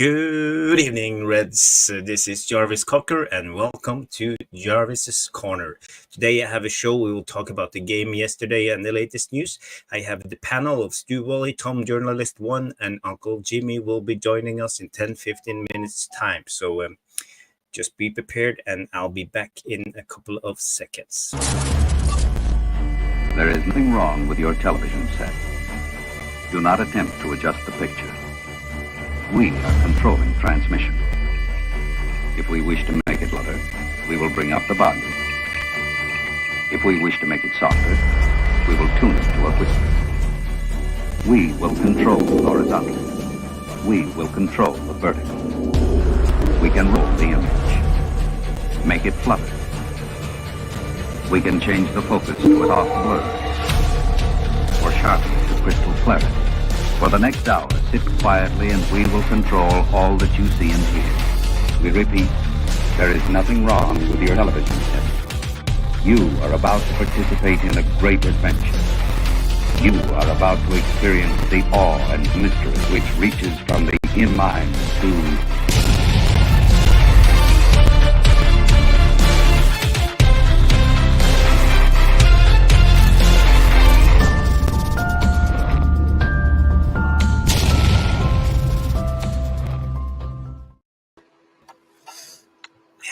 Good evening, Reds. This is Jarvis Cocker, and welcome to Jarvis's Corner. Today I have a show. We will talk about the game yesterday and the latest news. I have the panel of Stu Wally, Tom Journalist 1, and Uncle Jimmy will be joining us in 10-15 minutes time. So just be prepared, and I'll be back in a couple of seconds. There is nothing wrong with your television set. Do not attempt to adjust the picture. We are controlling transmission. If we wish to make it louder, we will bring up the volume. If we wish to make it softer, we will tune it to a whisper. We will control the horizontal. We will control the vertical. We can roll the image, make it flutter. We can change the focus to an off blur, or sharpen to crystal clarity. For the next hour, sit quietly and we will control all that you see and hear. We repeat, there is nothing wrong with your television set. You are about to participate in a great adventure. You are about to experience the awe and mystery which reaches from the in-mind to...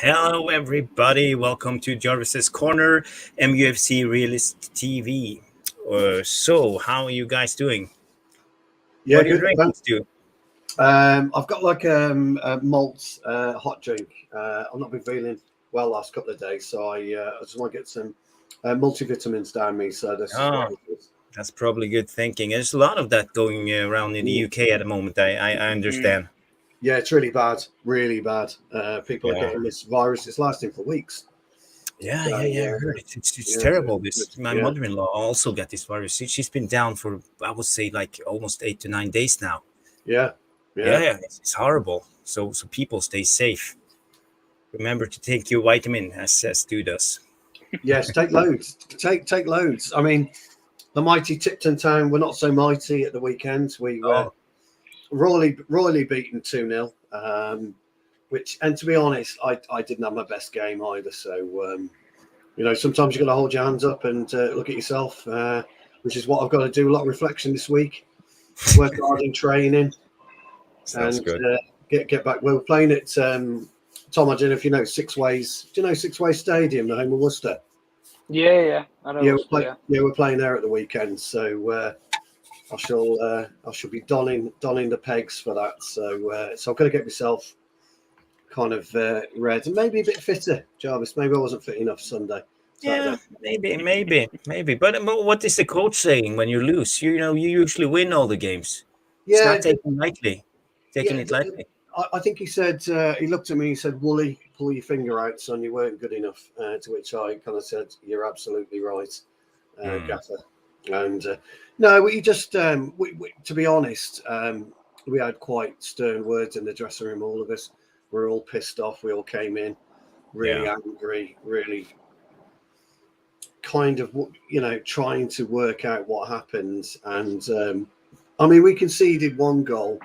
Hello, everybody. Welcome to Jarvis's Corner, Mufc Realist TV. So, how are you guys doing? Yeah, what are you drinking, Stu? I've got like a malt hot drink. I've not been feeling well last couple of days, so I just want to get some multivitamins down me. So that's probably good thinking. There's a lot of that going around in the UK at the moment. I understand. Yeah, it's really bad, really bad. People are getting this virus. It's lasting for weeks. Yeah, I heard it. It's terrible. My mother-in-law also got this virus. She's been down for, I would say, like almost 8 to 9 days now. Yeah. It's horrible. So people stay safe. Remember to take your vitamin, as Stu does. Yes, take loads. Take loads. I mean, the mighty Tipton Town were not so mighty at the weekend. We were royally beaten 2-0. Which, and to be honest, I didn't have my best game either. So, sometimes you've got to hold your hands up and look at yourself, which is what I've got to do. A lot of reflection this week. Work hard in training. Sounds good. Get back. We were playing at, Tom, I don't know if you know Six Ways. Do you know Six Ways Stadium, the home of Worcester? Yeah. I know we're playing there at the weekend. So I shall be donning the pegs for that. So I've got to get myself kind of red and maybe a bit fitter, Jarvis. Maybe I wasn't fit enough Sunday. Yeah, maybe. But what is the coach saying when you lose? You usually win all the games. It's not taking it lightly. I think he said, he looked at me and he said, Wooly, pull your finger out, son, you weren't good enough. To which I kind of said, you're absolutely right, Gaffer. And no, we just, to be honest, we had quite stern words in the dressing room, all of us. We were all pissed off. We all came in really angry, really kind of, trying to work out what happened. And, we conceded one goal.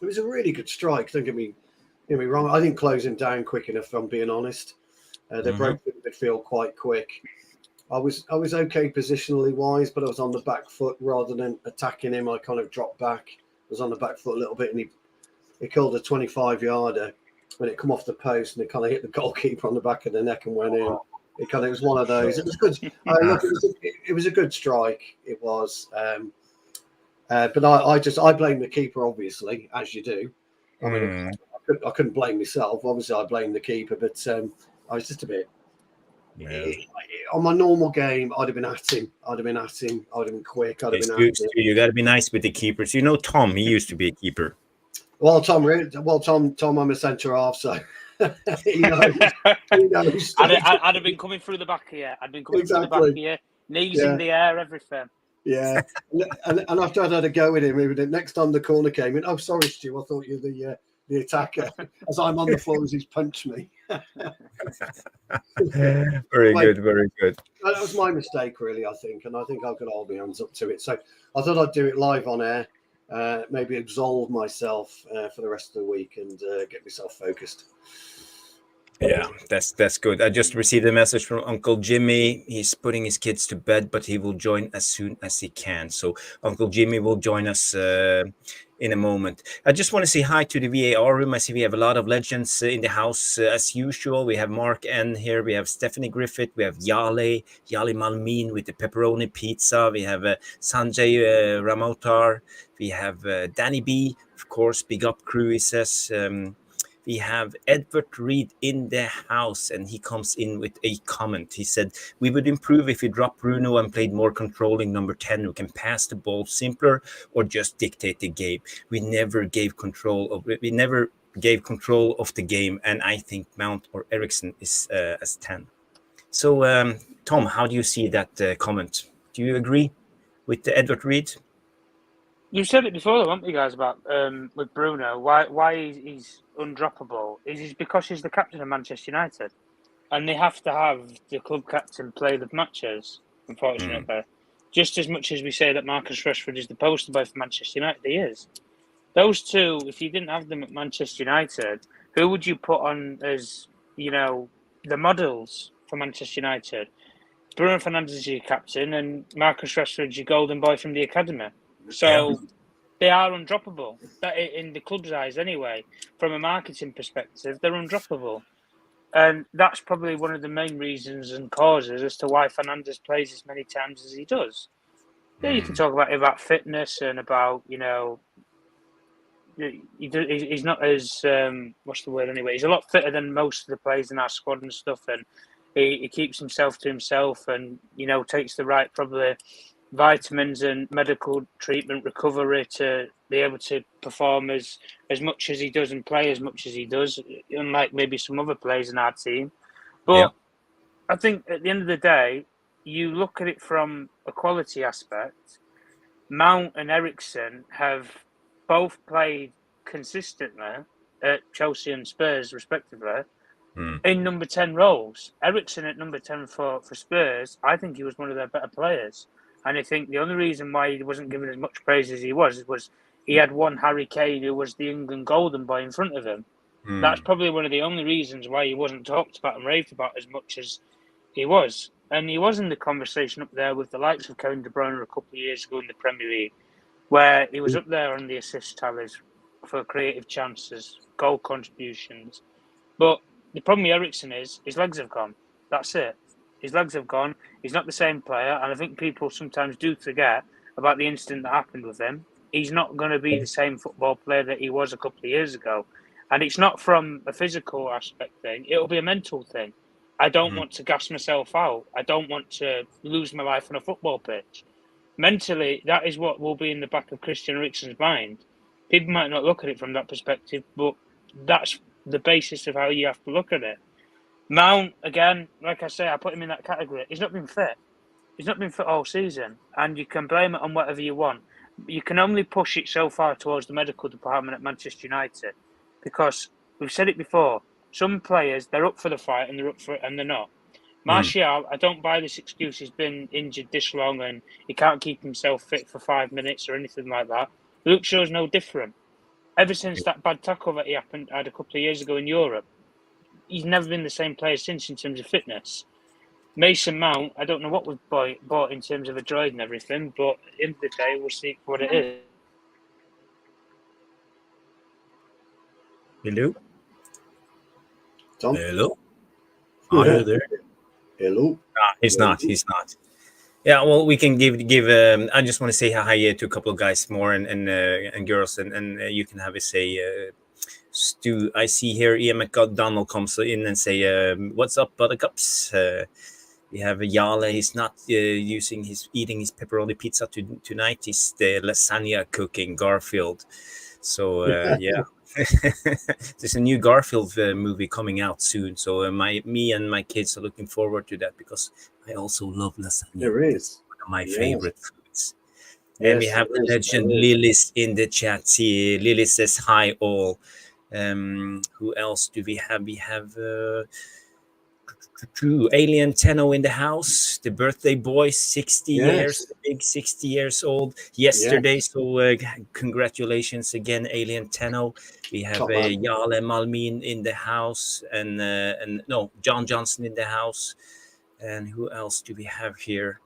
It was a really good strike. Don't get me wrong. I didn't close him down quick enough, if I'm being honest. They broke the midfield quite quick. I was okay positionally wise, but I was on the back foot rather than attacking him. I kind of dropped back. I was on the back foot a little bit, and he killed a 25-yarder when it come off the post, and it kind of hit the goalkeeper on the back of the neck and went in. It was one of those. It was good. It was a good strike. It was. But I blame the keeper, obviously, as you do. I couldn't blame myself. Obviously, I blame the keeper, but I was just a bit. Yeah. On my normal game, I'd have been at him. I'd have been quick. I'd have been at him. You got to be nice with the keepers. Tom, he used to be a keeper. Well, Tom, I'm a centre half, so he knows. I'd have been coming through the back here. I'd been coming through the back here, knees in the air, everything. Yeah, and after I'd had a go with him, the next time the corner came in, oh, sorry, Stu, I thought you were the attacker. As I'm on the floor as he's punched me. Very good. That was my mistake, really, I think, and I think I've got to hold my hands up to it. So I thought I'd do it live on air. maybe absolve myself for the rest of the week and get myself focused. Yeah, that's good. I just received a message from Uncle Jimmy. He's putting his kids to bed, but he will join as soon as he can. So Uncle Jimmy will join us in a moment. I just want to say hi to the VAR room. I see we have a lot of legends in the house as usual. We have Mark N here. We have Stephanie Griffith. We have Yale Malmin with the pepperoni pizza. We have Sanjay Ramotar. We have Danny B, of course. Big up crew, he says. We have Edward Reed in the house, and he comes in with a comment. He said, we would improve if we dropped Bruno and played more controlling number 10 who can pass the ball simpler or just dictate the game. We never gave control of the game, and I think Mount or Eriksson is as 10. So, Tom, how do you see that comment? Do you agree with Edward Reed? You said it before, though, haven't you guys, about with Bruno? Why he's undroppable? Is because he's the captain of Manchester United, and they have to have the club captain play the matches. Unfortunately, just as much as we say that Marcus Rashford is the poster boy for Manchester United, he is. Those two, if you didn't have them at Manchester United, who would you put on as the models for Manchester United? Bruno Fernandes is your captain, and Marcus Rashford is your golden boy from the academy. So they are undroppable. That in the club's eyes, anyway. From a marketing perspective, they're undroppable, and that's probably one of the main reasons and causes as to why Fernandes plays as many times as he does. Yeah, you can talk about fitness and about he's not as what's the word anyway. He's a lot fitter than most of the players in our squad and stuff, and he keeps himself to himself, and takes the right probably vitamins and medical treatment recovery to be able to perform as much as he does and play as much as he does, unlike maybe some other players in our team. But I think at the end of the day, you look at it from a quality aspect. Mount and Eriksson have both played consistently at Chelsea and Spurs respectively in number 10 roles. Eriksson at number 10 for Spurs, I think he was one of their better players. And I think the only reason why he wasn't given as much praise as he was he had one Harry Kane who was the England golden boy in front of him. That's probably one of the only reasons why he wasn't talked about and raved about as much as he was. And he was in the conversation up there with the likes of Kevin De Bruyne a couple of years ago in the Premier League, where he was up there on the assist tallies for creative chances, goal contributions. But the problem with Eriksson is his legs have gone. That's it. His legs have gone. He's not the same player. And I think people sometimes do forget about the incident that happened with him. He's not going to be the same football player that he was a couple of years ago. And it's not from a physical aspect thing. It'll be a mental thing. I don't want to gas myself out. I don't want to lose my life on a football pitch. Mentally, that is what will be in the back of Christian Eriksen's mind. People might not look at it from that perspective, but that's the basis of how you have to look at it. Mount, again, like I say, I put him in that category. He's not been fit. He's not been fit all season, and you can blame it on whatever you want. You can only push it so far towards the medical department at Manchester United, because we've said it before. Some players, they're up for the fight and they're up for it, and they're not. Martial, I don't buy this excuse. He's been injured this long and he can't keep himself fit for 5 minutes or anything like that. Luke Shaw's no different. Ever since that bad tackle that he had a couple of years ago in Europe, he's never been the same player since in terms of fitness. Mason Mount, I don't know what we've bought in terms of a droid and everything, but at the end of the day, we'll see what it is. Hello? Tom? Hello? Are you there? Hello? He's not. Yeah, well, we can give. I just want to say hi to a couple of guys more and girls, and you can have a say. Stu, I see here Ian McDonald comes in and say, "What's up, Buttercups?" We have Yale. He's not eating his pepperoni pizza tonight. He's the lasagna cooking Garfield. So yeah. There's a new Garfield movie coming out soon, so me and my kids are looking forward to that because I also love lasagna. There is one of my favorite foods. Yes, and we have the legend Lilis in the chat. See, Lilis says hi all. Who else do we have? We have True. Alien Tenno in the house, the birthday boy, 60 Yes. years, big 60 years old Yeah. yesterday. So congratulations again, Alien Tenno. We have Top man. Jale Malmin in the house, and no, John Johnson in the house. And who else do we have here?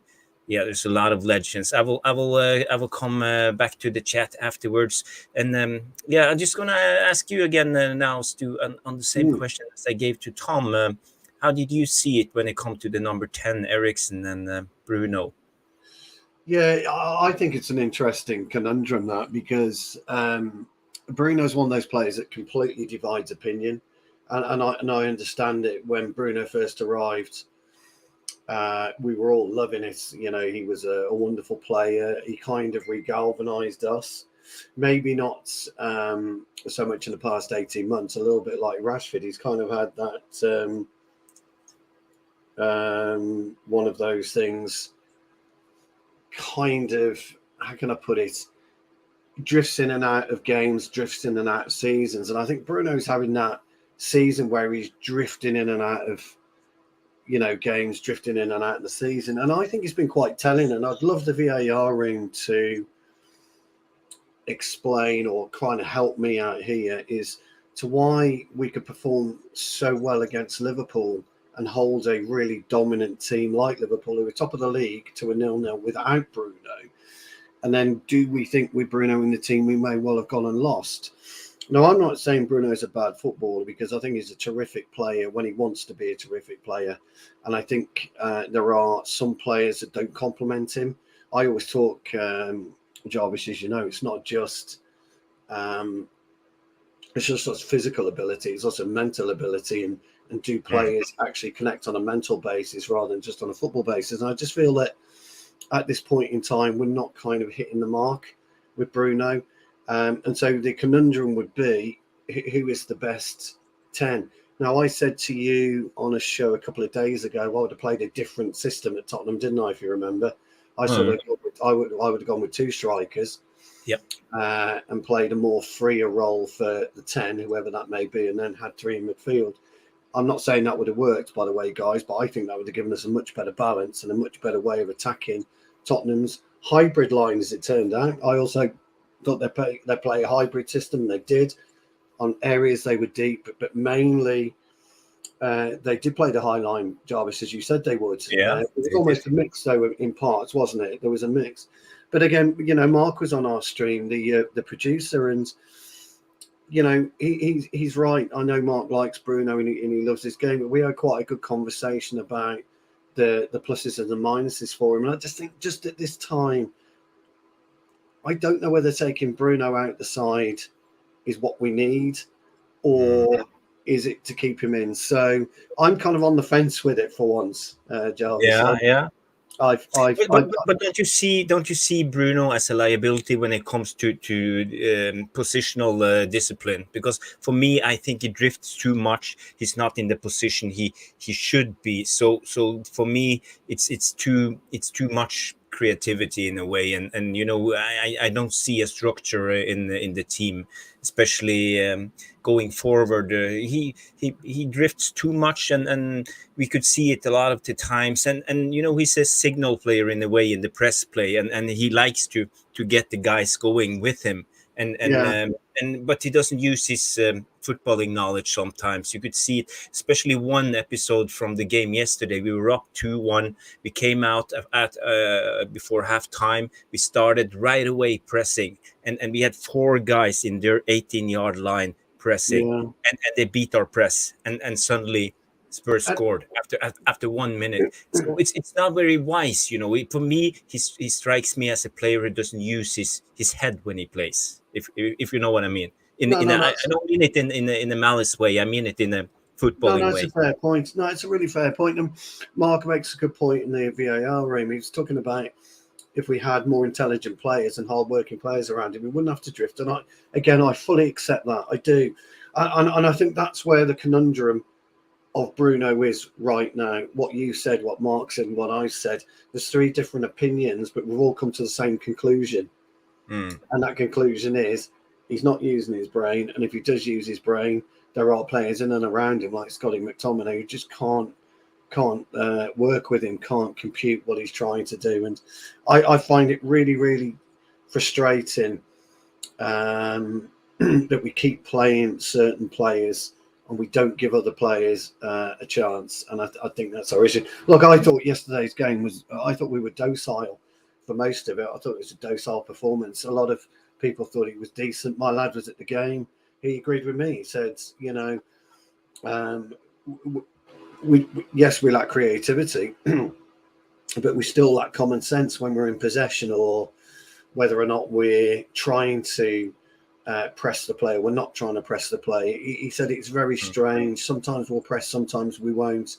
Yeah, there's a lot of legends. I will come back to the chat afterwards. And yeah, I'm just gonna ask you again now, Stu, on the same Mm. question as I gave to Tom. How did you see it when it comes to the number 10, Ericsson and Bruno? Yeah, I think it's an interesting conundrum that because Bruno's one of those players that completely divides opinion, and I understand it. When Bruno first arrived, we were all loving it. You know, he was a wonderful player. He kind of regalvanized us. Maybe not so much in the past 18 months. A little bit like Rashford, he's kind of had that one of those things. Kind of, how can I put it? Drifts in and out of games, drifts in and out of seasons, and I think Bruno's having that season where he's drifting in and out of, you know, games, drifting in and out of the season, and I think it's been quite telling. And I'd love the VAR room to explain or kind of help me out here is to why we could perform so well against Liverpool and hold a really dominant team like Liverpool, who are top of the league, to a 0-0 without Bruno. And then do we think with Bruno in the team, we may well have gone and lost? No, I'm not saying Bruno's a bad footballer, because I think he's a terrific player when he wants to be a terrific player. And I think there are some players that don't complement him. I always talk, Jarvis, as you know, it's not just physical ability, it's also mental ability, and do players actually connect on a mental basis rather than just on a football basis. And I just feel that at this point in time, we're not kind of hitting the mark with Bruno. And so the conundrum would be, who is the best 10? Now, I said to you on a show a couple of days ago, I would have played a different system at Tottenham, didn't I, if you remember? I would have gone with two strikers. Yep. And played a more freer role for the 10, whoever that may be, and then had three in midfield. I'm not saying that would have worked, by the way, guys, but I think that would have given us a much better balance and a much better way of attacking Tottenham's hybrid line, as it turned out. I also thought they play a hybrid system. They did. On areas they were deep, but mainly they did play the high line, Jarvis, as you said they would. Yeah, it was almost a mix, though, in parts, wasn't it? There was a mix. But again, you know, Mark was on our stream, the producer, and you know, he's right. I know Mark likes Bruno and he loves this game, but we had quite a good conversation about the pluses and the minuses for him. And I just think, just at this time, I don't know whether taking Bruno out the side is what we need, or is it to keep him in. So I'm kind of on the fence with it for once, Jarvis. yeah. But Don't you see Bruno as a liability when it comes to positional discipline? Because for me, I think he drifts too much. He's not in the position he should be. So for me, it's too much creativity in a way, and you know, I don't see a structure in the team, especially going forward. He drifts too much, and we could see it a lot of the times. And you know, he's a signal player in a way in the press play, and he likes to get the guys going with him. But he doesn't use his footballing knowledge sometimes. You could see it, especially one episode from the game yesterday. We were up 2-1. We came out at before halftime. We started right away pressing, and we had 4 guys in their 18-yard line pressing, and they beat our press, and suddenly Spurs scored after 1 minute. So it's not very wise, you know. For me, he strikes me as a player who doesn't use his head when he plays. If you know what I mean. I don't mean it in a malice way. I mean it in a footballing way. It's a fair point. No, it's a really fair point. And Mark makes a good point in the VAR room. He's talking about if we had more intelligent players and hard-working players around him, we wouldn't have to drift. And I fully accept that. I do. And I think that's where the conundrum of Bruno is right now. What you said, what Mark said, and what I said. There's 3 different opinions, but we've all come to the same conclusion. And that conclusion is he's not using his brain. And if he does use his brain, there are players in and around him like Scotty McTominay who just can't can't work with him, can't compute what he's trying to do. And I find it really, really frustrating that we keep playing certain players and we don't give other players a chance. And I think that's our issue. Look, I thought yesterday's game I thought we were docile for most of it. I thought it was a docile performance. A lot of people thought it was decent. My lad was at the game. He agreed with me. He said, yes, we lack creativity, but we still lack common sense when we're in possession, or whether or not we're trying to press the player. We're not trying to press the play. He said it's very strange. Sometimes we'll press, sometimes we won't.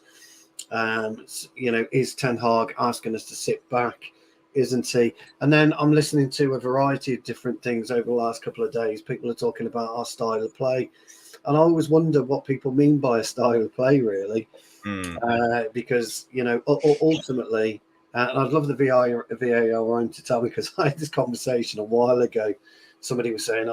Is Ten Hag asking us to sit back? Isn't he? And then I'm listening to a variety of different things over the last couple of days. People are talking about our style of play. And I always wonder what people mean by a style of play, really. Because, ultimately, and I'd love the VAR to tell me, because I had this conversation a while ago. Somebody was saying,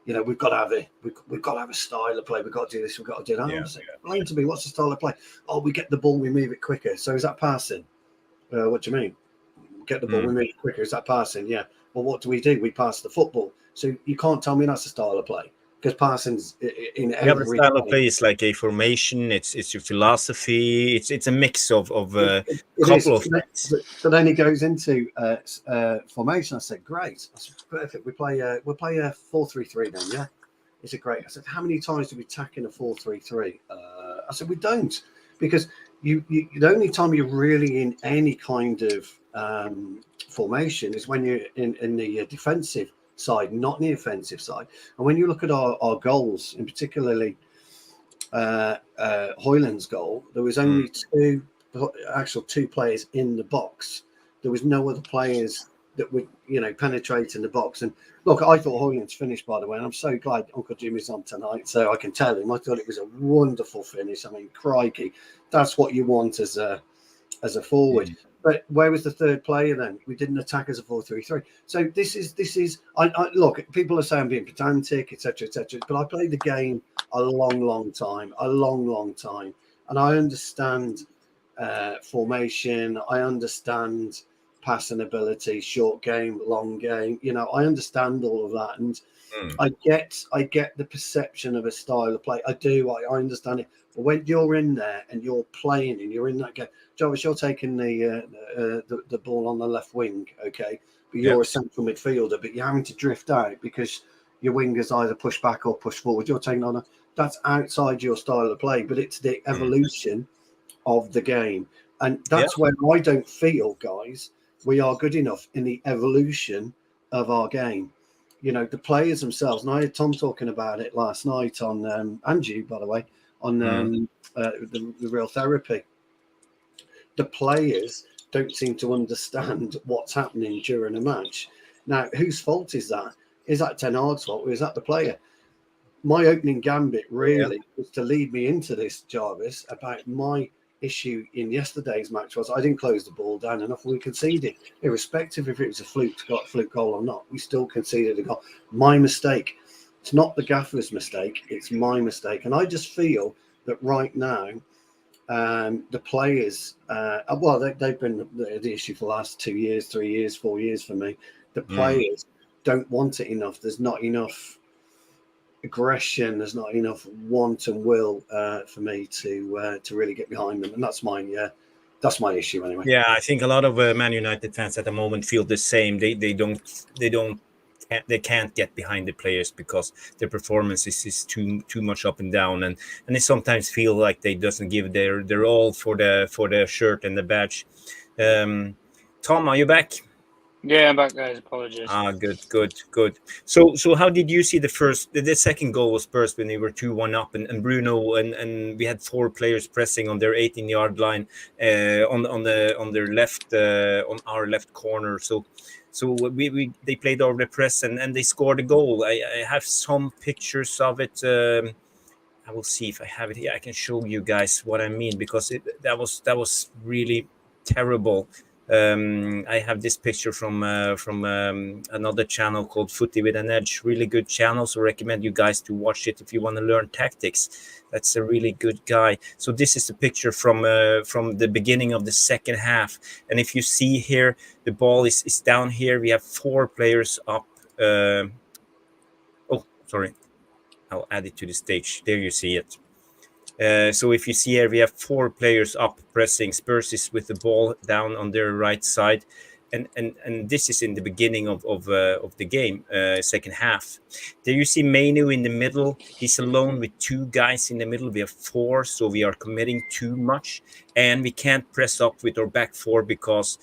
we've got to have it. We've got to have a style of play. We've got to do this. We've got to do that. Explain to me, what's the style of play? Oh, we get the ball, we move it quicker. So is that passing? What do you mean? Get the ball, we move it quicker. Is that passing? Yeah. Well, what do? We pass the football. So you can't tell me that's a style of play, because passing's in every style of play is like a formation. It's your philosophy. It's a mix of a couple of things. But then he goes into formation. I said, great, that's perfect. We'll play a 4-3-3 then. Yeah. He said, great. I said, how many times do we tack in a 4-3-3? I said, we don't, because the only time you're really in any kind of formation is when you're in the defensive side, not in the offensive side. And when you look at our goals, in particularly Højlund's goal, there was only two players in the box. There was no other players that would penetrate in the box. And look, I thought Højlund's finished, by the way, and I'm so glad Uncle Jimmy's on tonight so I can tell him I thought it was a wonderful finish. I mean, crikey, that's what you want as a forward. But where was the third player then? We didn't attack as a 4-3-3. So this is. I look. People are saying I'm being pedantic, etc., etc. But I played the game a long time, and I understand formation. I understand passing ability, short game, long game. I understand all of that, and I get the perception of a style of play. I do. I understand it. But when you're in there and you're playing and you're in that game, Jarvis, you're taking the ball on the left wing, okay? But you're a central midfielder, but you're having to drift out because your wingers either push back or push forward. You're taking on that's outside your style of play, but it's the evolution of the game. And that's where I don't feel, guys, we are good enough in the evolution of our game. The players themselves, and I had Tom talking about it last night on, and you, by the way, on the real therapy. The players don't seem to understand what's happening during a match. Now, whose fault is that? Is that Ten Hag's fault, or is that the player? My opening gambit really was to lead me into this, Jarvis, about my issue in yesterday's match was I didn't close the ball down enough. We conceded, irrespective if it was a fluke goal or not. We still conceded a goal. My mistake. It's not the gaffer's mistake. It's my mistake. And I just feel that right now, the players, they've been the issue for the last 2 years, 3 years, 4 years for me. The players don't want it enough. There's not enough aggression. There's not enough want and will for me to really get behind them. And that's my issue anyway. Yeah, I think a lot of Man United fans at the moment feel the same. They can't get behind the players because their performance is too much up and down, and they sometimes feel like they doesn't give their all for the shirt and the badge. Tom, are you back? Yeah, I'm back, guys. Apologies. Good. So how did you see the second goal was Spurs when they were 2-1 up, and Bruno and we had 4 players pressing on their 18-yard line on their left on our left corner. So they played over the press and they scored a goal. I have some pictures of it. I will see if I have it here. I can show you guys what I mean, because that was really terrible. I have this picture from another channel called Footy with an Edge. Really good channel, so recommend you guys to watch it if you want to learn tactics. That's a really good guy. So this is a picture from the beginning of the second half, and if you see here, the ball is down here. We have 4 players up. Oh, sorry. I'll add it to the stage. There you see it. So if you see here, we have 4 players up pressing. Spurs is with the ball down on their right side, and this is in the beginning of the game, second half. There you see Mainos in the middle. He's alone with 2 guys in the middle. We have 4, so we are committing too much, and we can't press up with our back 4 because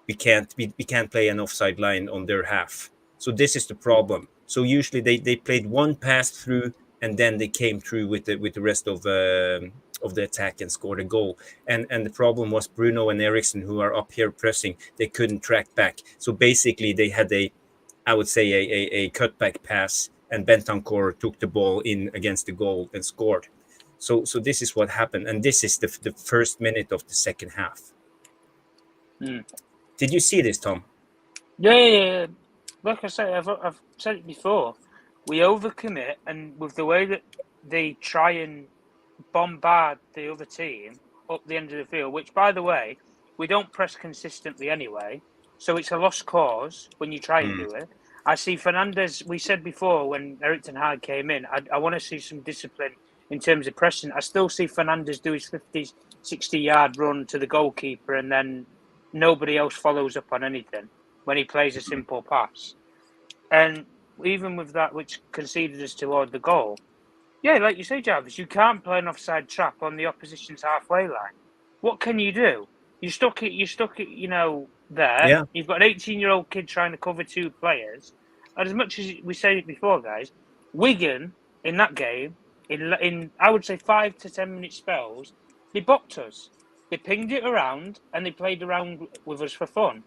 we can't play an offside line on their half. So this is the problem. So usually they played 1 pass through, and then they came through with the rest of the attack and scored a goal. And the problem was Bruno and Eriksson, who are up here pressing, they couldn't track back. So basically they had a cutback pass, and Bentancur took the ball in against the goal and scored. So this is what happened, and this is the first minute of the second half. Did you see this, Tom? Yeah. Like I say, I've said it before. We overcommit, and with the way that they try and bombard the other team up the end of the field, which, by the way, we don't press consistently anyway, so it's a lost cause when you try and do it. I see Fernandes, we said before when Did Ten Hag came in, I want to see some discipline in terms of pressing. I still see Fernandes do his 50, 60-yard run to the goalkeeper, and then nobody else follows up on anything when he plays a simple pass. And even with that, which conceded us toward the goal, yeah, like you say, Jarvis, you can't play an offside trap on the opposition's halfway line. What can you do? You stuck it, there. Yeah. You've got an 18-year-old kid trying to cover 2 players. And as much as we said it before, guys, Wigan in that game, in I would say 5 to 10 minute spells, they boxed us. They pinged it around and they played around with us for fun.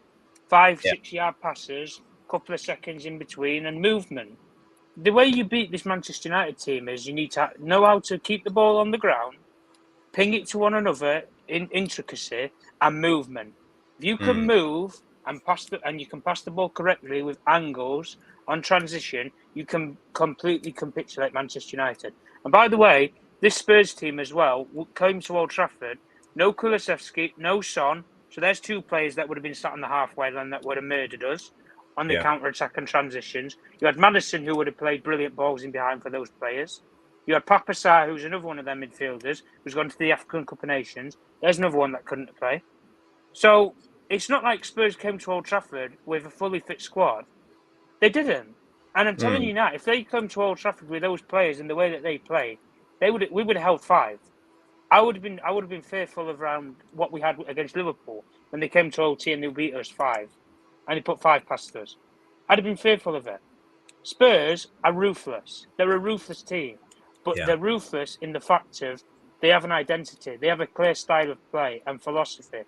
5, 6-yard passes, couple of seconds in between, and movement. The way you beat this Manchester United team is you need to know how to keep the ball on the ground, ping it to one another in intricacy and movement. If you can move and you can pass the ball correctly with angles on transition, you can completely capitulate Manchester United. And by the way, this Spurs team as well came to Old Trafford. No Kulusevski, no Son. So there's 2 players that would have been sat on the halfway line that would have murdered us on the counter-attack and transitions. You had Maddison, who would have played brilliant balls in behind for those players. You had Papasar, who's another one of their midfielders, who's gone to the African Cup of Nations. There's another one that couldn't play. So it's not like Spurs came to Old Trafford with a fully fit squad. They didn't. And I'm telling you now, if they come to Old Trafford with those players and the way that they play, we would have held 5. I would have been fearful of around what we had against Liverpool when they came to OT and they beat us 5, and they put 5 past us. I'd have been fearful of it. Spurs are ruthless. They're a ruthless team, but they're ruthless in the fact of they have an identity. They have a clear style of play and philosophy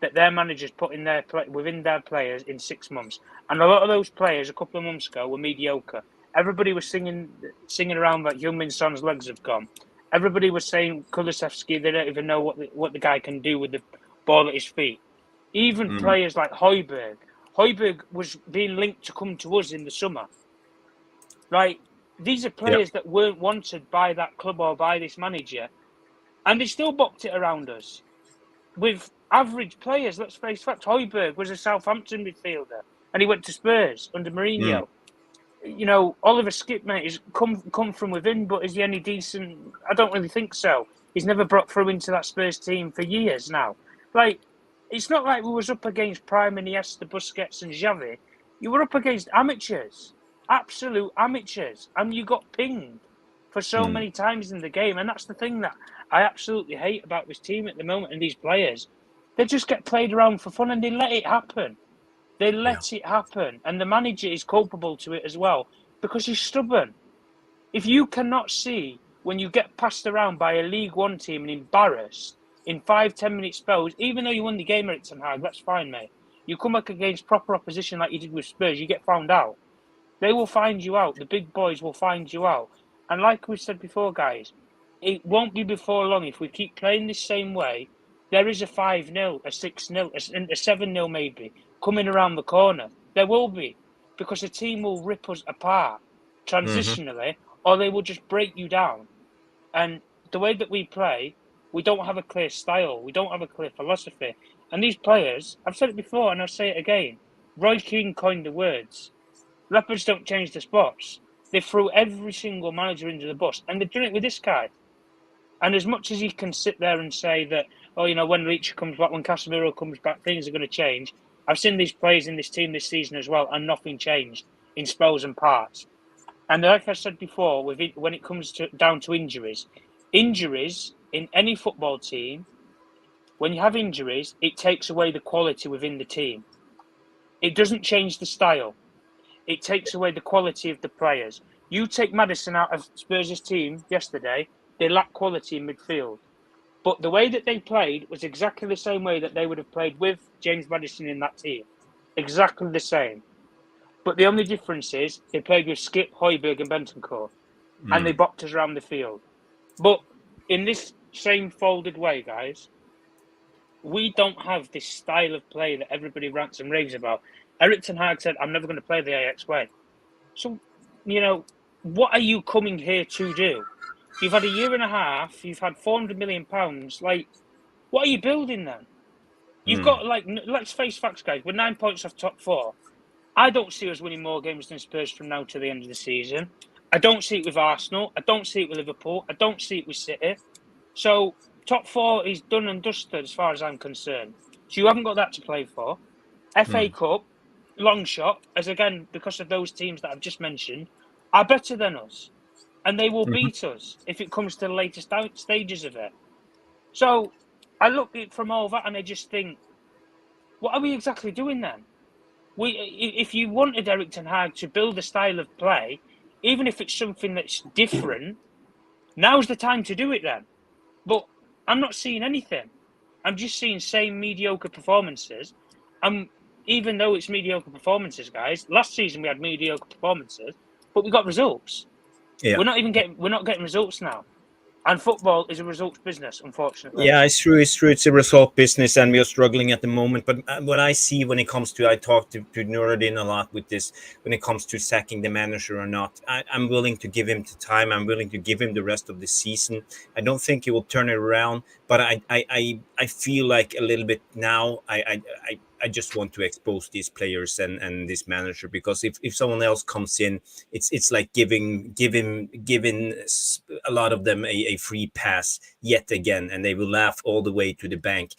that their managers put in within their players in 6 months. And a lot of those players a couple of months ago were mediocre. Everybody was singing around that Heung-min Son's legs have gone. Everybody was saying Kulusevski, they don't even know what the guy can do with the ball at his feet. Even players like Højbjerg. Højbjerg was being linked to come to us in the summer. Right? These are players that weren't wanted by that club or by this manager. And they still boxed it around us. With average players, let's face facts. Højbjerg was a Southampton midfielder. And he went to Spurs under Mourinho. You know, Oliver Skip, mate, is come from within, but is he any decent? I don't really think so. He's never brought through into that Spurs team for years now. Like, it's not like we was up against Prime Iniesta, Busquets and Xavi. You were up against amateurs, absolute amateurs, and you got pinged for so many times in the game. And that's the thing that I absolutely hate about this team at the moment and these players. They just get played around for fun and they let it happen. They let it happen. And the manager is culpable to it as well because he's stubborn. If you cannot see when you get passed around by a League One team and embarrassed in 5-10 minute spells, even though you won the game at Ten Hag, that's fine, mate. You come back against proper opposition like you did with Spurs, you get found out. They will find you out. The big boys will find you out. And like we said before, guys, it won't be before long if we keep playing this same way there is a 5-0, a 6-0, a 7-0 maybe coming around the corner. There will be, because a team will rip us apart transitionally, or they will just break you down. And the way that we play, we don't have a clear style. We don't have a clear philosophy. And these players, I've said it before and I'll say it again, Roy Keane coined the words, leopards don't change the spots. They threw every single manager into the bus, and they've done it with this guy. And as much as he can sit there and say that, oh, when Leach comes back, when Casemiro comes back, things are going to change. I've seen these players in this team this season as well, and nothing changed in spells and parts. And like I said before, when it comes down to injuries in any football team, when you have injuries, it takes away the quality within the team. It doesn't change the style. It takes away the quality of the players. You take Maddison out of Spurs' team yesterday, they lack quality in midfield. But the way that they played was exactly the same way that they would have played with James Maddison in that team. Exactly the same. But the only difference is they played with Skip, Højbjerg and Bentancur. And they boxed us around the field. But in this same folded way, guys, we don't have this style of play that everybody rants and raves about. Erik Ten Hag said, I'm never going to play the Ajax way. So, what are you coming here to do? You've had a year and a half. You've had £400 million. Like, what are you building then? You've got, let's face facts, guys. We're 9 points off top 4. I don't see us winning more games than Spurs from now to the end of the season. I don't see it with Arsenal. I don't see it with Liverpool. I don't see it with City. So, top 4 is done and dusted as far as I'm concerned. So, you haven't got that to play for. FA Cup, long shot, as again, because of those teams that I've just mentioned, are better than us. And they will beat us if it comes to the latest stages of it. So I look at it from all that and I just think, what are we exactly doing then? If you wanted Erik Ten Hag to build a style of play, even if it's something that's different, now's the time to do it then. But I'm not seeing anything. I'm just seeing same mediocre performances. Even though it's mediocre performances, guys, last season we had mediocre performances, but we got results. Yeah. We're not getting results now. And football is a results business, unfortunately. Yeah, it's true. It's a result business, and we are struggling at the moment. But what I see when it comes to, I talked to Nuruddin a lot with this, when it comes to sacking the manager or not, I'm willing to give him the time. I'm willing to give him the rest of the season. I don't think he will turn it around, but I feel like a little bit now, I just want to expose these players and this manager, because if someone else comes in, it's like giving a lot of them a free pass yet again, and they will laugh all the way to the bank.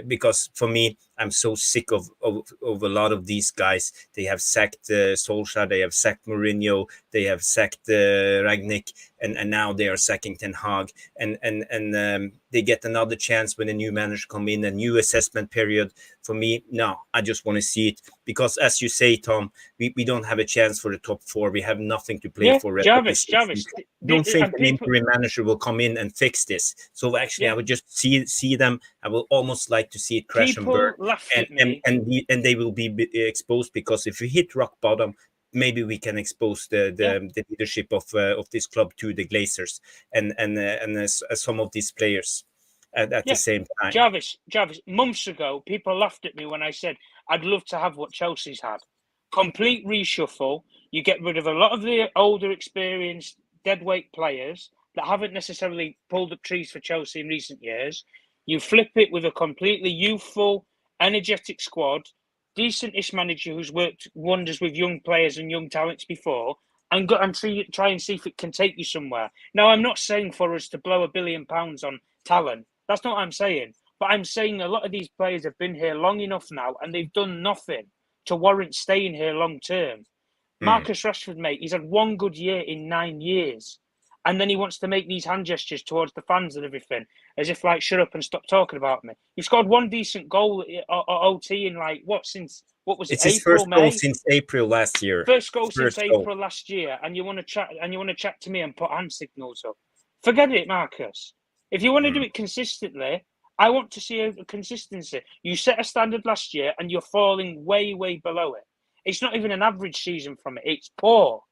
Because for me, I'm so sick of a lot of these guys. They have sacked Solskjaer, they have sacked Mourinho, they have sacked Rangnick, and now they are sacking Ten Hag, and they get another chance when a new manager come in, a new assessment period. For me, no, I just want to see it, because as you say, Tom, we don't have a chance for the top 4. We have nothing to play for. Jarvis, don't think an interim manager will come in and fix this. So actually, I would just see them. I will almost like to see it crash and burn, and they will be exposed, because if we hit rock bottom, maybe we can expose the leadership of this club to the Glazers and some of these players at the same time. Jarvis, months ago, people laughed at me when I said I'd love to have what Chelsea's had. Complete reshuffle. You get rid of a lot of the older, experienced, deadweight players that haven't necessarily pulled up trees for Chelsea in recent years. You flip it with a completely youthful, energetic squad, decent-ish manager who's worked wonders with young players and young talents before, and try and see if it can take you somewhere. Now, I'm not saying for us to blow £1 billion on talent. That's not what I'm saying. But I'm saying a lot of these players have been here long enough now, and they've done nothing to warrant staying here long term. Marcus Rashford, mate, he's had one good year in 9 years. And then he wants to make these hand gestures towards the fans and everything, as if, like, shut up and stop talking about me. He scored one decent goal at OT in, It's his first goal since April last year. First goal since April last year, and you want to chat to me and put hand signals up. Forget it, Marcus. If you want to do it consistently, I want to see a consistency. You set a standard last year, and you're falling way, way below it. It's not even an average season from it. It's poor.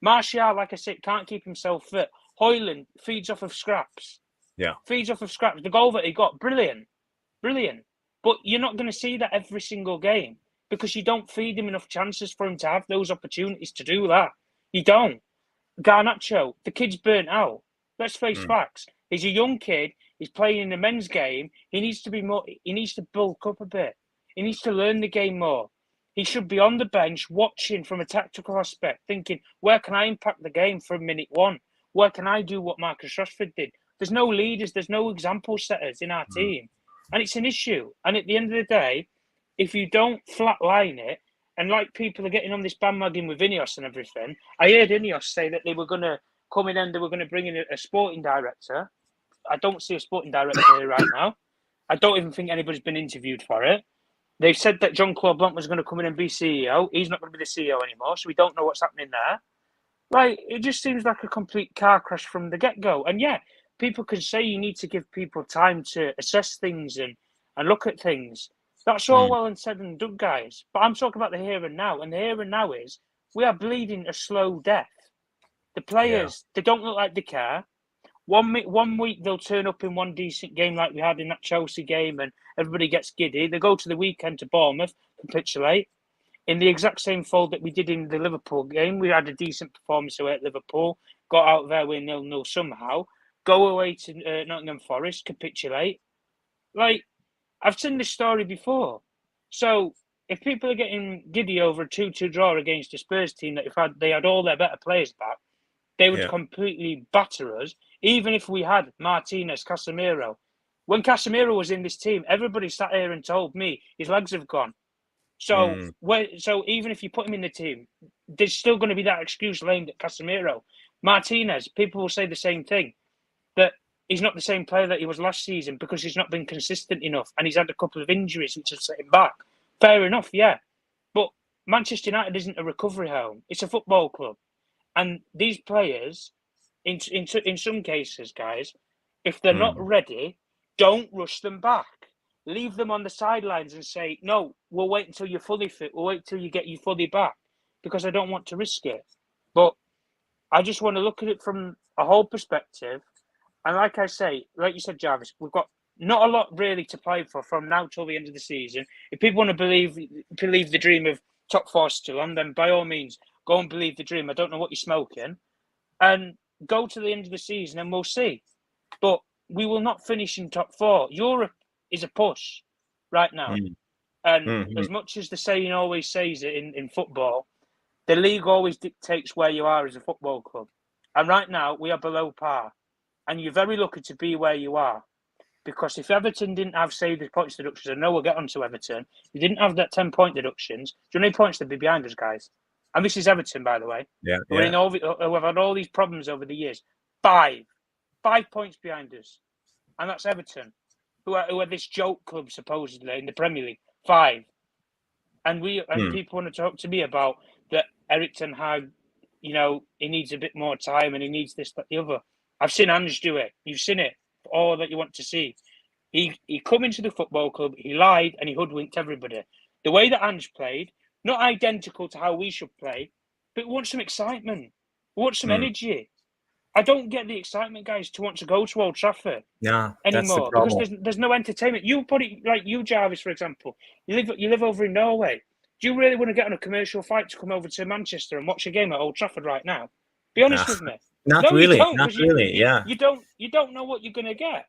Martial, like I said, can't keep himself fit. Højlund feeds off of scraps. Yeah. Feeds off of scraps. The goal that he got, brilliant. brilliant. But you're not going to see that every single game because you don't feed him enough chances for him to have those opportunities to do that. You don't. Garnacho, the kid's burnt out. Let's face facts. He's a young kid. He's playing in the men's game. He needs to be more. He needs to bulk up a bit. He needs to learn the game more. He should be on the bench watching from a tactical aspect, thinking, where can I impact the game from minute one? Where can I do what Marcus Rashford did? There's no leaders. There's no example setters in our team. And it's an issue. And at the end of the day, if you don't flatline it, and like people are getting on this bandwagon with Ineos and everything, I heard Ineos say that they were going to come in and they were going to bring in a sporting director. I don't see a sporting director here right now. I don't even think anybody's been interviewed for it. They've said that Jean-Claude Blanc was going to come in and be CEO. He's not going to be the CEO anymore, so we don't know what's happening there. Like, it just seems like a complete car crash from the get-go. And yeah, people can say you need to give people time to assess things and look at things. That's all well and said and done, guys. But I'm talking about the here and now. And the here and now is we are bleeding a slow death. The players, they don't look like they care. 1 week they'll turn up in one decent game like we had in that Chelsea game and everybody gets giddy. They go to the weekend to Bournemouth, capitulate. In the exact same fold that we did in the Liverpool game, we had a decent performance away at Liverpool, got out there with 0-0 somehow, go away to Nottingham Forest, capitulate. Like, I've seen this story before. So if people are getting giddy over a 2-2 draw against a Spurs team that they had all their better players back, they would completely batter us, even if we had Martinez, Casemiro. When Casemiro was in this team, everybody sat here and told me his legs have gone. So, so even if you put him in the team, there's still going to be that excuse aimed at Casemiro. Martinez, people will say the same thing, that he's not the same player that he was last season because he's not been consistent enough and he's had a couple of injuries which have set him back. Fair enough, yeah. But Manchester United isn't a recovery home. It's a football club. And these players, in some cases, guys, if they're not ready, don't rush them back. Leave them on the sidelines and say, no, we'll wait until you're fully fit. We'll wait until you get you fully back because I don't want to risk it. But I just want to look at it from a whole perspective. And like I say, like you said, Jarvis, we've got not a lot really to play for from now till the end of the season. If people want to believe the dream of top four still on, then by all means, go and believe the dream. I don't know what you're smoking. And go to the end of the season and we'll see. But we will not finish in top four. Europe is a push right now. And as much as the saying always says it in football, the league always dictates where you are as a football club. And right now, we are below par. And you're very lucky to be where you are. Because if Everton didn't have, say, the points deductions, I know we'll get onto Everton, you didn't have that 10-point deductions, do you know how many points they'd be behind us, guys? And this is Everton, by the way. We've had all these problems over the years. 5 points behind us. And that's Everton, who are this joke club, supposedly, in the Premier League. 5. And people want to talk to me about that Erik Ten Hag, you know, he needs a bit more time and he needs this, that, the other. I've seen Ange do it. You've seen it. All that you want to see. He come into the football club, he lied and he hoodwinked everybody. The way that Ange played, not identical to how we should play, but we want some excitement. We want some energy. I don't get the excitement, guys, to want to go to Old Trafford anymore because there's no entertainment. You put it like you, Jarvis, for example. You live over in Norway. Do you really want to get on a commercial flight to come over to Manchester and watch a game at Old Trafford right now? Be honest with me. Not really. You don't know what you're going to get.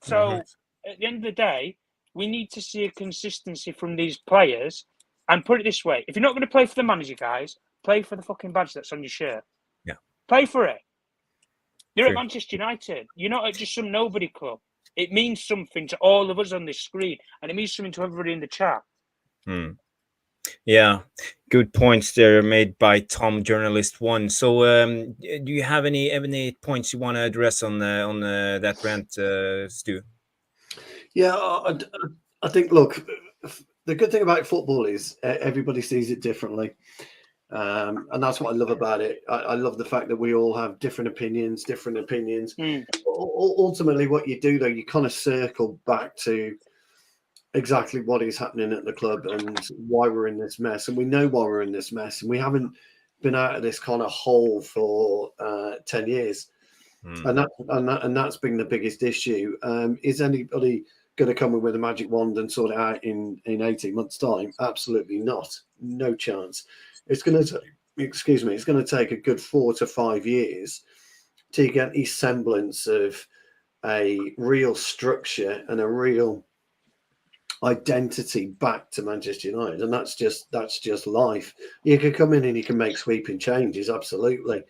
So at the end of the day, we need to see a consistency from these players. And put it this way: if you're not going to play for the manager, guys, play for the fucking badge that's on your shirt. Yeah, play for it. You're at Manchester United. You're not at just some nobody club. It means something to all of us on this screen, and it means something to everybody in the chat. Yeah, good points there made by Tom, Journalist One. So, do you have any points you want to address on that rant, Stu? Yeah, I think. Look, the good thing about football is everybody sees it differently, and that's what I love about it. I love the fact that we all have different opinions. Ultimately, what you do though, you kind of circle back to exactly what is happening at the club and why we're in this mess. And we know why we're in this mess. And we haven't been out of this kind of hole for 10 years. And that's been the biggest issue. Is anybody going to come in with a magic wand and sort it out in 18 months' time? Absolutely not. No chance. It's going to it's going to take a good 4 to 5 years to get a semblance of a real structure and a real identity back to Manchester United, and that's just life. You can come in and you can make sweeping changes, absolutely,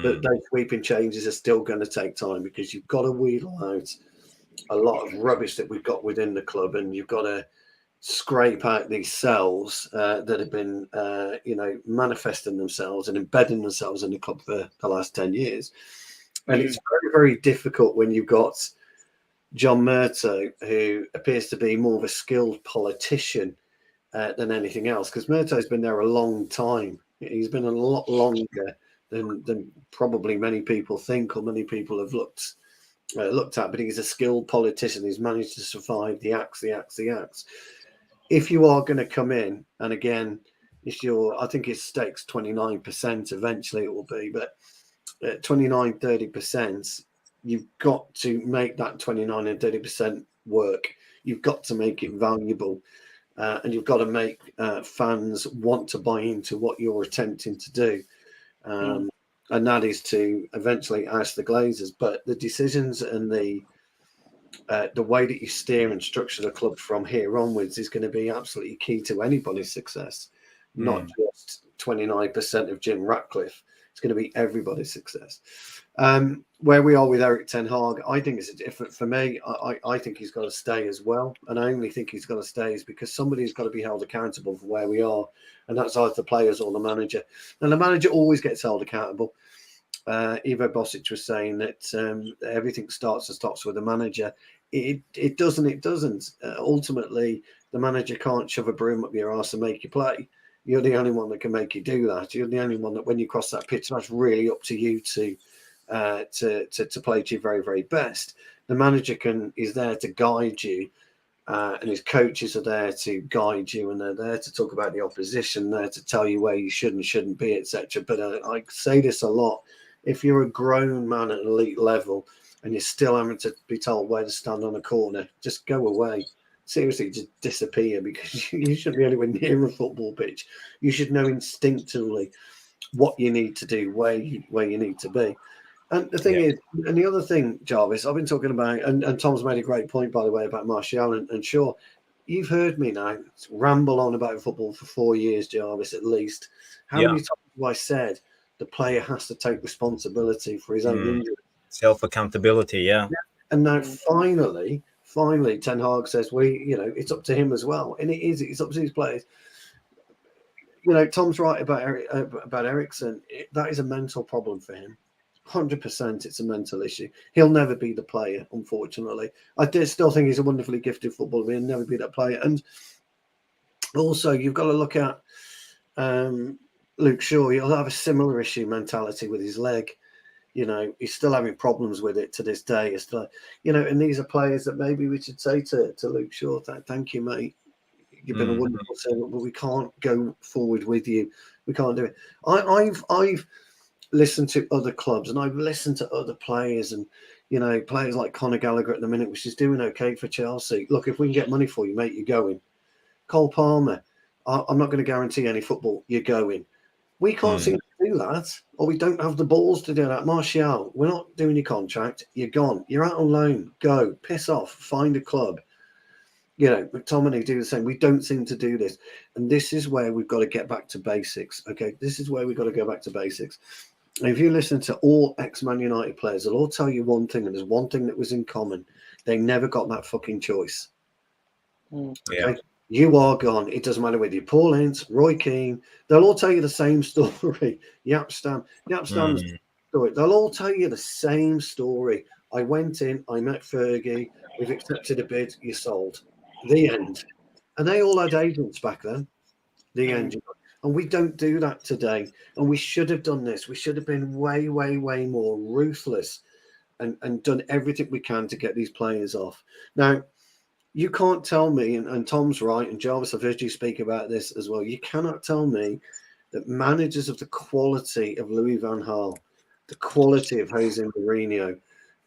but those sweeping changes are still going to take time, because you've got to wheedle out a lot of rubbish that we've got within the club, and you've got to scrape out these cells that have been manifesting themselves and embedding themselves in the club for the last 10 years. And it's very, very difficult when you've got John Murtough, who appears to be more of a skilled politician than anything else, because Murtough's been there a long time. He's been a lot longer than probably many people think, or many people have looked at, but he's a skilled politician. He's managed to survive the axe. If you are going to come in, and again, I think his stake's 29%, eventually it will be, but 29-30%, you've got to make that 29 and 30% work. You've got to make it valuable, and you've got to make fans want to buy into what you're attempting to do. And that is to eventually oust the Glazers. But the decisions and the way that you steer and structure the club from here onwards is going to be absolutely key to anybody's success, not just 29% of Jim Ratcliffe. It's going to be everybody's success. Where we are with Erik Ten Hag, I think it's different. For me, I think he's got to stay as well. And I only think he's got to stay is because somebody's got to be held accountable for where we are. And that's either the players or the manager. And the manager always gets held accountable. Ivo Bosic was saying that everything starts and stops with the manager. It doesn't. Ultimately, the manager can't shove a broom up your arse and make you play. You're the only one that can make you do that. You're the only one that, when you cross that pitch, that's really up to you to play to your very, very best. The manager is there to guide you, and his coaches are there to guide you, and they're there to talk about the opposition, there to tell you where you should and shouldn't be, etc. But I say this a lot: if you're a grown man at an elite level and you're still having to be told where to stand on a corner, just go away. Seriously, just disappear, because you shouldn't be anywhere near a football pitch. You should know instinctively what you need to do, where you need to be. And the thing is, and the other thing, Jarvis, I've been talking about, and Tom's made a great point, by the way, about Martial and Shaw. You've heard me now ramble on about football for 4 years, Jarvis, at least. How many times have I said the player has to take responsibility for his own injury? Self-accountability, And now finally, Ten Hag says, it's up to him as well. And it's up to his players. Tom's right about Eriksen. That is a mental problem for him. 100%, it's a mental issue. He'll never be the player, unfortunately. I still think he's a wonderfully gifted footballer. He'll never be that player. And also, you've got to look at Luke Shaw. He'll have a similar issue mentality with his leg. He's still having problems with it to this day. It's still, and these are players that maybe we should say to Luke Shaw, thank you, mate. You've been a wonderful servant, but we can't go forward with you. We can't do it. I've listened to other clubs, and I've listened to other players, and players like Conor Gallagher at the minute, which is doing okay for Chelsea. Look, if we can get money for you, mate, you're going. Cole Palmer, I'm not going to guarantee any football. You're going. We can't seem to do that, or we don't have the balls to do that. Martial, we're not doing your contract. You're gone. You're out on loan. Go. Piss off. Find a club. McTominay do the same. We don't seem to do this. And this is where we've got to get back to basics. Okay, this is where we've got to go back to basics. And if you listen to all ex-Man United players, they'll all tell you one thing, and there's one thing that was in common. They never got that fucking choice. Okay? You are gone. It doesn't matter whether you're Paul Ince, Roy Keane. They'll all tell you the same story. Yap Stam story. They'll all tell you the same story. I went in, I met Fergie, we've accepted a bid, you sold. The end. And they all had agents back then. The end. And we don't do that today. And we should have done this. We should have been way, way, way more ruthless and done everything we can to get these players off. Now, you can't tell me, and Tom's right, and Jarvis, I've heard you speak about this as well. You cannot tell me that managers of the quality of Louis van Gaal, the quality of Jose Mourinho,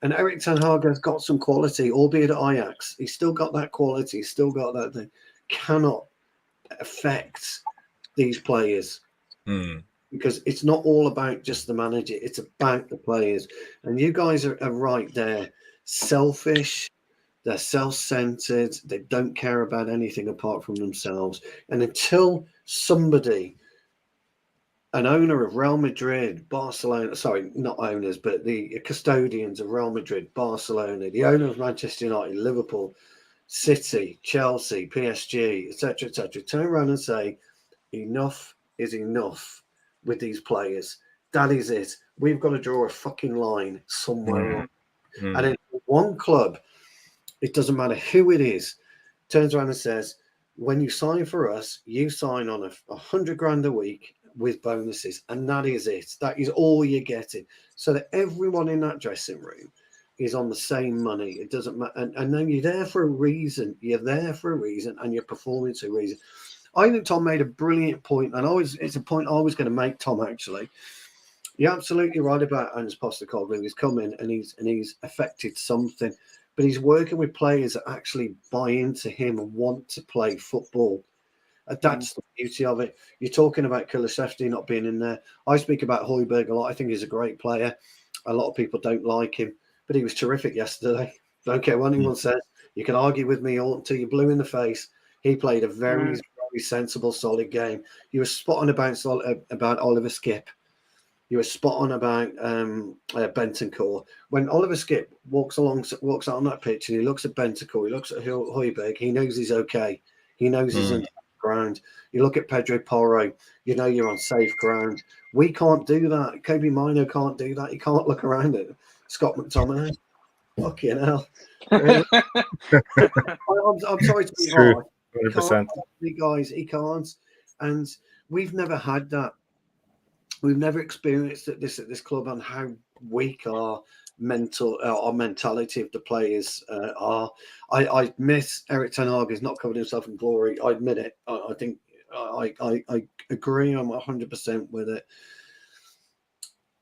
And Erik Ten Hag has got some quality, albeit at Ajax. He's still got that quality. He's still got that thing. Cannot affect these players. Because it's not all about just the manager. It's about the players. And you guys are right there. Selfish. They're self-centered. They don't care about anything apart from themselves. And until somebody, an owner of Real Madrid, Barcelona, sorry, not owners, but the custodians of Real Madrid, Barcelona, the owner of Manchester United, Liverpool, City, Chelsea, PSG, etc., turn around and say, enough is enough with these players. That is it. We've got to draw a fucking line somewhere. And in one club, it doesn't matter who it is, turns around and says, when you sign for us, you sign on $100,000 a week with bonuses. And that is it. That is all you're getting. So that everyone in that dressing room is on the same money. It doesn't matter. And then you're there for a reason. You're there for a reason and you're performing to a reason. I think Tom made a brilliant point, and it's a point I was going to make, Tom, actually. You're absolutely right about Hans Postecoglou. He's come in and he's affected something, but he's working with players that actually buy into him and want to play football. That's the beauty of it. You're talking about Kulusevski not being in there. I speak about Højbjerg a lot. I think he's a great player. A lot of people don't like him, but he was terrific yesterday. Don't care what anyone says. You can argue with me all until you're blue in the face. He played a very sensible, solid game. You were spot on about Oliver Skipp. You were spot on about Bentancur. When Oliver Skipp walks out on that pitch and he looks at Bentancur, he looks at Højbjerg, he knows he's okay. He knows he's on ground. You look at Pedro Porro, you know you're on safe ground. We can't do that. Kobbie Mainos can't do that. He can't look around at Scott McTominay. Fucking hell. I'm sorry to be hard. 100%. Guys, he can't. And we've never had that. We've never experienced this at this club on how weak our mentality of the players are. I miss Erik Ten Hag has not covered himself in glory. I admit it. I think I agree. I'm 100% with it.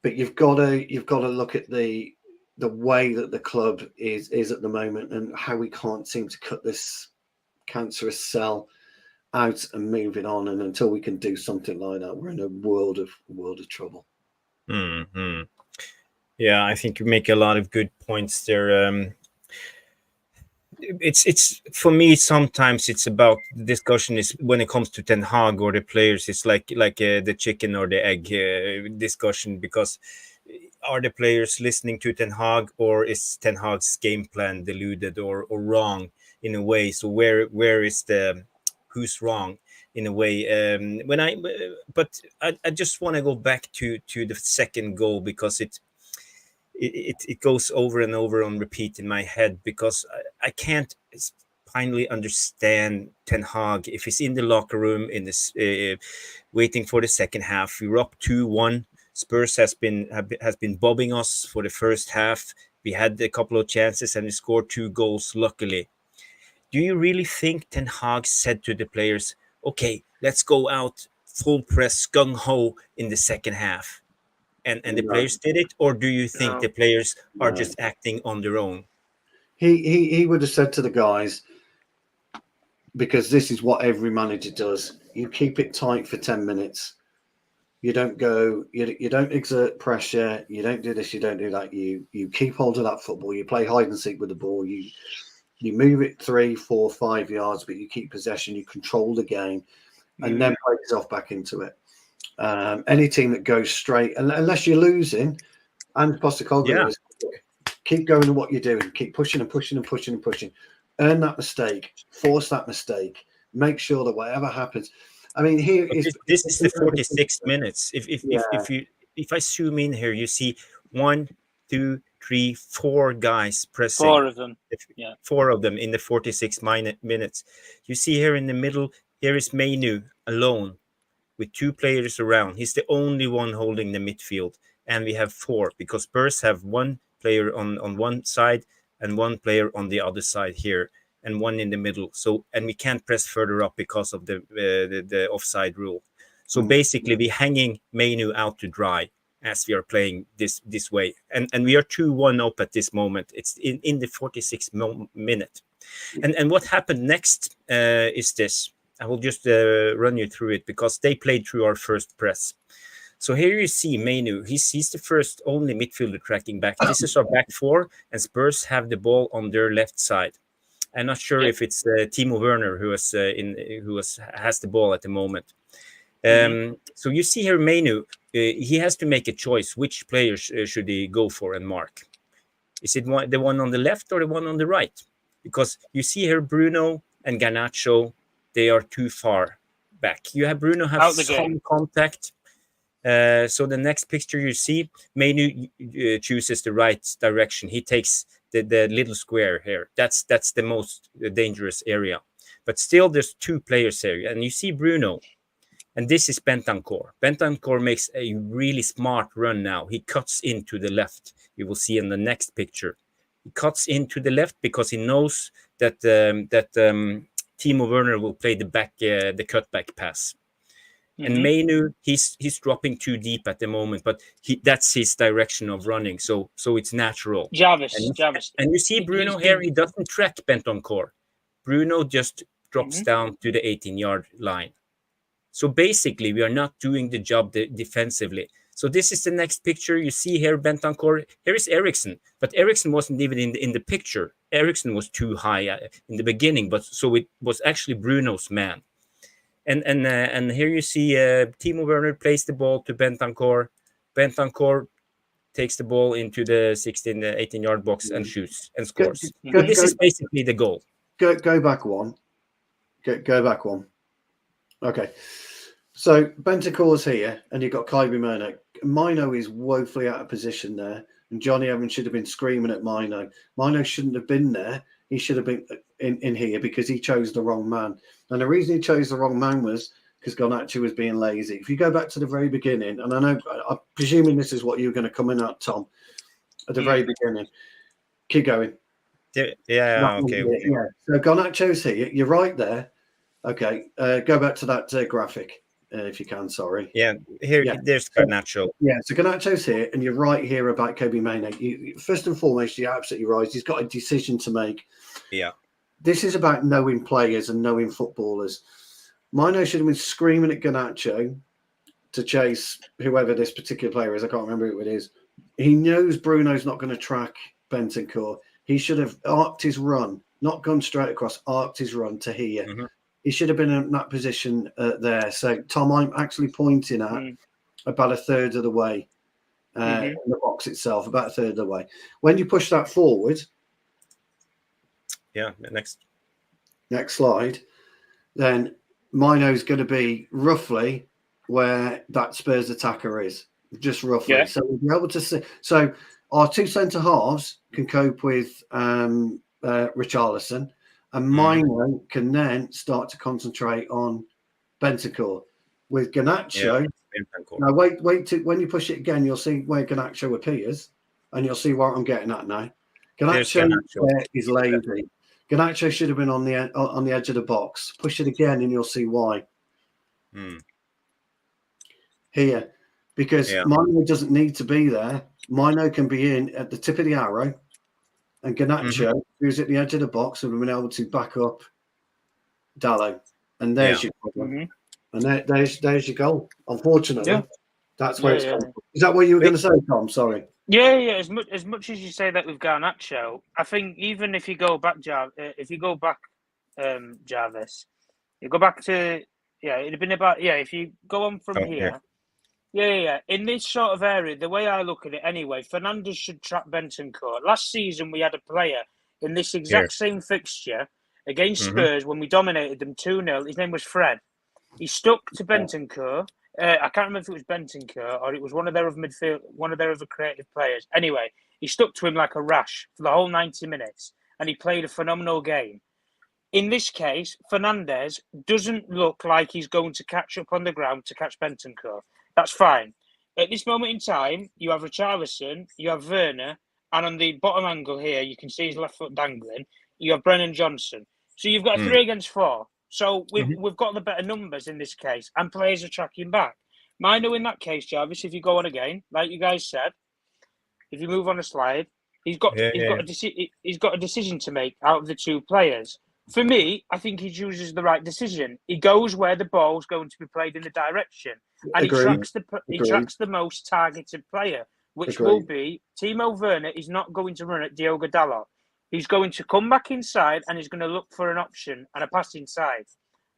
But you've got to look at the way that the club is at the moment and how we can't seem to cut this cancerous cell out and move it on. And until we can do something like that, we're in a world of trouble. Yeah, I think you make a lot of good points there. It's for me, sometimes it's about the discussion is when it comes to Ten Hag or the players, it's like the chicken or the egg discussion, because are the players listening to Ten Hag, or is Ten Hag's game plan deluded or wrong in a way? So where is the who's wrong in a way? But I just want to go back to the second goal, because it goes over and over on repeat in my head, because I can't finally understand Ten Hag if he's in the locker room in this waiting for the second half. We were up 2-1. Spurs has been bobbing us for the first half. We had a couple of chances and we scored 2 goals, luckily. Do you really think Ten Hag said to the players, okay, let's go out full press, gung-ho in the second half? And the players did it? Or do you think the players are just acting on their own? He would have said to the guys, because this is what every manager does, you keep it tight for 10 minutes. You don't go, you don't exert pressure, you don't do this, you don't do that. You keep hold of that football, you play hide and seek with the ball, you move it 3, 4, 5 yards, but you keep possession, you control the game, and then play yourself back into it. Any team that goes straight, unless you're losing, and Postecoglou is, keep going to what you're doing, keep pushing and pushing and pushing and pushing. Earn that mistake, force that mistake, make sure that whatever happens. I mean, this is the 46 minutes. If I zoom in here, you see 1, 2, 3, 4 guys pressing. 4 of them. 4 of them in the 46 minutes. You see here in the middle, here is Mainos alone with 2 players around. He's the only one holding the midfield. And we have 4, because Spurs have 1 player on one side and 1 player on the other side here, and 1 in the middle. So, and we can't press further up because of the offside rule. So basically, we're hanging Mainos out to dry. as we are playing this way. And we are 2-1 up at this moment. It's in the 46th minute. And what happened next is this. I will just run you through it because they played through our first press. So here you see Mainos. He's the first only midfielder tracking back. This is our back four, and Spurs have the ball on their left side. I'm not sure if it's Timo Werner who has the ball at the moment. So you see here Mainos. He has to make a choice. Which players should he go for and mark? Is it the one on the left or the one on the right? Because you see here Bruno and Garnacho, they are too far back. You have Bruno have some contact. So the next picture you see, Mainos chooses the right direction. He takes the little square here. That's the most dangerous area. But still, there's two players here, and you see Bruno, and this is Bentancur. Bentancur makes a really smart run now. He cuts into the left. You will see in the next picture. He cuts into the left because he knows that Timo Werner will play the cutback pass. And Mainos, he's dropping too deep at the moment, but that's his direction of running, so it's natural. Jarvis, and you see Bruno here, he doesn't track Bentancur. Bruno just drops down to the 18-yard line. So basically, we are not doing the job defensively. So this is the next picture. You see here Bentancur. Here is Eriksson, but Eriksson wasn't even in the picture. Eriksson was too high in the beginning, but so it was actually Bruno's man. And here you see Timo Werner plays the ball to Bentancur. Bentancur takes the ball into the 18-yard box and shoots and scores. This is basically the goal. Go back one. Go back one. Okay. So Bentancur's here, and you've got Kobbie. Mainos is woefully out of position there, and Johnny Evans should have been screaming at Mainos. Mainos shouldn't have been there. He should have been in here because he chose the wrong man. And the reason he chose the wrong man was because Garnacho was being lazy. If you go back to the very beginning, and I'm presuming this is what you're going to come in at, Tom, at the very beginning. Keep going. Okay. Yeah. So Garnacho's here. You're right there. Okay. Go back to that graphic if you can. Sorry. Yeah. There's Garnacho. So Garnacho's here, and you're right here about Kobbie. First and foremost, you're absolutely right. He's got a decision to make. Yeah. This is about knowing players and knowing footballers. Mainos should have been screaming at Garnacho to chase whoever this particular player is. I can't remember who it is. He knows Bruno's not going to track Bentancur. He should have arced his run, not gone straight across, arced his run to here. He should have been in that position there. So, Tom, I'm actually pointing at about a third of the way in the box itself, about a third of the way. When you push that forward... Yeah, next slide. Then Mainos is going to be roughly where that Spurs attacker is, just roughly. Yeah. So we'll be able to see. So our two centre halves can cope with Richarlison, and Mainos can then start to concentrate on Bentancur. With Garnacho, now wait till when you push it again, you'll see where Garnacho appears, and you'll see what I'm getting at now. Garnacho is lazy. Garnacho should have been on the edge of the box. Push it again, and you'll see why. Here, because Mainos doesn't need to be there. Mainos can be in at the tip of the arrow, and Garnacho, who's at the edge of the box, would have been able to back up Dallo. And there's your problem. And there's your goal. Unfortunately, that's where it's gone. Is that what you were going to say, Tom? Sorry. Yeah. As much as you say that with Garnacho, I think even if you go back, Jarvis, you go back to it'd have been about if you go on from here. In this sort of area, the way I look at it anyway, Fernandes should trap Bentancur. Last season, we had a player in this exact same fixture against Spurs when we dominated them 2-0. His name was Fred. He stuck to Bentancur. I can't remember if it was Bentancur or it was one of their other creative players. Anyway, he stuck to him like a rash for the whole 90 minutes, and he played a phenomenal game. In this case, Fernandes doesn't look like he's going to catch up on the ground to catch Bentancur. That's fine. At this moment in time, you have Richarlison, you have Werner, and on the bottom angle here, you can see his left foot dangling. You have Brennan Johnson. So you've got 3 against 4. So we've got the better numbers in this case, and players are tracking back. Mainos in that case, Jarvis, if you go on again, like you guys said, if you move on a slide, he's got a decision to make out of the two players. For me, I think he chooses the right decision. He goes where the ball's going to be played in the direction, and he tracks the most targeted player, which will be Timo Werner. Is not going to run at Diogo Dalot. He's going to come back inside and he's going to look for an option and a pass inside.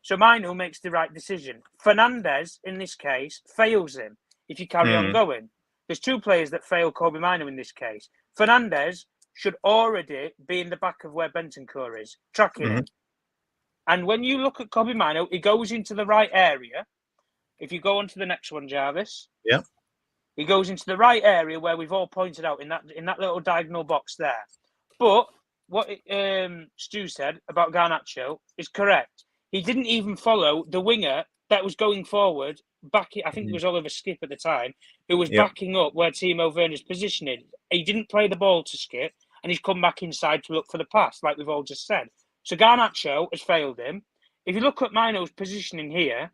So Mainos makes the right decision. Fernandes, in this case, fails him if you carry on going. There's two players that fail Kobbie Mainos in this case. Fernandes should already be in the back of where Bentancur is, tracking him. And when you look at Kobbie Mainos, he goes into the right area. If you go on to the next one, Jarvis. Yeah. He goes into the right area where we've all pointed out in that little diagonal box there. But what Stu said about Garnacho is correct. He didn't even follow the winger that was going forward. I think it was Oliver Skip at the time, who was backing up where Timo Werner's positioning. He didn't play the ball to Skip, and he's come back inside to look for the pass, like we've all just said. So Garnacho has failed him. If you look at Mainos' positioning here,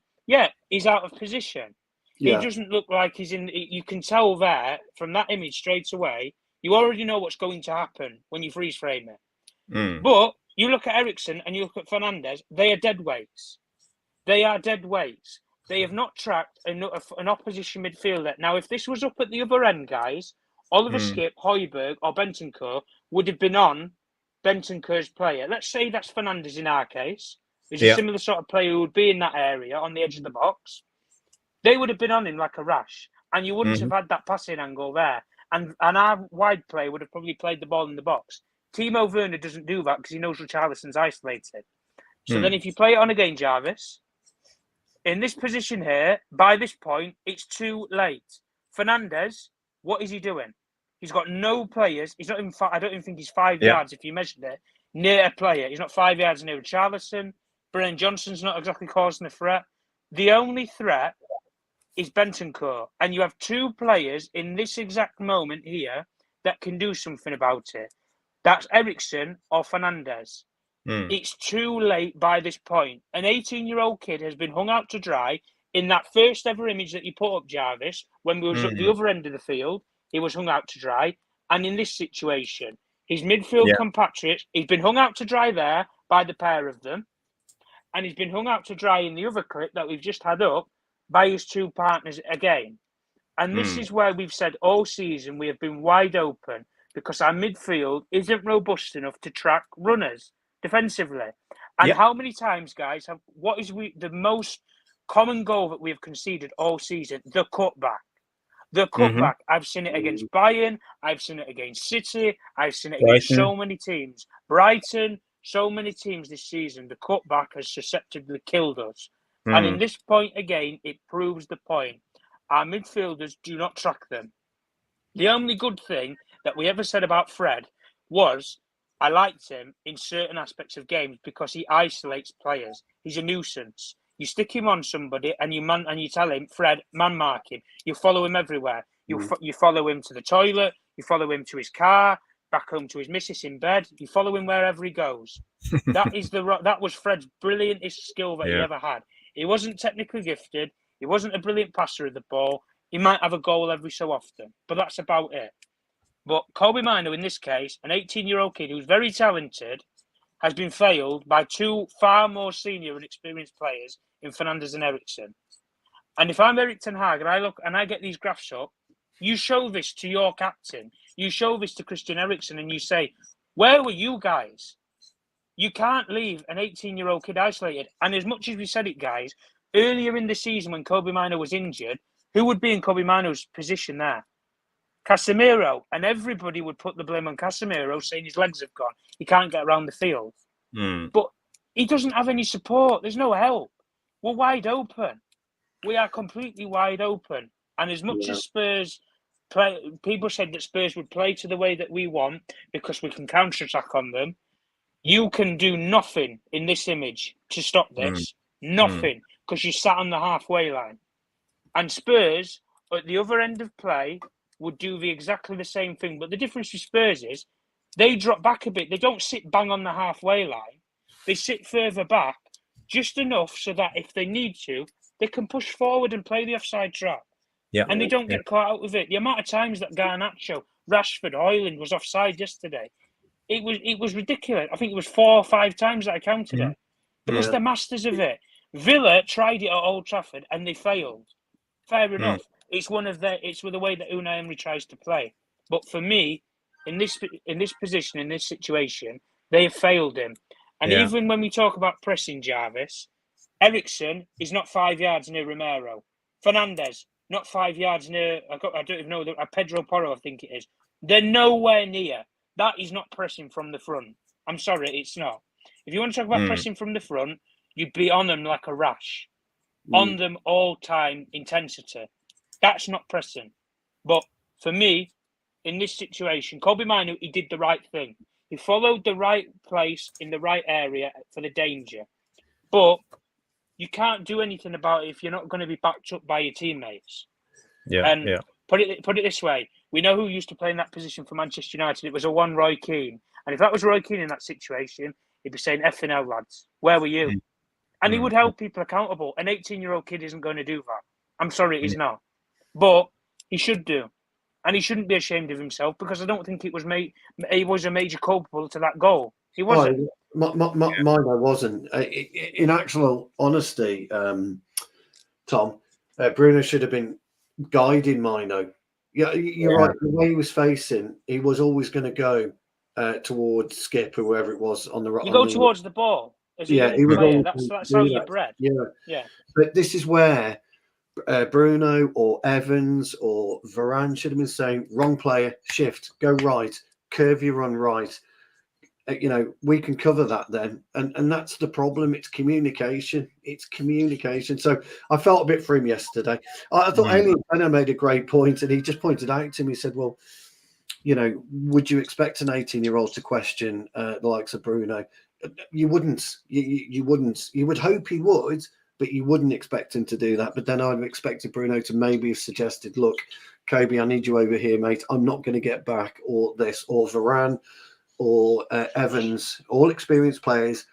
he's out of position. He doesn't look like he's in. You can tell there from that image straight away. You already know what's going to happen when you freeze frame it. But you look at Eriksen and you look at Fernandes, they are dead weights. They are dead weights. They have not tracked an opposition midfielder. Now, if this was up at the other end, guys, Oliver Skip, Højbjerg, or Bentancur would have been on Bentancur's player. Let's say that's Fernandes in our case. He's a similar sort of player who would be in that area on the edge of the box. They would have been on him like a rash, and you wouldn't have had that passing angle there. And our wide player would have probably played the ball in the box. Timo Werner doesn't do that because he knows Richarlison's isolated. So then if you play it on again, Jarvis, in this position here, by this point, it's too late. Fernandes, what is he doing? He's got no players. He's not even. I don't even think he's 5 yards if you measured it near a player. He's not 5 yards near Richarlison. Brian Johnson's not exactly causing a threat. The only threat is Bentancur, and you have two players in this exact moment here that can do something about it. That's Eriksen or Fernandes. It's too late by this point. An 18-year-old kid has been hung out to dry in that first ever image that you put up, Jarvis, when we was at the other end of the field. He was hung out to dry. And in this situation, his midfield compatriots, he's been hung out to dry there by the pair of them. And he's been hung out to dry in the other clip that we've just had up by his two partners again. And this is where we've said all season we have been wide open because our midfield isn't robust enough to track runners defensively. And how many times, guys, the most common goal that we have conceded all season? The cutback. The cutback. I've seen it against Bayern. I've seen it against City. I've seen it against so many teams. Brighton, so many teams this season. The cutback has susceptibly killed us. And in this point, again, it proves the point. Our midfielders do not track them. The only good thing that we ever said about Fred was I liked him in certain aspects of games because he isolates players. He's a nuisance. You stick him on somebody and you tell him, Fred, man mark him. You follow him everywhere. You follow him to the toilet. You follow him to his car, back home to his missus in bed. You follow him wherever he goes. That was Fred's brilliantest skill that he ever had. He wasn't technically gifted. He wasn't a brilliant passer of the ball. He might have a goal every so often, but that's about it. But Kobbie Mainos, in this case, an 18-year-old kid who's very talented, has been failed by two far more senior and experienced players in Fernandes and Eriksen. And if I'm Erik Ten Hag and I look and I get these graphs up, you show this to your captain, you show this to Christian Eriksen, and you say, where were you guys? You can't leave an 18-year-old kid isolated. And as much as we said it, guys, earlier in the season when Kobbie Mainos was injured, who would be in Kobbie Mainos' position there? Casemiro, and everybody would put the blame on Casemiro, saying his legs have gone. He can't get around the field. But he doesn't have any support. There's no help. We're wide open. We are completely wide open. And as much as Spurs play, people said that Spurs would play to the way that we want because we can counter-attack on them. You can do nothing in this image to stop this. Nothing, because you sat on the halfway line. And Spurs, at the other end of play, would do exactly the same thing. But the difference with Spurs is they drop back a bit. They don't sit bang on the halfway line. They sit further back, just enough so that if they need to, they can push forward and play the offside trap. Yeah. And they don't get caught out with it. The amount of times that Garnacho, Rashford, Højlund was offside yesterday, it was ridiculous. I think it was 4 or 5 times that I counted it. Because they're masters of it. Villa tried it at Old Trafford and they failed. Fair enough. It's with the way that Unai Emery tries to play. But for me, in this position, in this situation, they have failed him. And even when we talk about pressing Jarvis, Eriksen is not 5 yards near Romero. Fernandes, not 5 yards near, I don't even know, Pedro Porro, I think it is. They're nowhere near. That is not pressing from the front. I'm sorry, it's not. If you want to talk about pressing from the front, you'd be on them like a rash. On them all time intensity. That's not pressing. But for me, in this situation, Kobbie Mainoo, he did the right thing. He followed the right place in the right area for the danger. But you can't do anything about it if you're not going to be backed up by your teammates. Put it this way. We know who used to play in that position for Manchester United. It was a one Roy Keane. And if that was Roy Keane in that situation, he'd be saying, effing hell, lads, where were you? And he would hold people accountable. An 18-year-old kid isn't going to do that. I'm sorry, he's not. But he should do. And he shouldn't be ashamed of himself because I don't think it was a major culpable to that goal. He wasn't. Mainoo wasn't. In actual honesty, Tom, Bruno should have been guiding Mainoo. Yeah, you're right. The way he was facing, he was always going to go towards Skip or whoever it was on the right. You go towards the ball. He was player. That's how you're bred. Yeah. But this is where Bruno or Evans or Varane should have been saying, wrong player, shift, go right, curve your run right. We can cover that then. And that's the problem. It's communication. So I felt a bit for him yesterday. I thought Alien Benner made a great point, and he just pointed out to me, he said, well, would you expect an 18-year-old to question the likes of Bruno? You wouldn't. You wouldn't. You would hope he would, but you wouldn't expect him to do that. But then I'd have expected Bruno to maybe have suggested, look, Kobbie, I need you over here, mate. I'm not going to get back, or this, or Varane, or Evans, all experienced players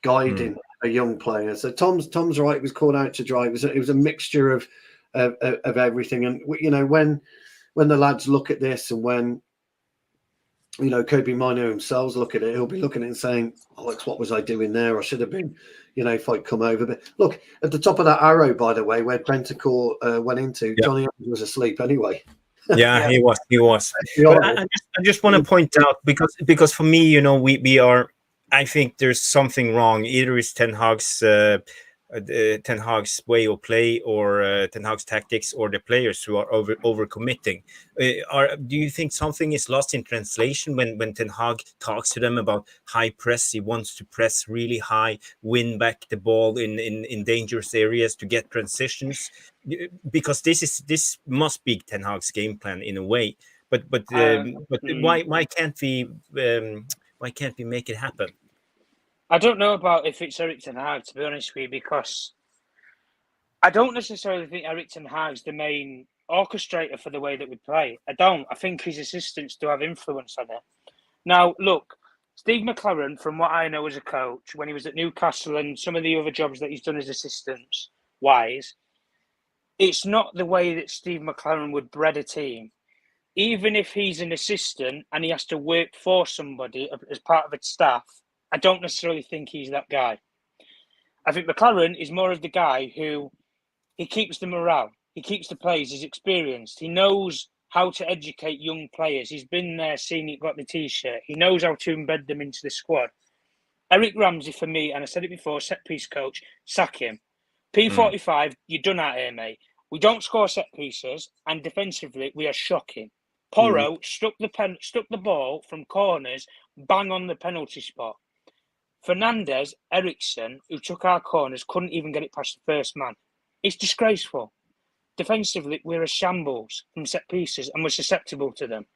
guiding a young player. So Tom's right. It was called out to dry. It was a mixture of everything. And when the lads look at this, and when Kobbie Mainoo himself look at it, he'll be looking at it and saying, Alex, what was I doing there? I should have been, if I'd come over. But look, at the top of that arrow, by the way, where Bentancur went into, Johnny Evans was asleep anyway. Yeah, he was. But I just want to point out, because for me, we are, I think there's something wrong. Either it's Ten Hag's way of play, or Ten Hag's tactics, or the players who are over committing. Do you think something is lost in translation when Ten Hag talks to them about high press? He wants to press really high, win back the ball in dangerous areas to get transitions, because this must be Ten Hag's game plan in a way. But why can't we make it happen? I don't know about if it's Erik Ten Hag, to be honest with you, because I don't necessarily think Erik Ten Hag's the main orchestrator for the way that we play. I don't. I think his assistants do have influence on it. Now, look, Steve McLaren, from what I know as a coach, when he was at Newcastle and some of the other jobs that he's done as assistants wise, it's not the way that Steve McLaren would bred a team. Even if he's an assistant and he has to work for somebody as part of its staff, I don't necessarily think he's that guy. I think McLaren is more of the guy who he keeps the morale. He keeps the players. He's experienced. He knows how to educate young players. He's been there, seen it, got the T-shirt. He knows how to embed them into the squad. Eric Ramsey, for me, and I said it before, set-piece coach, sack him. P45, you're done out here, mate. We don't score set pieces, and defensively, we are shocking. Porro stuck the ball from corners, bang on the penalty spot. Fernandes, Eriksen, who took our corners, couldn't even get it past the first man. It's disgraceful. Defensively, we're a shambles from set pieces, and we're susceptible to them,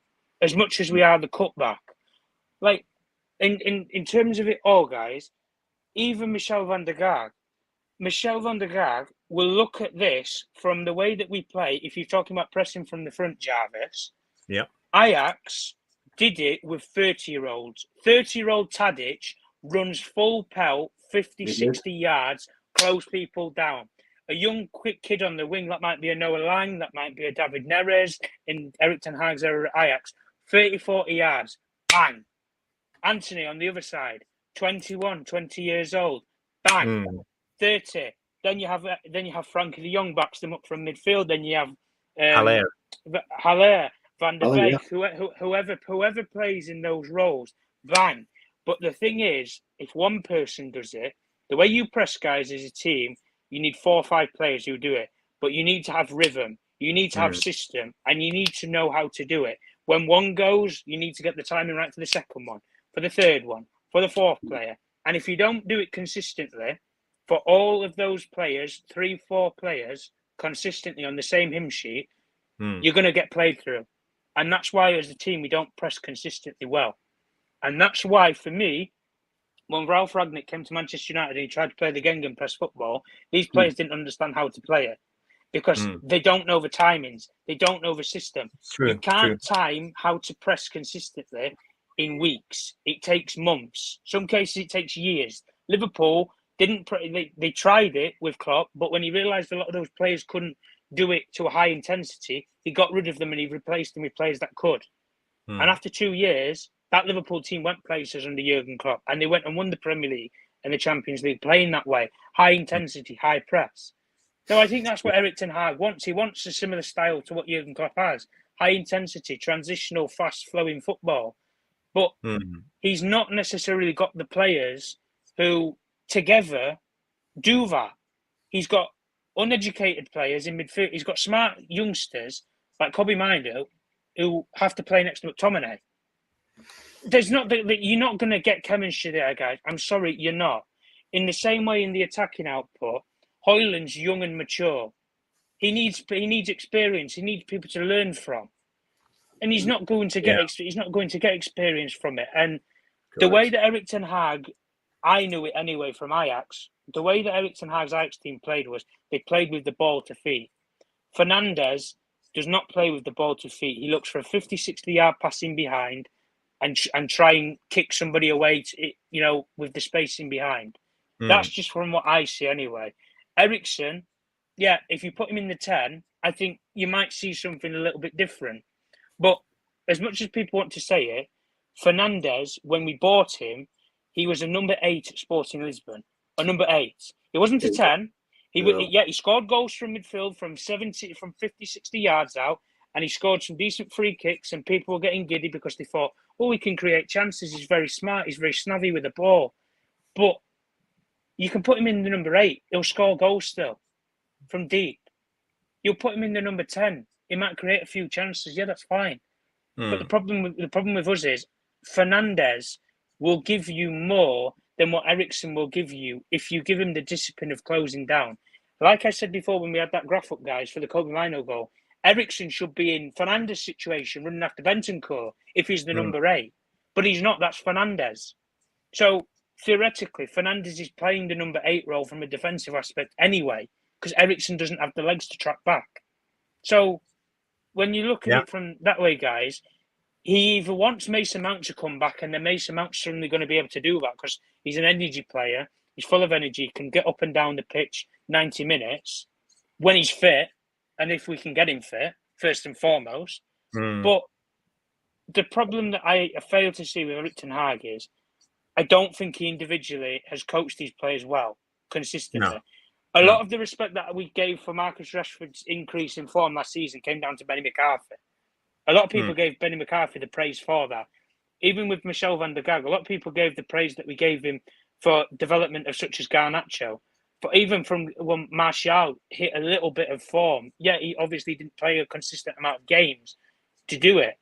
as much as we are the cutback. Like, in terms of it all, guys, even Michel van der Gaag will look at this from the way that we play. If you're talking about pressing from the front, Jarvis, Ajax did it with 30-year-olds. 30-year-old Tadic runs full pelt, 50, 60 yards, close people down. a young, quick kid on the wing. That might be a Noah Lang, that might be a David Neres in Erik Ten Hag's era at Ajax. 30, 40 yards, bang. Anthony on the other side, 21, 20 years old, bang. 30. Then you have Frankie de Jong backs them up from midfield. Then you have Haller, Van der Beek, whoever plays in those roles, bang. But the thing is, if one person does it, the way you press guys as a team, you need 4 or 5 players who do it. But you need to have rhythm, you need to have system, and you need to know how to do it. When one goes, you need to get the timing right for the second one, for the third one, for the fourth player. And if you don't do it consistently, for all of those players, 3, 4 players, consistently on the same hymn sheet, you're going to get played through. And that's why, as a team, we don't press consistently well. And that's why, for me, when Ralph Rangnick came to Manchester United and he tried to play the Gegenpress football, these players didn't understand how to play it because they don't know the timings. They don't know the system. You can't time how to press consistently in weeks. It takes months. Some cases, it takes years. Liverpool didn't. They tried it with Klopp, but when he realised a lot of those players couldn't do it to a high intensity, he got rid of them and he replaced them with players that could. And after 2 years, that Liverpool team went places under Jurgen Klopp, and they went and won the Premier League and the Champions League playing that way, high intensity, high press. So I think that's what Erik Ten Hag wants. He wants a similar style to what Jurgen Klopp has: high intensity, transitional, fast flowing football. But he's not necessarily got the players who together do that. He's got uneducated players in midfield. He's got smart youngsters like Kobbie Mainos who have to play next to McTominay. You're not going to get chemistry there, guys. I'm sorry, you're not. In the same way, in the attacking output, Højlund's young and mature. He needs experience. He needs people to learn from, and he's not going to get experience from it. And the way that Erik Ten Hag, I knew it anyway from Ajax. The way that Erik Ten Hag's Ajax team played was they played with the ball to feet. Fernandes does not play with the ball to feet. He looks for a 50, 60-yard passing behind and try and kick somebody away, with the spacing behind. That's just from what I see anyway. Eriksen, if you put him in the 10, I think you might see something a little bit different. But as much as people want to say it, Fernandes, when we bought him, he was a number 8 at Sporting Lisbon. A number 8. He wasn't a 10. He scored goals from midfield from 50, 60 yards out, and he scored some decent free kicks, and people were getting giddy because they thought, he can create chances. He's very smart. He's very snazzy with the ball. But you can put him in the number 8. He'll score goals still from deep. You'll put him in the number 10. He might create a few chances. Yeah, that's fine. But the problem with us is Fernandes will give you more than what Eriksen will give you if you give him the discipline of closing down. Like I said before when we had that graph up, guys, for the Kobbie Mainos goal, Eriksen should be in Fernandes' situation running after Bentancur if he's the number 8. But he's not. That's Fernandes. So theoretically, Fernandes is playing the number 8 role from a defensive aspect anyway, because Eriksen doesn't have the legs to track back. So when you look at it from that way, guys, he either wants Mason Mount to come back, and then Mason Mount's suddenly going to be able to do that because he's an energy player. He's full of energy, can get up and down the pitch 90 minutes when he's fit, and if we can get him fit, first and foremost. But the problem that I fail to see with Erik Ten Hag is I don't think he individually has coached these players well, consistently. A lot of the respect that we gave for Marcus Rashford's increase in form last season came down to Benny McCarthy. A lot of people gave Benny McCarthy the praise for that. Even with Michel van der Gaag, a lot of people gave the praise that we gave him for development of such as Garnacho. But even from when Martial hit a little bit of form, he obviously didn't play a consistent amount of games to do it.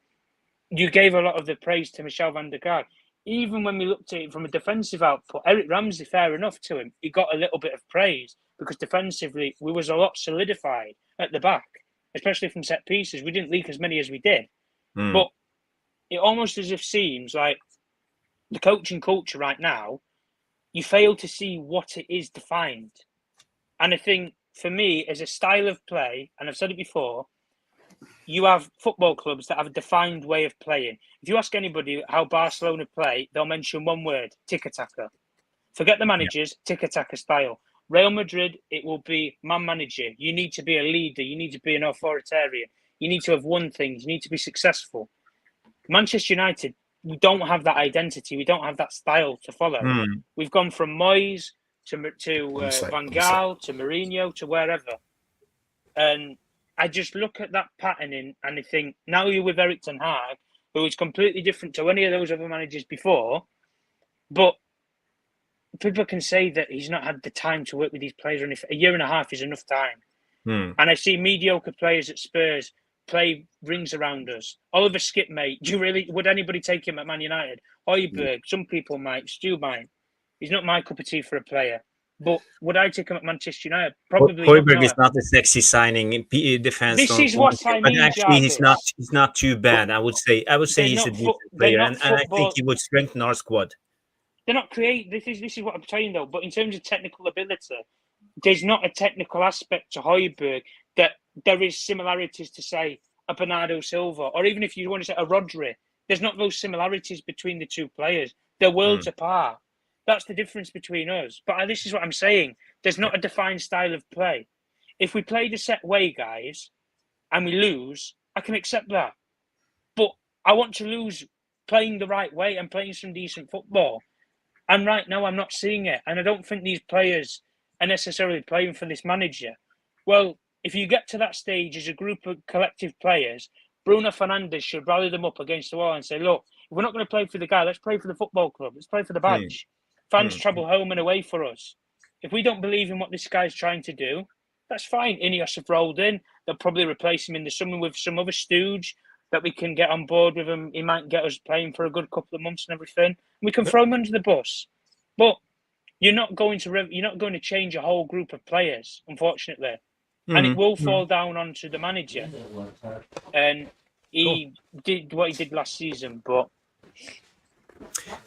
You gave a lot of the praise to Michel van der Gaag. Even when we looked at it from a defensive output, Eric Ramsey, fair enough to him, he got a little bit of praise because defensively we was a lot solidified at the back, especially from set pieces. We didn't leak as many as we did. But it almost as if seems like the coaching culture right now, you fail to see what it is defined. And I think for me, as a style of play, and I've said it before, you have football clubs that have a defined way of playing. If you ask anybody how Barcelona play, they'll mention one word: tiki-taka. Forget the managers, tiki-taka style. Real Madrid, it will be man manager. You need to be a leader. You need to be an authoritarian. You need to have won things. You need to be successful. Manchester United, we don't have that identity. We don't have that style to follow. We've gone from Moyes to Van Gaal to Mourinho to wherever. And I just look at that patterning and I think, now you're with Erik Ten Hag, who is completely different to any of those other managers before, but people can say that he's not had the time to work with these players, and if a year and a half is enough time. And I see mediocre players at Spurs play rings around us. Oliver Skipmate, would anybody take him at Man United? Højbjerg, some people might, Stu might. He's not my cup of tea for a player. But would I take him at Manchester United? Probably. Højbjerg is not a sexy signing. Defense. This is what I mean, but actually, Jarvis. he's not too bad. I would say he's a decent player, and I think he would strengthen our squad. They're not creative. This is what I'm saying though. But in terms of technical ability, there's not a technical aspect to Højbjerg that there is similarities to, say, a Bernardo Silva, or even if you want to say a Rodri. There's not those similarities between the two players. They're worlds apart. That's the difference between us. But this is what I'm saying. There's not a defined style of play. If we play the set way, guys, and we lose, I can accept that. But I want to lose playing the right way and playing some decent football. And right now, I'm not seeing it. And I don't think these players are necessarily playing for this manager. Well, if you get to that stage as a group of collective players, Bruno Fernandes should rally them up against the wall and say, look, if we're not going to play for the guy, let's play for the football club. Let's play for the badge. Fans travel home and away for us. If we don't believe in what this guy's trying to do, that's fine. Ineos have rolled in. They'll probably replace him in the summer with some other stooge that we can get on board with him. He might get us playing for a good couple of months and everything. We can throw him under the bus. But you're not going to change a whole group of players, unfortunately. And it will fall down onto the manager. And he did what he did last season, but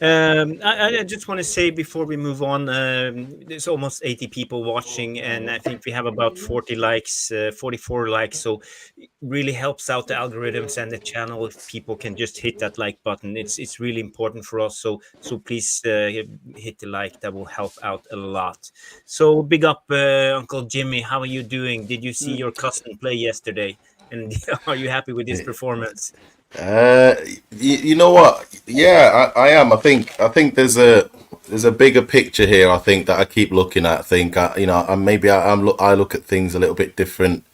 I just want to say before we move on, there's almost 80 people watching, and I think we have about 40 likes, 44 likes. So it really helps out the algorithms and the channel if people can just hit that like button. It's really important for us. So please hit the like. That will help out a lot. So big up, Uncle Jimmy. How are you doing? Did you see your cousin play yesterday? And are you happy with his performance? You know what? Yeah, I am. I think there's a bigger picture here. I think that I keep looking at. I think I look at things a little bit different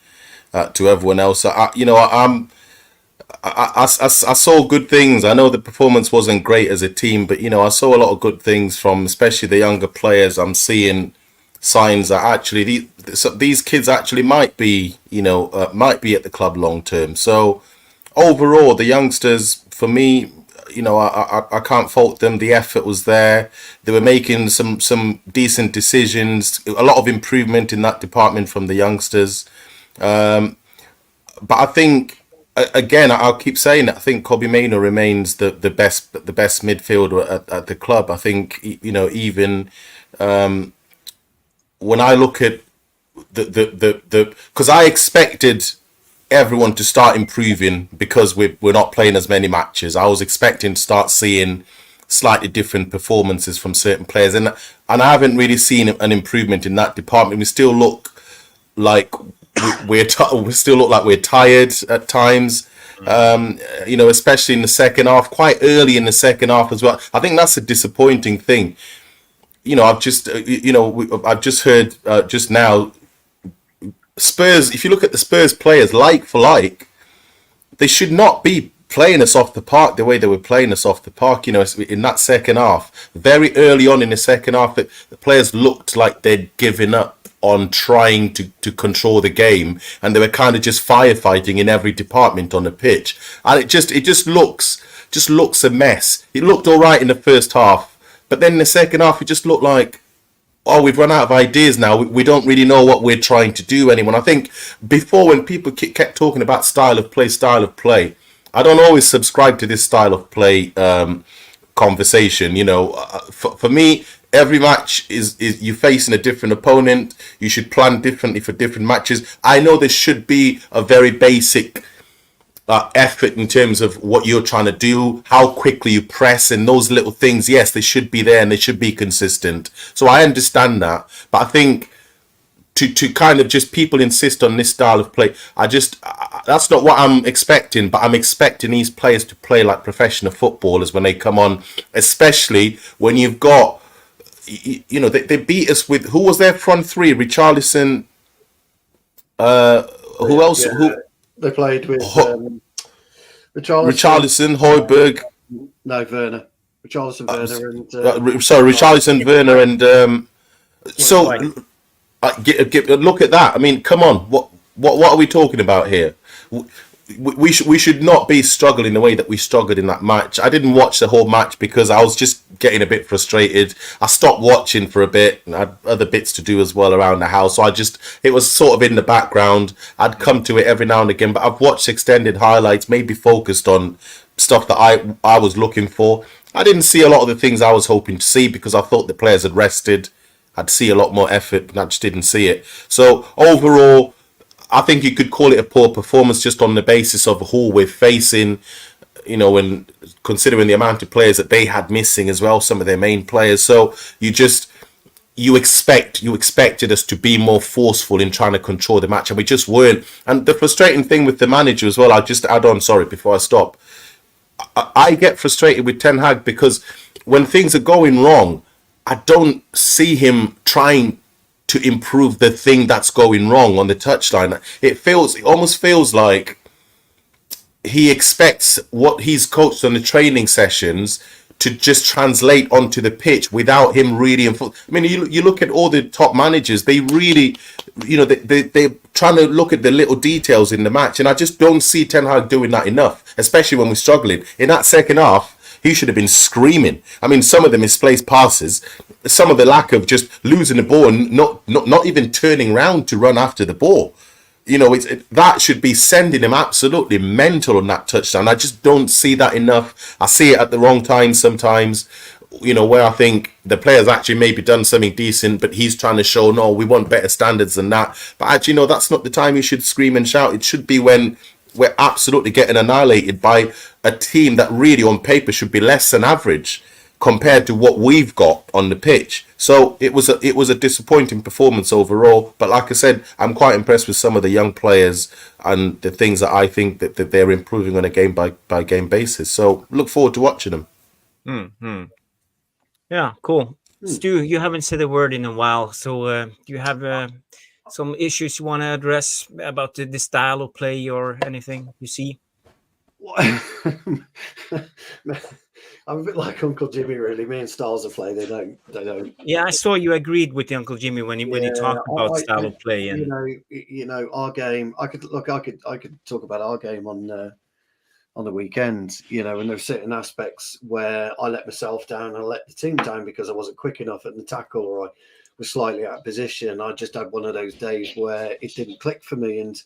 to everyone else. I saw good things. I know the performance wasn't great as a team, but I saw a lot of good things from especially the younger players. I'm seeing signs that actually these kids actually might be at the club long term. So overall, the youngsters, for me, I can't fault them. The effort was there. They were making some decent decisions. A lot of improvement in that department from the youngsters. But I think, again, I'll keep saying it. I think Kobbie Mainos remains the best midfielder at the club. I think even when I look at because I expected everyone to start improving because we're not playing as many matches. I was expecting to start seeing slightly different performances from certain players, and I haven't really seen an improvement in that department. We still look like we're tired at times. Especially in the second half, quite early in the second half as well. I think that's a disappointing thing. I've just heard just now. Spurs, if you look at the Spurs players, like for like, they should not be playing us off the park the way they were playing us off the park. In that second half, very early on in the second half, the players looked like they'd given up on trying to control the game, and they were kind of just firefighting in every department on the pitch, and it just looks a mess. It looked all right in the first half, but then in the second half, it just looked like, oh, we've run out of ideas now. We don't really know what we're trying to do anymore. I think before, when people kept talking about style of play, I don't always subscribe to this style of play conversation. For me, every match is you're facing a different opponent. You should plan differently for different matches. I know there should be a very basic effort in terms of what you're trying to do, how quickly you press, and those little things. Yes, they should be there and they should be consistent. So I understand that, but I think to kind of just people insist on this style of play. That's not what I'm expecting, but I'm expecting these players to play like professional footballers when they come on, especially when you've got, they beat us with, who was their front three? Richarlison, who else? Yeah, Who? they played with Richarlison, Højbjerg. No, Werner. Richarlison, Werner, and Richarlison, Werner, and so look at that. I mean, come on, what are we talking about here? We should not be struggling the way that we struggled in that match. I didn't watch the whole match because I was just getting a bit frustrated. I stopped watching for a bit and I had other bits to do as well around the house. So it was sort of in the background. I'd come to it every now and again, but I've watched extended highlights, maybe focused on stuff that I was looking for. I didn't see a lot of the things I was hoping to see because I thought the players had rested. I'd see a lot more effort, but I just didn't see it. So overall, I think you could call it a poor performance just on the basis of who we're facing, and considering the amount of players that they had missing as well, some of their main players. So you expected us to be more forceful in trying to control the match, and we just weren't. And the frustrating thing with the manager as well, I'll just add on, sorry, before I stop. I get frustrated with Ten Hag because when things are going wrong, I don't see him trying to improve the thing that's going wrong on the touchline. It almost feels like he expects what he's coached on the training sessions to just translate onto the pitch without him really. I mean, you look at all the top managers; they really, they're trying to look at the little details in the match, and I just don't see Ten Hag doing that enough, especially when we're struggling. In that second half, he should have been screaming. I mean, some of the misplaced passes, some of the lack of just losing the ball and not even turning round to run after the ball. That should be sending him absolutely mental on that touchdown. I just don't see that enough. I see it at the wrong time sometimes, where I think the player's actually maybe done something decent, but he's trying to show, no, we want better standards than that. But actually, no, that's not the time you should scream and shout. It should be when we're absolutely getting annihilated by a team that really on paper should be less than average compared to what we've got on the pitch. So it was a disappointing performance overall. But like I said, I'm quite impressed with some of the young players and the things that I think that they're improving on a game by game basis. So look forward to watching them. Mm-hmm. Yeah, cool. Stu, you haven't said a word in a while, so do you have some issues you want to address about the style of play or anything you see? I'm a bit like Uncle Jimmy, really. Me and styles of play, they don't. Yeah, I saw you agreed with Uncle Jimmy when he talked about style of play, and our game. I could talk about our game on the weekend, and there's certain aspects where I let myself down and I let the team down because I wasn't quick enough at the tackle or I was slightly out of position. I just had one of those days where it didn't click for me. And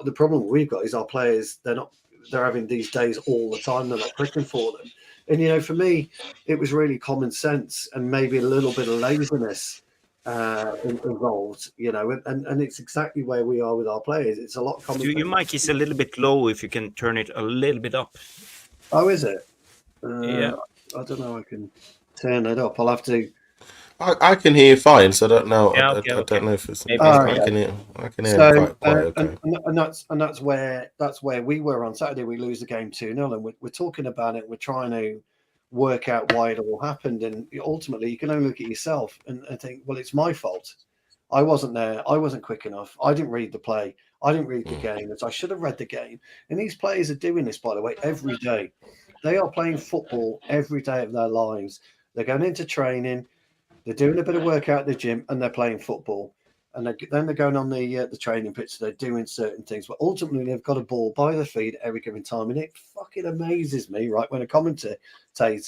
the problem we've got is our players, they're having these days all the time. They're not clicking for them. And, for me, it was really common sense and maybe a little bit of laziness involved, and it's exactly where we are with our players. It's a lot common. Your mic is a little bit low. If you can turn it a little bit up. Oh, is it? Yeah. I don't know. I can turn it up. I'll have to. I can hear you fine, so I don't know. Yeah, I don't know if it's. Maybe I can hear quite okay. And that's where we were on Saturday. We lose the game 2-0, and we're talking about it. We're trying to work out why it all happened, and ultimately you can only look at yourself and think, well, it's my fault. I wasn't there. I wasn't quick enough. I didn't read the play. I didn't read the game as I should have read the game. And these players are doing this, by the way, every day. They are playing football every day of their lives. They're going into training. They're doing a bit of work out at the gym, and they're playing football. And then they're going on the training pitch. So they're doing certain things, but ultimately they've got a ball by their feet every given time. And it fucking amazes me, right, when a commentator says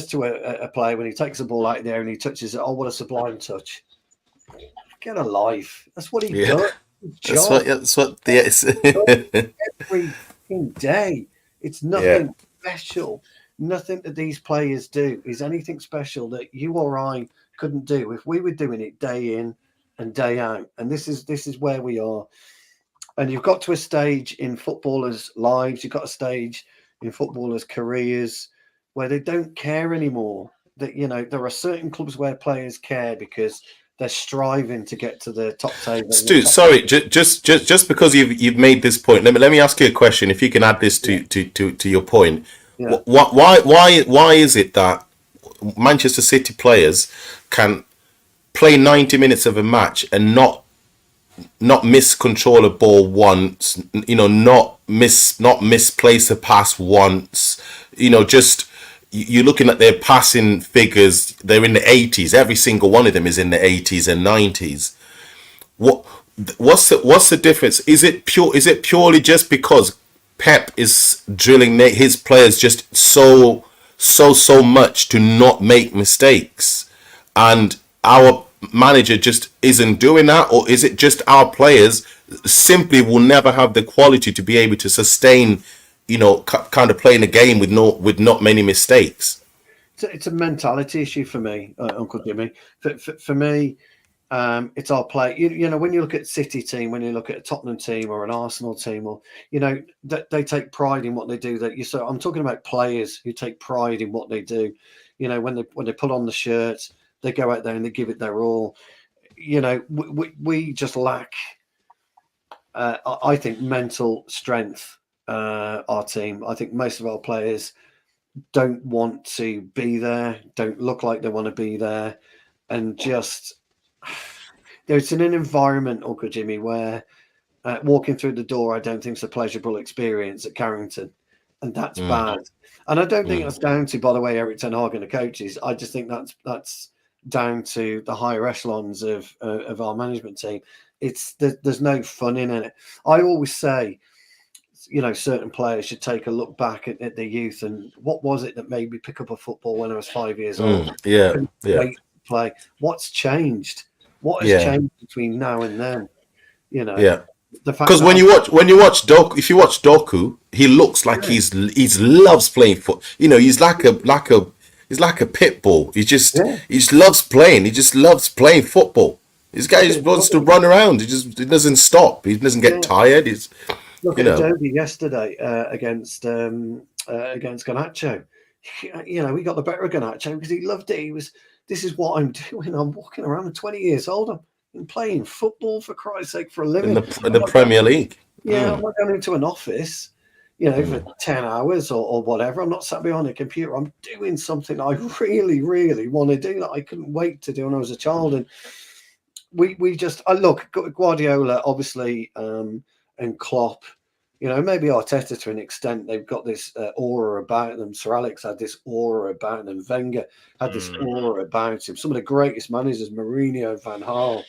to a player when he takes the ball out there and he touches it, oh, what a sublime touch. Get a life. That's what he does. That's what yes. Every day. It's nothing special. Nothing that these players do is anything special that you or I couldn't do if we were doing it day in and day out. And this is where we are. And you've got to a stage in footballers' lives, you've got a stage in footballers' careers where they don't care anymore. That there are certain clubs where players care because they're striving to get to the top table. Stu, sorry, just because you've made this point, let me ask you a question. If you can add this to your point, why is it that Manchester City players can play 90 minutes of a match and not miss control of ball once, not misplace a pass once, just you're looking at their passing figures, they're in the 80s, every single one of them is in the 80s and 90s. What's the difference? Is it purely just because Pep is drilling his players just so much to not make mistakes, and our manager just isn't doing that? Or is it just our players simply will never have the quality to be able to sustain, kind of playing a game with not many mistakes? It's a mentality issue for me, Uncle Jimmy. For me, it's our play. When you look at City team, when you look at a Tottenham team or an Arsenal team, or they take pride in what they do. I'm talking about players who take pride in what they do. When they put on the shirt, they go out there and they give it their all. We just lack, I think, mental strength. Our team, I think most of our players don't want to be there, don't look like they want to be there, and just there's an environment, Uncle Jimmy, where walking through the door, I don't think it's a pleasurable experience at Carrington, and that's bad. And I don't think that's down to, by the way, Erik Ten Hag and the coaches. I just think that's down to the higher echelons of our management team. There's no fun in it. I always say, certain players should take a look back at their youth and what was it that made me pick up a football when I was 5 years old? Wait to play. What's changed? What has changed between now and then? Because when you watch Doku, if you watch Doku, he looks like he loves playing foot. He's like a pit bull. He just loves playing. He just loves playing football. This guy just wants to run around. He doesn't stop. He doesn't get tired. Look at Adobe yesterday against Garnacho. We got the better of Garnacho because he loved it. This is what I'm doing. I'm walking around. I'm 20 years old. I'm playing football, for Christ's sake, for a living. In the Premier League. Yeah, I'm not going into an office, for 10 hours or whatever. I'm not sat behind a computer. I'm doing something I really, really want to do that I couldn't wait to do when I was a child. And we just look, Guardiola, obviously, and Klopp, maybe Arteta to an extent, they've got this aura about them. Sir Alex had this aura about them. Wenger had this aura about him. Some of the greatest managers, Mourinho, Van Gaal,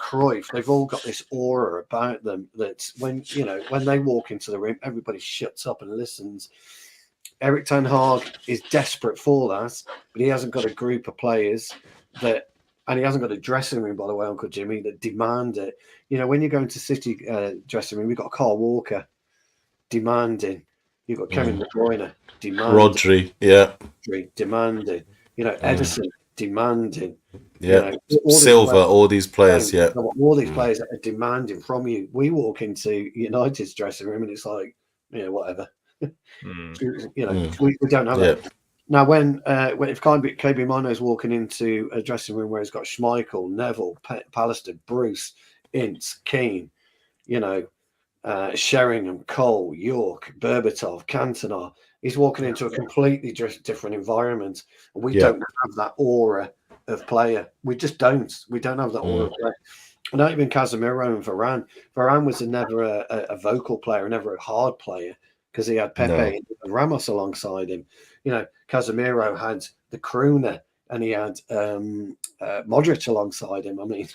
Cruyff, they've all got this aura about them that when they walk into the room, everybody shuts up and listens. Erik Ten Hag is desperate for that, but he hasn't got a group of players and he hasn't got a dressing room, by the way, Uncle Jimmy, that demand it. When you go into City dressing room, we've got Carl Walker demanding. You've got Kevin De Bruyne demanding. Rodri, demanding. Edison demanding. Silva, all these players, all these players that are demanding from you. We walk into United's dressing room and it's like, whatever. We don't have that. Now, when if Kobbie Mainos walking into a dressing room where he's got Schmeichel, Neville, Pallister, Bruce, Ince, Keane, Sheringham, Cole, York, Berbatov, Cantona, he's walking into a completely different environment. And we don't have that aura of player. We just don't. We don't have that aura of player. Not even Casemiro and Varane. Varane was never a vocal player, never a hard player, because he had Pepe and Ramos alongside him. Casemiro had the crooner and he had Modric alongside him. I mean,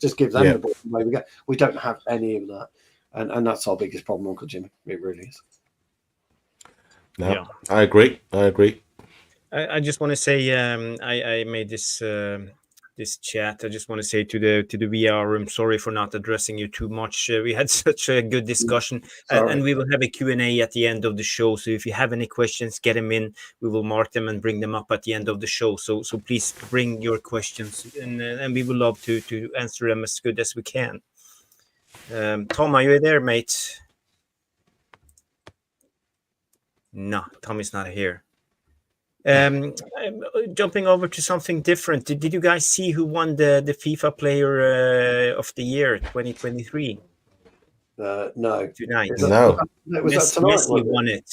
just give them the ball. Away we go. We don't have any of that, and that's our biggest problem, Uncle Jimmy. It really is. No, I agree. I just want to say I made this chat. I just want to say to the VR room, sorry for not addressing you too much. We had such a good discussion, and we will have a Q&A at the end of the show. So if you have any questions, get them in. We will mark them and bring them up at the end of the show. So please bring your questions, and we would love to answer them as good as we can. Tom, are you there, mate? No, Tom is not here. Jumping over to something different, did you guys see who won the FIFA Player of the Year 2023 No. tonight? No. Was that tonight? Messi won it.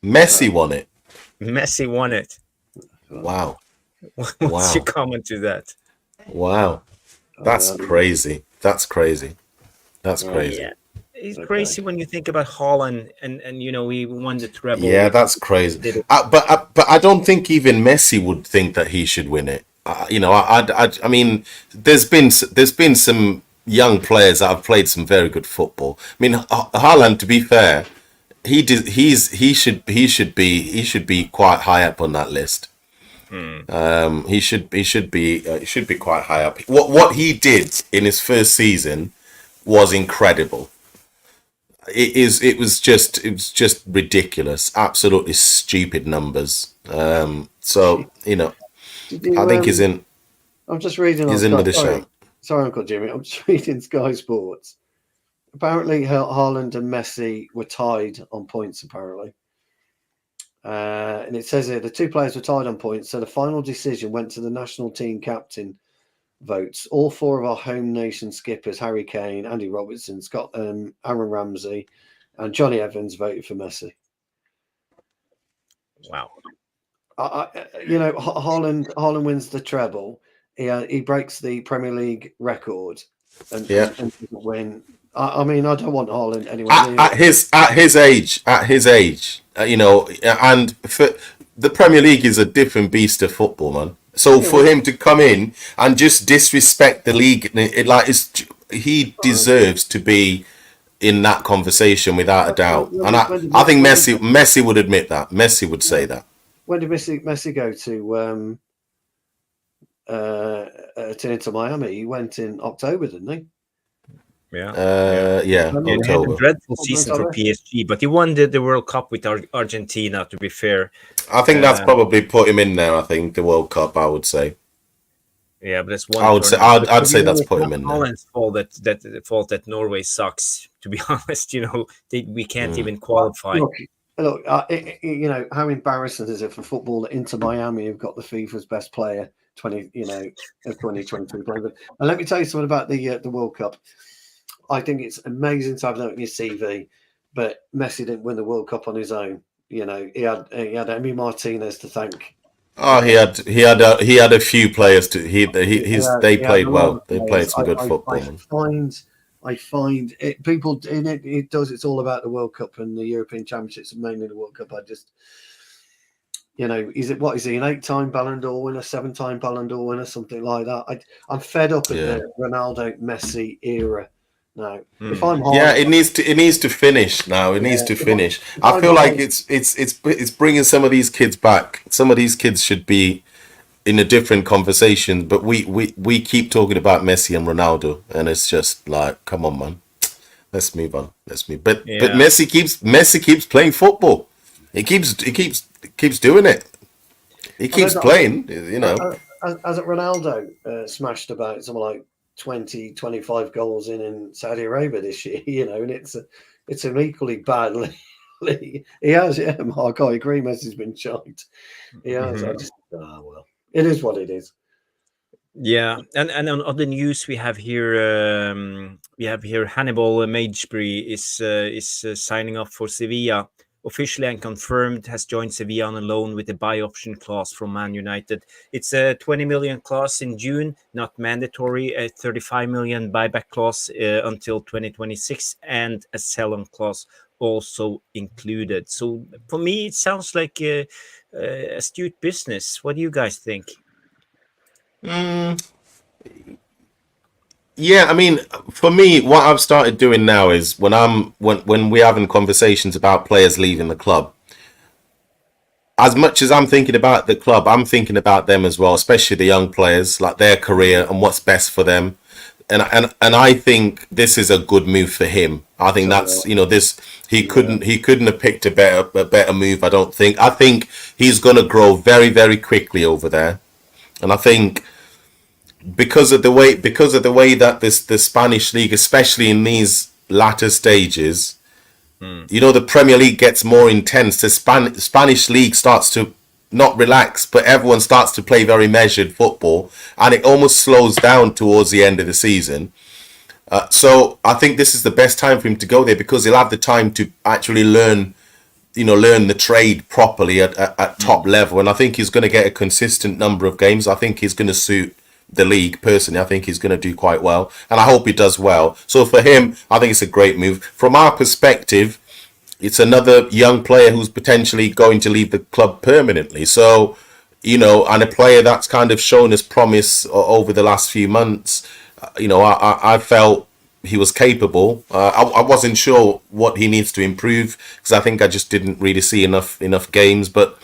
Messi won it. Messi won it. Wow. What's Wow. your comment to that? Wow. That's crazy. That's crazy. That's crazy. Yeah. It's crazy when you think about Haaland and he won the treble. Yeah, that's crazy. But I don't think even Messi would think that he should win it. I mean, there's been some young players that have played some very good football. I mean, Haaland, to be fair, he should be quite high up on that list. He should be quite high up. What he did in his first season was incredible. It was just ridiculous, absolutely stupid numbers. So I think he's in. I'm just reading. He's in with the show. Sorry, Uncle Jimmy. I'm just reading Sky Sports. Apparently, Haaland and Messi were tied on points. Apparently, and it says here the two players were tied on points. So the final decision went to the national team captain votes. All four of our home nation skippers, Harry Kane, Andy Robertson, Aaron Ramsey, and Johnny Evans voted for Messi. Wow. Haaland wins the treble. He breaks the Premier League record and doesn't win. I mean, I don't want Haaland anyway. At his age, and for the Premier League is a different beast of football, man. So for him to come in and just disrespect the league, he deserves to be in that conversation without a doubt. And I think Messi would admit that. Messi would say that. When did Messi go to Inter Miami? He went in October, didn't he? Yeah. Yeah. He had a dreadful season for PSG, but he won the World Cup with Argentina, to be fair. I think that's probably put him in there. I think the World Cup, I would say. Yeah, but that's one. I'd say that's put him in there. Holland's fault that Norway sucks. To be honest, we can't even qualify. Look, how embarrassing is it for football that Inter Miami have got the FIFA's best player of 2023? And let me tell you something about the World Cup. I think it's amazing to have that in your CV, but Messi didn't win the World Cup on his own. He had Emi Martinez to thank. Oh, he had a few players they played well. They played some good football. I find it people in it. It's all about the World Cup and the European Championships, and mainly the World Cup. I just, is he an 8-time Ballon d'Or winner, 7-time Ballon d'Or winner, something like that? I'm fed up with the Ronaldo Messi era. No, if I'm hard, it needs to finish now. It needs to finish. I feel like it's bringing some of these kids back. Some of these kids should be in a different conversation, but we keep talking about Messi and Ronaldo, and it's just like, come on, man, let's move on. But Messi keeps playing football. He keeps doing it. He keeps playing. Hasn't Ronaldo smashed about something like 20, 25 goals in Saudi Arabia this year, and it's an equally bad league. He has, Mark, I agree, Messi's been shite. He has. I just, well, it is what it is. Yeah, and on other news we have here Hanibal Mejbri is signing up for Sevilla. Officially and confirmed, has joined Sevilla on a loan with a buy option clause from Man United. It's a 20 million clause in June, not mandatory, a 35 million buyback clause until 2026, and a sell-on clause also included. So for me, it sounds like astute business. What do you guys think? Yeah, I mean, for me, what I've started doing now is when we're having conversations about players leaving the club, as much as I'm thinking about the club, I'm thinking about them as well, especially the young players, like their career and what's best for them. And I think this is a good move for him. I think that's he couldn't have picked a better move. I don't think. I think he's going to grow very, very quickly over there, and I think. Because of the way that the Spanish league, especially in these latter stages, the Premier League gets more intense. The Spanish league starts to not relaxed, but everyone starts to play very measured football, and it almost slows down towards the end of the season. So I think this is the best time for him to go there, because he'll have the time to actually learn the trade properly at top level. And I think he's going to get a consistent number of games. I think he's going to suit the league personally. I think he's going to do quite well, and I hope he does well. So for him, I think it's a great move. From our perspective, it's another young player who's potentially going to leave the club permanently. So, and a player that's kind of shown his promise over the last few months. I felt he was capable. I wasn't sure what he needs to improve, because I think I just didn't really see enough games. But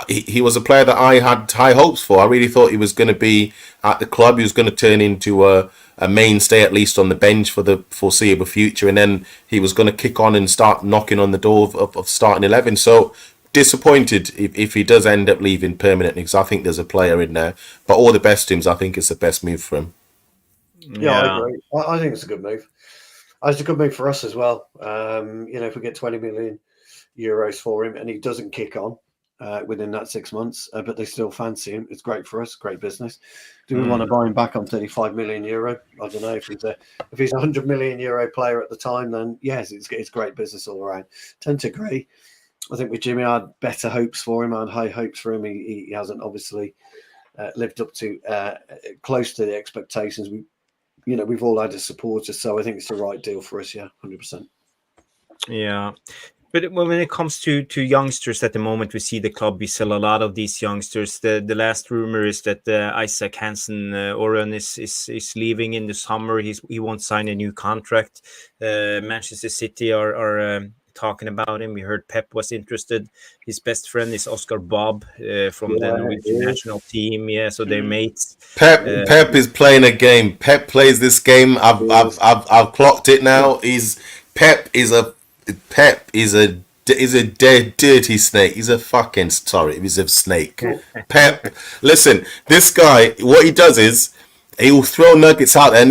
he was a player that I had high hopes for. I really thought he was going to be at the club. He was going to turn into a mainstay, at least on the bench for the foreseeable future. And then he was going to kick on and start knocking on the door of starting 11. So disappointed if he does end up leaving permanently, because I think there's a player in there. But all the best teams, I think it's the best move for him. Yeah, I agree. I think it's a good move. It's a good move for us as well. If we get 20 million euros for him and he doesn't kick on within that 6 months, but they still fancy him, it's great for us, great business. Do we want to buy him back on 35 million euro? I don't know. If he's a 100 million euro player at the time, then yes, it's great business all around. Tend to agree. I think with Jimmy, I had better hopes for him. I had high hopes for him. He hasn't obviously lived up to close to the expectations we've all had as supporters, so I think it's the right deal for us. Yeah, 100%. Yeah, but when it comes to youngsters at the moment, we see the club. We sell a lot of these youngsters. The last rumor is that Isaac Hansen Oren is leaving in the summer. He won't sign a new contract. Manchester City are talking about him. We heard Pep was interested. His best friend is Oscar Bob from the Norwegian national team. Yeah, so they're mates. Pep is playing a game. Pep plays this game. I've clocked it now. Pep is a dead dirty snake. He's a snake. Pep, listen, this guy, what he does is he will throw nuggets out, and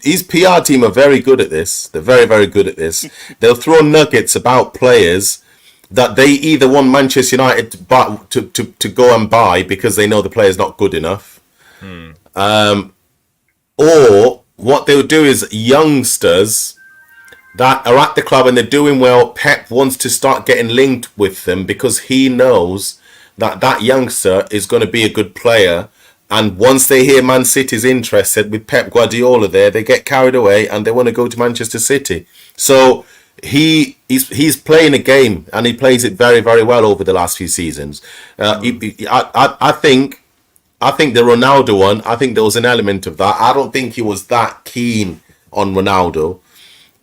his PR team are very good at this. They're very, very good at this. They'll throw nuggets about players that they either want Manchester United to go and buy because they know the player's not good enough, or what they'll do is youngsters that are at the club and they're doing well, Pep wants to start getting linked with them because he knows that youngster is going to be a good player. And once they hear Man City's interested with Pep Guardiola there, they get carried away and they want to go to Manchester City. So he's playing a game, and he plays it very, very well over the last few seasons. I think the Ronaldo one, I think there was an element of that. I don't think he was that keen on Ronaldo.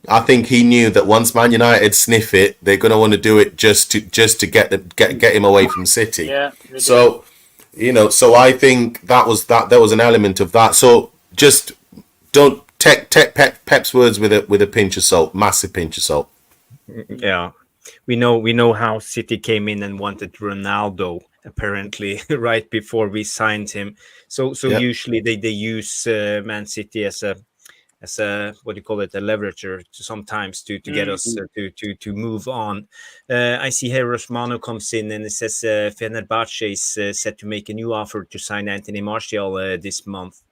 I think he knew that once Man United sniff it, they're going to want to do it just to get him away from City. Yeah. So. So I think there was an element of that. So just don't take Pep's words with a pinch of salt, massive pinch of salt. Yeah, we know how City came in and wanted Ronaldo apparently right before we signed him. So usually they use Man City as a what do you call it, a leverager sometimes to get us to move on. I see here Rashmano comes in and it says Fenerbahce is set to make a new offer to sign Anthony Martial this month.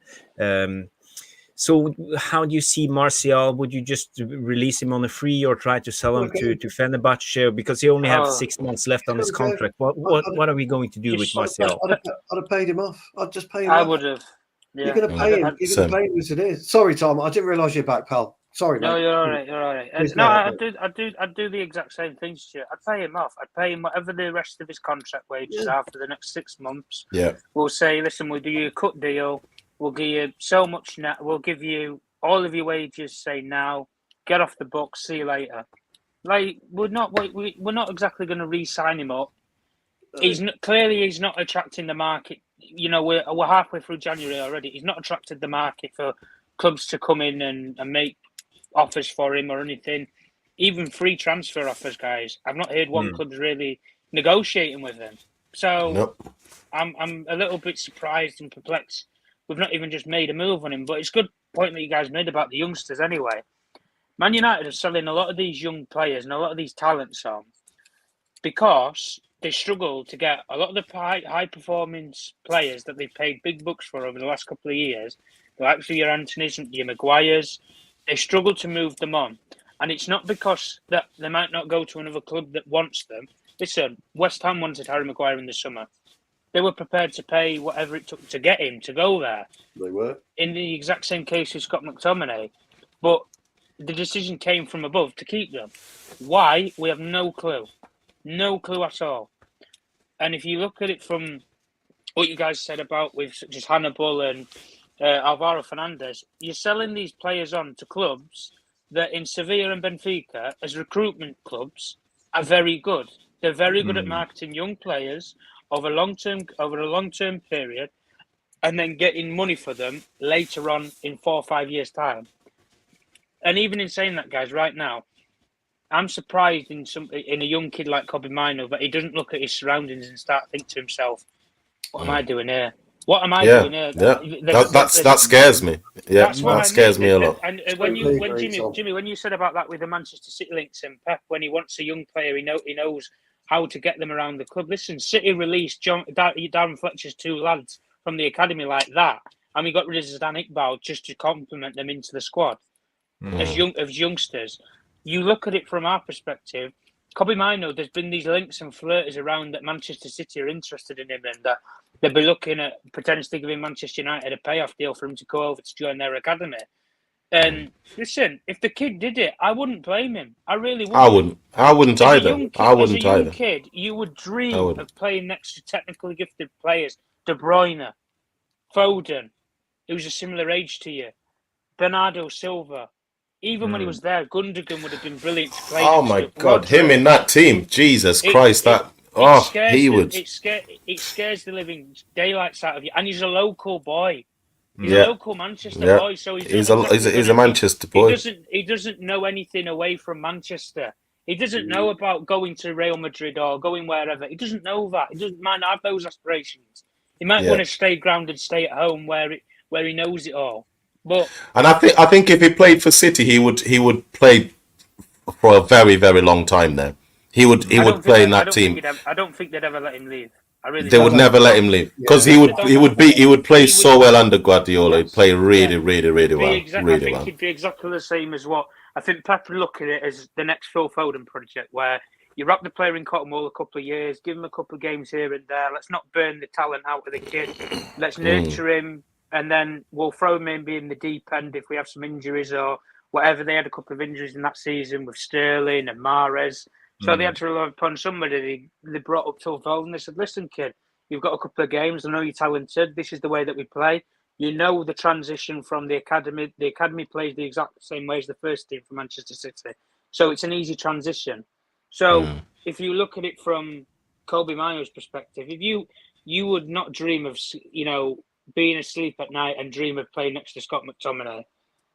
So how do you see Martial? Would you just release him on a free or try to sell him to Fenerbahce, because he only has 6 months left on his contract? What are we going to do with Martial? I'd have paid him off. I'd just pay him I off. would have. Yeah. You're going to pay him. You're going to pay him as it is. Sorry, Tom. I didn't realise you're back, pal. Sorry, mate. No, you're all right. You're all right. I'd do the exact same thing, Stuart. I'd pay him off. I'd pay him whatever the rest of his contract wages are for the next 6 months. Yeah. We'll say, listen, we'll do you a cut deal. We'll give you so much now. We'll give you all of your wages. Say now, get off the books. See you later. Like we're not exactly going to re-sign him up. He's not attracting the market. We're halfway through January already. He's not attracted the market for clubs to come in and make offers for him or anything. Even free transfer offers, guys. I've not heard one club's really negotiating with him. So nope. I'm a little bit surprised and perplexed. We've not even just made a move on him. But it's a good point that you guys made about the youngsters anyway. Man United are selling a lot of these young players and a lot of these talents on because they struggle to get a lot of the high performance players that they've paid big bucks for over the last couple of years, the likes of your Antonys and your Maguires. They struggle to move them on. And it's not because that they might not go to another club that wants them. Listen, West Ham wanted Harry Maguire in the summer. They were prepared to pay whatever it took to get him to go there. They were. In the exact same case with Scott McTominay. But the decision came from above to keep them. Why? We have no clue. No clue at all. And if you look at it from what you guys said about with such as Hanibal and Alvaro Fernandez, you're selling these players on to clubs that in Sevilla and Benfica, as recruitment clubs, are very good. They're very good at marketing young players over a long-term period, and then getting money for them later on in 4 or 5 years' time. And even in saying that, guys, right now, I'm surprised in a young kid like Kobbie Mainos that he doesn't look at his surroundings and start thinking to himself, "What am I doing here? What am I doing here?" Yeah, that scares me. Yeah, that scares me a lot. And when Jimmy, when you said about that with the Manchester City links and Pep, when he wants a young player, he knows how to get them around the club. Listen, City released Darren Fletcher's 2 lads from the academy like that, and we got rid of Zidane Iqbal just to complement them into the squad as youngsters. You look at it from our perspective, Kobbie Mainos, there's been these links and flirties around that Manchester City are interested in him, and that they'll be looking at potentially giving Manchester United a payoff deal for him to go over to join their academy. And listen, if the kid did it, I wouldn't blame him. I really wouldn't. I wouldn't either. As a young kid, you would dream of playing next to technically gifted players. De Bruyne, Foden, who's a similar age to you, Bernardo Silva. Even when he was there, Gundogan would have been brilliant to play. Oh my God, him in that team, Jesus Christ! It scares the living daylights out of you. And he's a local boy. He's a local Manchester boy, so he's a Manchester boy. He doesn't know anything away from Manchester. He doesn't know about going to Real Madrid or going wherever. He doesn't know that. He doesn't mind have those aspirations. He might want to stay grounded, stay at home where he knows it all. And I think if he played for City, he would play for a very, very long time there. He would play in that team. I don't think they'd ever let him leave. They would never let him leave because he would play so well under Guardiola. He'd play really well. I think he'd be exactly the same as what I think Pep would look at it as the next Phil Foden project, where you wrap the player in cotton wool a couple of years, give him a couple of games here and there. Let's not burn the talent out of the kid. Let's nurture him. And then we'll throw him in being the deep end if we have some injuries or whatever. They had a couple of injuries in that season with Sterling and Mahrez. So they had to rely upon somebody. They brought up Phil Foden. They said, "Listen, kid, you've got a couple of games. I know you're talented. This is the way that we play. You know the transition from the academy. The academy plays the exact same way as the first team for Manchester City. So it's an easy transition." So if you look at it from Kobbie Mainos' perspective, if you would not dream of, being asleep at night and dream of playing next to Scott McTominay.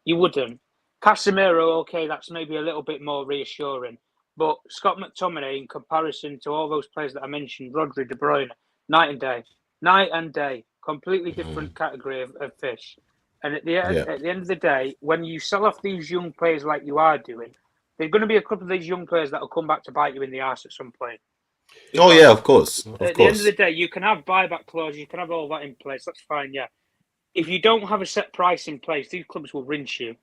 You wouldn't. Casemiro, okay, that's maybe a little bit more reassuring. But Scott McTominay, in comparison to all those players that I mentioned, Rodri, De Bruyne, night and day, completely different category of fish. And at the end of the day, when you sell off these young players like you are doing, there's going to be a couple of these young players that will come back to bite you in the arse at some point. Of course. At the end of the day, you can have buyback clauses, you can have all that in place. That's fine, yeah. If you don't have a set price in place, these clubs will rinse you.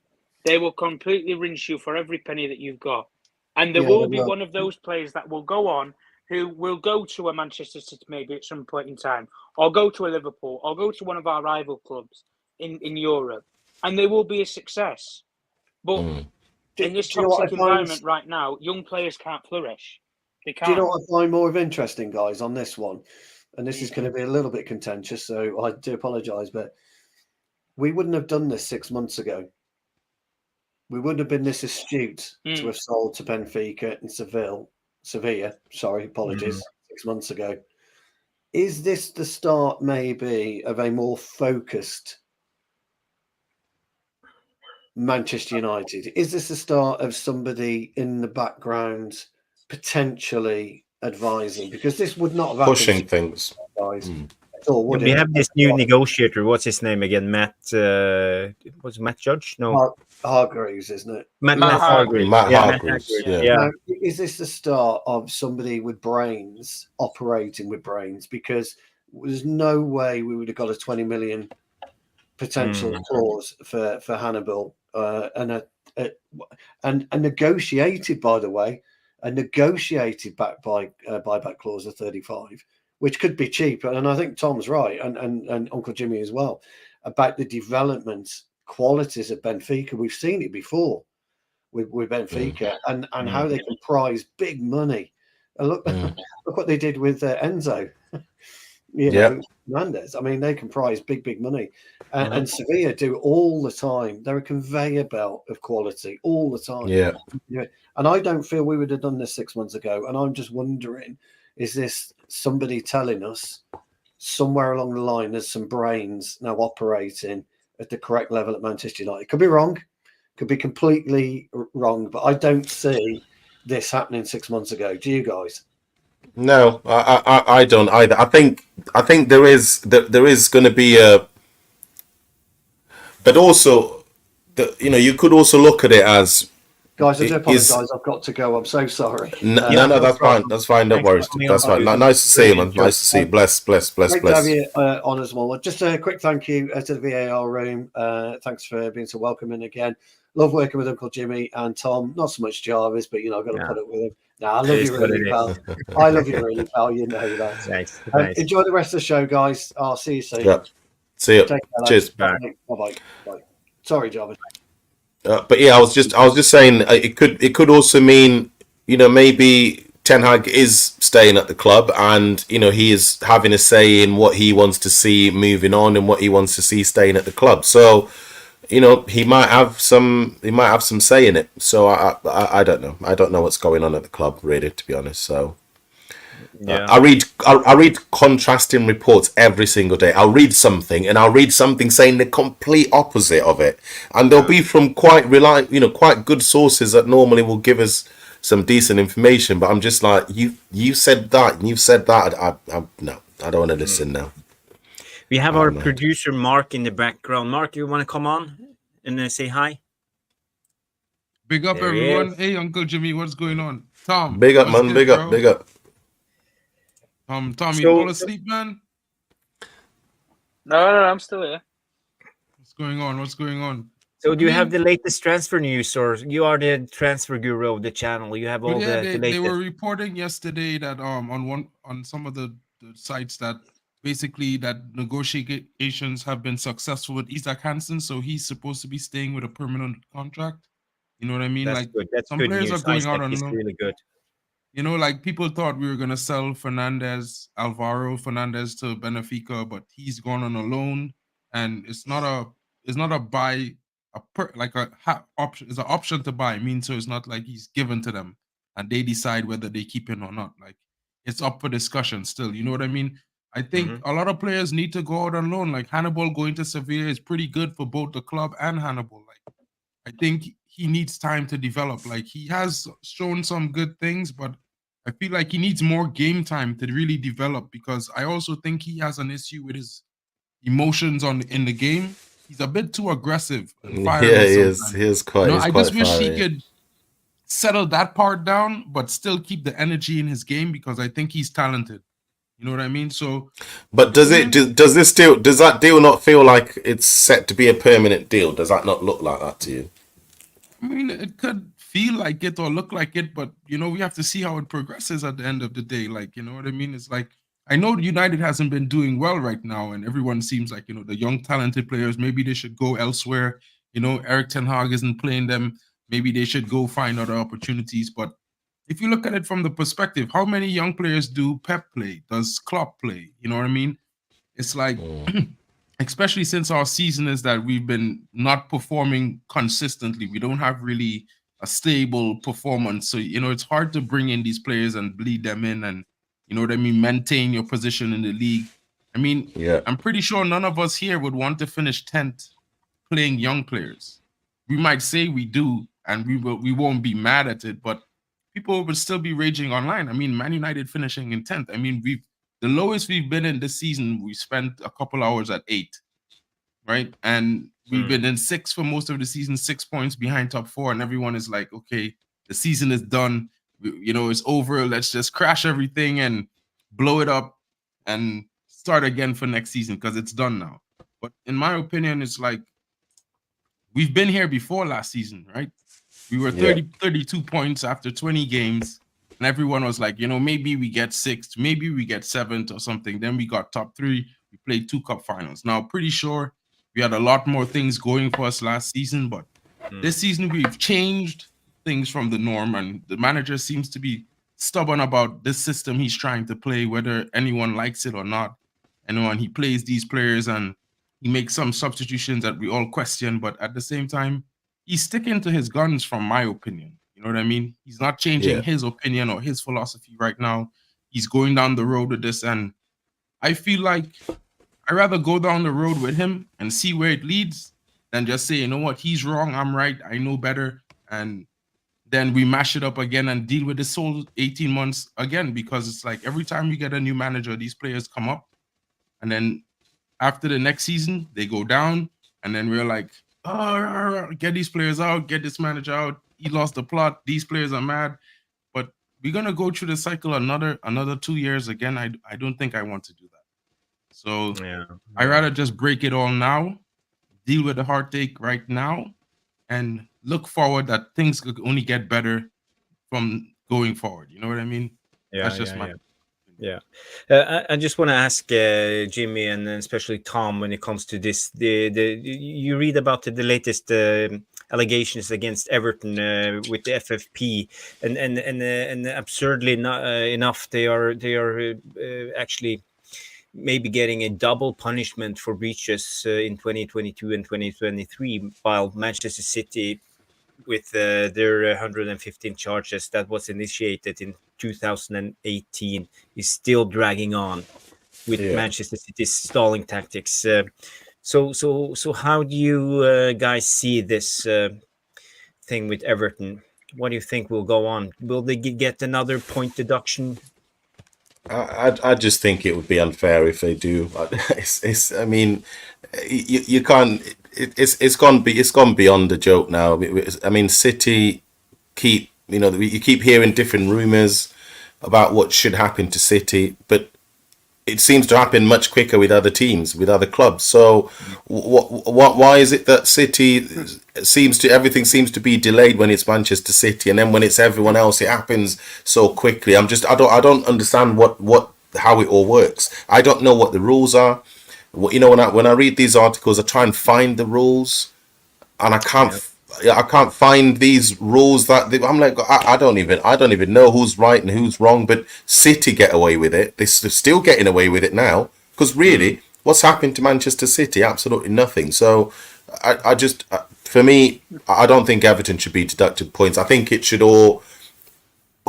They will completely rinse you for every penny that you've got. And there will be one of those players that will go on who will go to a Manchester City maybe at some point in time, or go to a Liverpool, or go to one of our rival clubs in Europe, and they will be a success. But in this toxic environment right now, young players can't flourish. They can't. Do you know what I find more of interesting, guys, on this one? And this is going to be a little bit contentious, so I do apologise, but we wouldn't have done this 6 months ago. We wouldn't have been this astute to have sold to Benfica and Sevilla. 6 months ago. Is this the start, maybe, of a more focused Manchester United? Is this the start of somebody in the background potentially advising? Because this would not have happened. Pushing things. Guys. all, would We it? have this new negotiator. What's his name again? Matt. Was it Matt Judge? No, Hargreaves, isn't it? Matt Hargreaves. Matt Yeah, Hargreaves, yeah. Yeah. Now, is this the start of somebody with brains operating with brains? Because there's no way we would have got a 20 million potential clause for Hanibal, and negotiated, by the way, a negotiated buyback clause of 35, which could be cheap. And I think Tom's right, and Uncle Jimmy as well, about the development qualities of Benfica. We've seen it before with Benfica and how they can prize big money. And look what they did with Enzo. Mendes. I mean, they can prize big money, and Sevilla do all the time. They're a conveyor belt of quality all the time. Yeah. And I don't feel we would have done this 6 months ago. And I'm just wondering, is this somebody telling us somewhere along the line there's some brains now operating at the correct level at Manchester United? Could be wrong, could be completely wrong, but I don't see this happening 6 months ago. Do you guys? No, I don't either. I think there is going to be a, but also, you could also look at it as, guys, I do apologise. I've got to go. I'm so sorry. No, that's fine. That's fine. Don't worry. That's fine. Nice to see you, man. Nice to see you. Bless. Great to have you on as well. Just a quick thank you to the VAR room. Thanks for being so welcoming again. Love working with Uncle Jimmy and Tom. Not so much Jarvis, but I've got to put up with him. I love you really, pal. I love you really, pal. You know that. Thanks. Enjoy the rest of the show, guys. I'll see you soon. Yeah. See you. Take care, Cheers. Bye. Bye. Sorry, Jarvis. But yeah, I was just saying it could also mean maybe Ten Hag is staying at the club, and he is having a say in what he wants to see moving on and what he wants to see staying at the club. So he might have some say in it. So I don't know. I don't know what's going on at the club, really, to be honest. So I read contrasting reports every single day. I'll read something and I'll read something saying the complete opposite of it, and they'll be from quite good sources that normally will give us some decent information. But I'm just like, you said that and you said that. No, I don't want to listen now. We have our producer Mark in the background. Mark, you want to come on and say hi? Big up, everyone. Hey, Uncle Jimmy, what's going on? Tom. Big up, man. Big up. Tom, you fall asleep, man? No, I'm still here. What's going on? So do you have the latest transfer news, or you are the transfer guru of the channel? You have all the latest. They were reporting yesterday that on some of the sites that basically that negotiations have been successful with Isak Hansen, so he's supposed to be staying with a permanent contract. You know what I mean? That's good. That's some good players news. Are going out on loan. Really good. People thought we were gonna sell Alvaro Fernandez to Benfica, but he's gone on a loan, and it's not a buy, option. It's an option to buy. So it's not like he's given to them, and they decide whether they keep him or not. Like, it's up for discussion still. You know what I mean? I think a lot of players need to go out on loan. Like Hanibal going to Sevilla is pretty good for both the club and Hanibal. Like, I think he needs time to develop. Like, he has shown some good things, but I feel like he needs more game time to really develop, because I also think he has an issue with his emotions in the game. He's a bit too aggressive. Yeah, he is. He is quite. I just wish he could settle that part down, but still keep the energy in his game, because I think he's talented. You know what I mean? So, but does that deal not feel like it's set to be a permanent deal? Does that not look like that to you? I mean, it could feel like it or look like it, but we have to see how it progresses at the end of the day. Like, you know what I mean? It's like, I know United hasn't been doing well right now, and everyone seems like, the young talented players, maybe they should go elsewhere. Erik Ten Hag isn't playing them. Maybe they should go find other opportunities. But if you look at it from the perspective, how many young players do Pep play? Does Klopp play? You know what I mean? It's like, especially since our season is that we've been not performing consistently. We don't have really a stable performance. So, it's hard to bring in these players and bleed them in and, maintain your position in the league. I mean, I'm pretty sure none of us here would want to finish 10th playing young players. We might say we do, and we won't be mad at it, but people would still be raging online. I mean, Man United finishing in 10th. I mean, the lowest we've been in this season, we spent a couple hours at 8, right? And we've been in 6 for most of the season, 6 points behind top 4, and everyone is like, okay, the season is done. You know, it's over. Let's just crash everything and blow it up and start again for next season because it's done now. But in my opinion, it's like we've been here before last season, right? We were 32 points after 20 games, and everyone was like, you know, maybe we get 6th, maybe we get 7th or something. Then we got top 3. We played 2 cup finals. Now, pretty sure we had a lot more things going for us last season, but this season we've changed things from the norm, and the manager seems to be stubborn about this system he's trying to play, whether anyone likes it or not. And when he plays these players and he makes some substitutions that we all question, but at the same time, he's sticking to his guns, from my opinion. You know what I mean? He's not changing his opinion or his philosophy right now. He's going down the road with this, and I feel like I'd rather go down the road with him and see where it leads than just say, you know what, he's wrong, I'm right, I know better, and then we mash it up again and deal with this whole 18 months again, because it's like every time we get a new manager, these players come up, and then after the next season, they go down, and then we're like, oh, get these players out, get this manager out, he lost the plot, these players are mad. But we're going to go through the cycle another 2 years again. I don't think I want to do that. So I'd rather just break it all now, deal with the heartache right now, and look forward that things could only get better from going forward. You know what I mean? That's just my... I just want to ask Jimmy and especially Tom, when it comes to this, you read about the latest allegations against Everton with the FFP, and absurdly enough, they are actually maybe getting a double punishment for breaches in 2022 and 2023, while Manchester City, with their 115 charges that was initiated in 2018, is still dragging on with Manchester City's stalling tactics. So how do you guys see this thing with Everton? What do you think will go on? Will they get another point deduction? I just think it would be unfair if they do. I mean, you can't. It's gone beyond the joke now. I mean, City you keep hearing different rumors about what should happen to City, but it seems to happen much quicker with other teams, with other clubs. So, why is it that City everything seems to be delayed when it's Manchester City, and then when it's everyone else, it happens so quickly? I don't understand how it all works. I don't know what the rules are. You know, when I read these articles, I try and find the rules, and I can't find these rules I'm like, I don't even know who's right and who's wrong. But City get away with it. They're still getting away with it now, because really, what's happened to Manchester City? Absolutely nothing. So for me, I don't think Everton should be deducted points. I think it should all,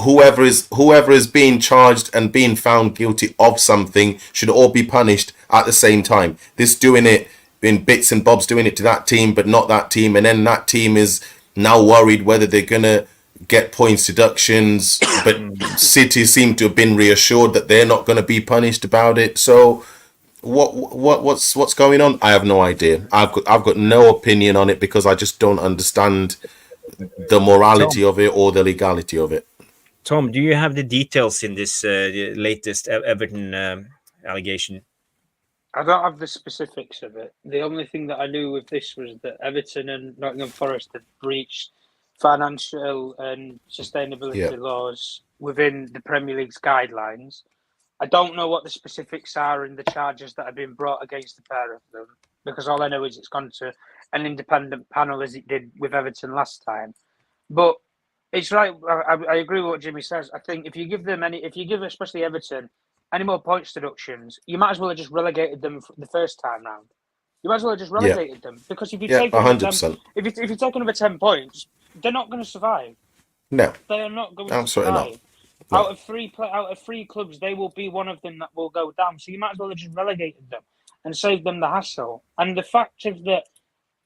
whoever is being charged and being found guilty of something should all be punished at the same time. This doing it in bits and bobs, doing it to that team but not that team, and then that team is now worried whether they're gonna get points deductions, but City seem to have been reassured that they're not going to be punished about it. So what's going on? I have no idea. I've got no opinion on it, because I just don't understand the morality of it or the legality of it. Tom, do you have the details in this latest Everton allegation? I don't have the specifics of it. The only thing that I knew with this was that Everton and Nottingham Forest had breached financial and sustainability laws within the Premier League's guidelines. I don't know what the specifics are in the charges that have been brought against the pair of them, because all I know is it's gone to an independent panel, as it did with Everton last time. But it's right. I agree with what Jimmy says. I think if you give especially Everton any more points deductions, you might as well have just relegated them the first time round. You might as well have just relegated them, because if you take 100%, if you take another 10 points, they're not going to survive. No, they are not going to survive. Not. No. Out of three clubs, they will be one of them that will go down. So you might as well have just relegated them and saved them the hassle. And the fact of that,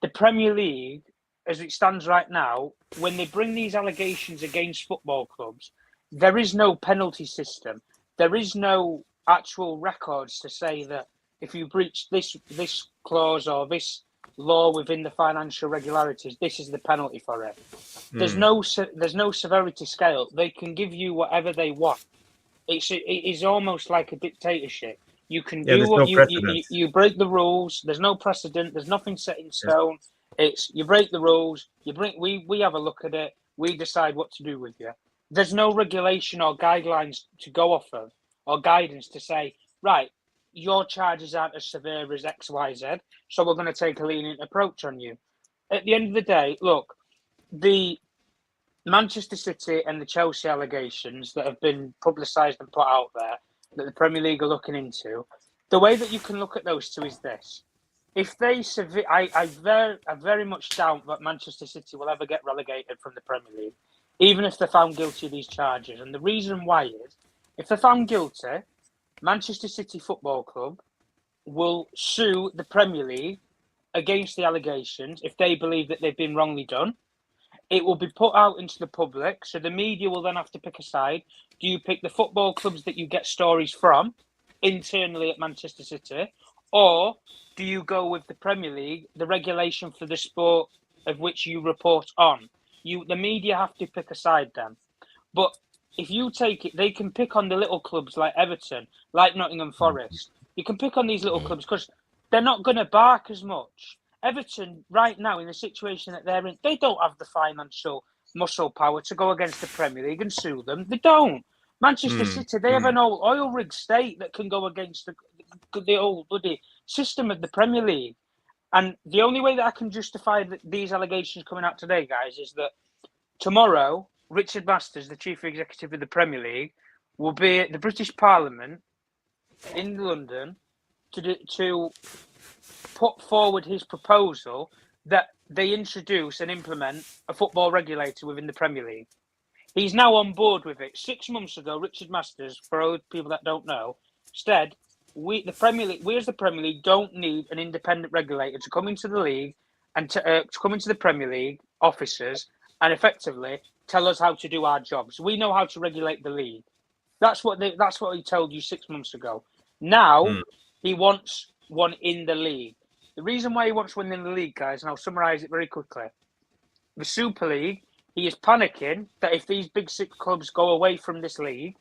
the Premier League, as it stands right now, when they bring these allegations against football clubs, there is no penalty system. There is no actual records to say that if you breach this clause or this law within the financial regularities, this is the penalty for it. There's no severity scale. They can give you whatever they want. It is almost like a dictatorship. You can do what you break the rules. There's no precedent. There's nothing set in stone. It's you break the rules. We have a look at it. We decide what to do with you. There's no regulation or guidelines to go off of or guidance to say, right, your charges aren't as severe as X, Y, Z, so we're going to take a lenient approach on you. At the end of the day, look, the Manchester City and the Chelsea allegations that have been publicised and put out there that the Premier League are looking into, the way that you can look at those two is this. If they I very much doubt that Manchester City will ever get relegated from the Premier League, even if they're found guilty of these charges. And the reason why is, if they're found guilty, Manchester City Football Club will sue the Premier League against the allegations if they believe that they've been wrongly done. It will be put out into the public, so the media will then have to pick a side. Do you pick the football clubs that you get stories from internally at Manchester City, or do you go with the Premier League, the regulation for the sport of which you report on? The media have to pick a side then. But if you take it, they can pick on the little clubs like Everton, like Nottingham Forest. You can pick on these little clubs because they're not going to bark as much. Everton, right now, in the situation that they're in, they don't have the financial muscle power to go against the Premier League and sue them. They don't. Manchester City, they have an old oil rig state that can go against the old bloody system of the Premier League. And the only way that I can justify these allegations coming out today, guys, is that tomorrow, Richard Masters, the Chief Executive of the Premier League, will be at the British Parliament in London to put forward his proposal that they introduce and implement a football regulator within the Premier League. He's now on board with it. 6 months ago, Richard Masters, for all people that don't know, said, we as the Premier League don't need an independent regulator to come into the league and to come into the Premier League officers and effectively tell us how to do our jobs. We know how to regulate the league. That's what he told you 6 months ago. Now he wants one in the league. The reason why he wants one in the league, guys, and I'll summarise it very quickly. The Super League, he is panicking that if these big six clubs go away from this league,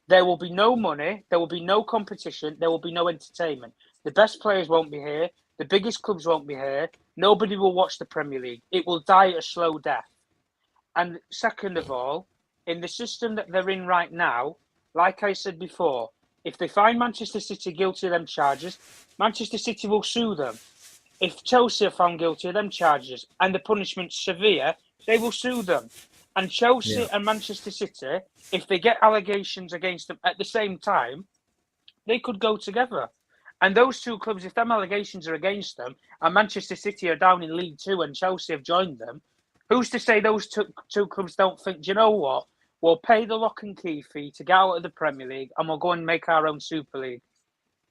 there will be no money, there will be no competition, there will be no entertainment. The best players won't be here, the biggest clubs won't be here, nobody will watch the Premier League. It will die a slow death. And second of all, in the system that they're in right now, like I said before, if they find Manchester City guilty of them charges, Manchester City will sue them. If Chelsea are found guilty of them charges and the punishment's severe, they will sue them. And Chelsea and Manchester City, if they get allegations against them at the same time, they could go together. And those two clubs, if them allegations are against them, and Manchester City are down in League Two and Chelsea have joined them, who's to say those two clubs don't think, do you know what? We'll pay the lock and key fee to get out of the Premier League and we'll go and make our own Super League.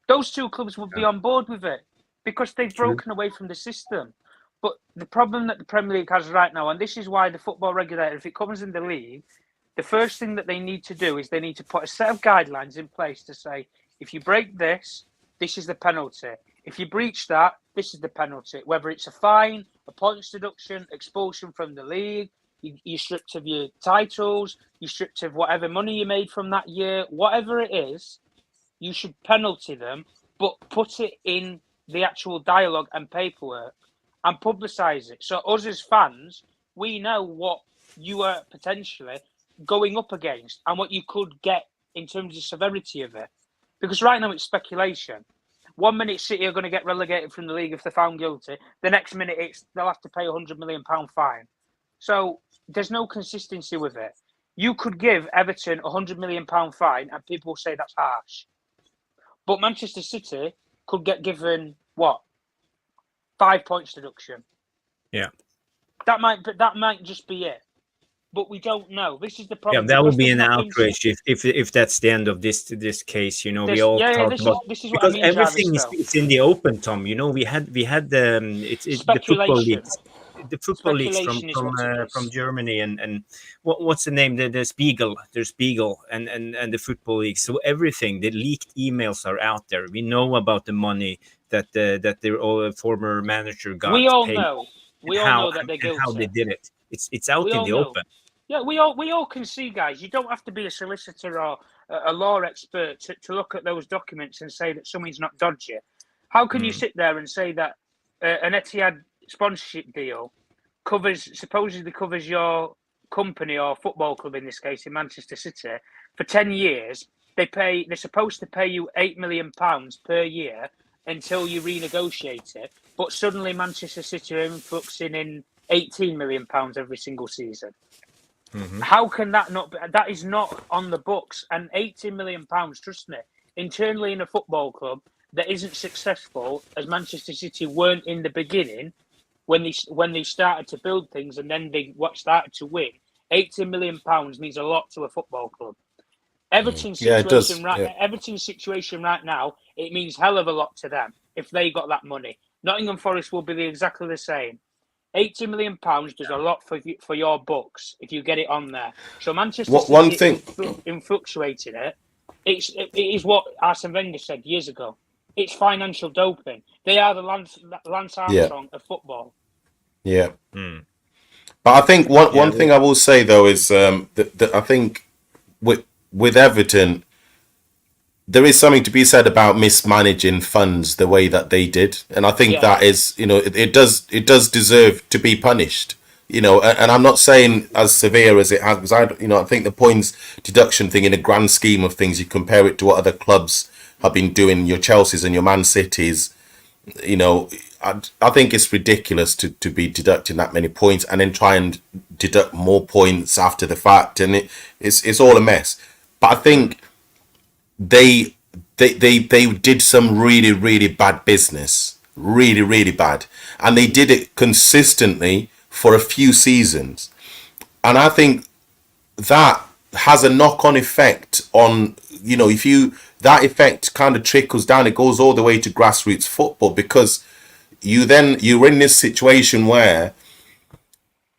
Those two clubs would be on board with it because they've broken away from the system. But the problem that the Premier League has right now, and this is why the football regulator, if it comes in the league, the first thing that they need to do is they need to put a set of guidelines in place to say, if you break this, this is the penalty. If you breach that, this is the penalty. Whether it's a fine, a points deduction, expulsion from the league, you're stripped of your titles, you're stripped of whatever money you made from that year, whatever it is, you should penalty them, but put it in the actual dialogue and paperwork and publicise it. So us as fans, we know what you are potentially going up against and what you could get in terms of severity of it. Because right now it's speculation. 1 minute City are going to get relegated from the league if they're found guilty. The next minute they'll have to pay £100 million fine. So there's no consistency with it. You could give Everton £100 million fine and people will say that's harsh. But Manchester City could get given, 5 points deduction. Yeah. That might just be it. But we don't know. This is the problem. Yeah, that would be an outrage if that's the end of this case. You know, we all talk about this is because what I mean, everything Jarvis, is in the open, Tom. You know, we had it's the football league. the football leagues Speculation is what it from is. Germany and what's the name, the Spiegel, there's Spiegel and the football league. So everything, the leaked emails are out there. We know about the money that their former manager We got all paid, know. and We all know that they're how they guilty. did it. It's out We in all the know. open. Yeah, we all can see, guys. You don't have to be a solicitor or a law expert to look at those documents and say that something's not dodgy. How can you sit there and say that an Etihad sponsorship deal supposedly covers your company or football club, in this case in Manchester City, for 10 years? They're supposed to pay you £8 million per year until you renegotiate it, but suddenly Manchester City are influxing in £18 million every single season. How can that not be? That is not on the books. And £18 million, trust me, internally in a football club that isn't successful, as Manchester City weren't in the beginning, when they started to build things and then they started to win, £18 million means a lot to a football club. Everton's situation Everton's situation right now, it means hell of a lot to them if they got that money. Nottingham Forest will be exactly the same. £80 million does a lot for your books if you get it on there. So Manchester City fluctuating it. It is what Arsene Wenger said years ago. It's financial doping. They are the Lance Armstrong of football. Yeah. But I think one thing I will say though is that I think with Everton, there is something to be said about mismanaging funds the way that they did, and I think that is, it does deserve to be punished. And I'm not saying as severe as it has, because I think the points deduction thing in a grand scheme of things, you compare it to what other clubs have been doing, your Chelseas and your Man Cities. I think it's ridiculous to be deducting that many points and then try and deduct more points after the fact, and it's all a mess. But I think they did some really bad business, really bad, and they did it consistently for a few seasons, and I think that has a knock-on effect on, that effect kind of trickles down, it goes all the way to grassroots football, because you're in this situation where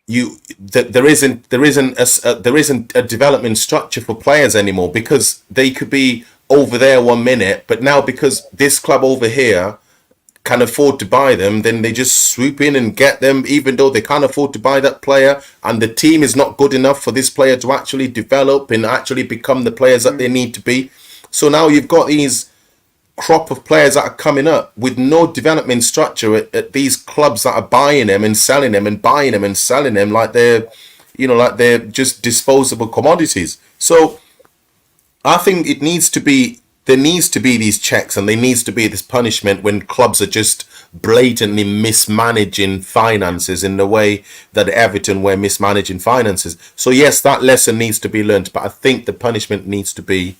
there isn't a development structure for players anymore, because they could be over there 1 minute, but now because this club over here can afford to buy them, then they just swoop in and get them, even though they can't afford to buy that player, and the team is not good enough for this player to actually develop and actually become the players that they need to be. So now you've got these crop of players that are coming up with no development structure at these clubs that are buying them and selling them and buying them and selling them like they're just disposable commodities. So I think there needs to be these checks, and there needs to be this punishment when clubs are just blatantly mismanaging finances in the way that Everton were mismanaging finances. So yes, that lesson needs to be learned, but I think the punishment needs to be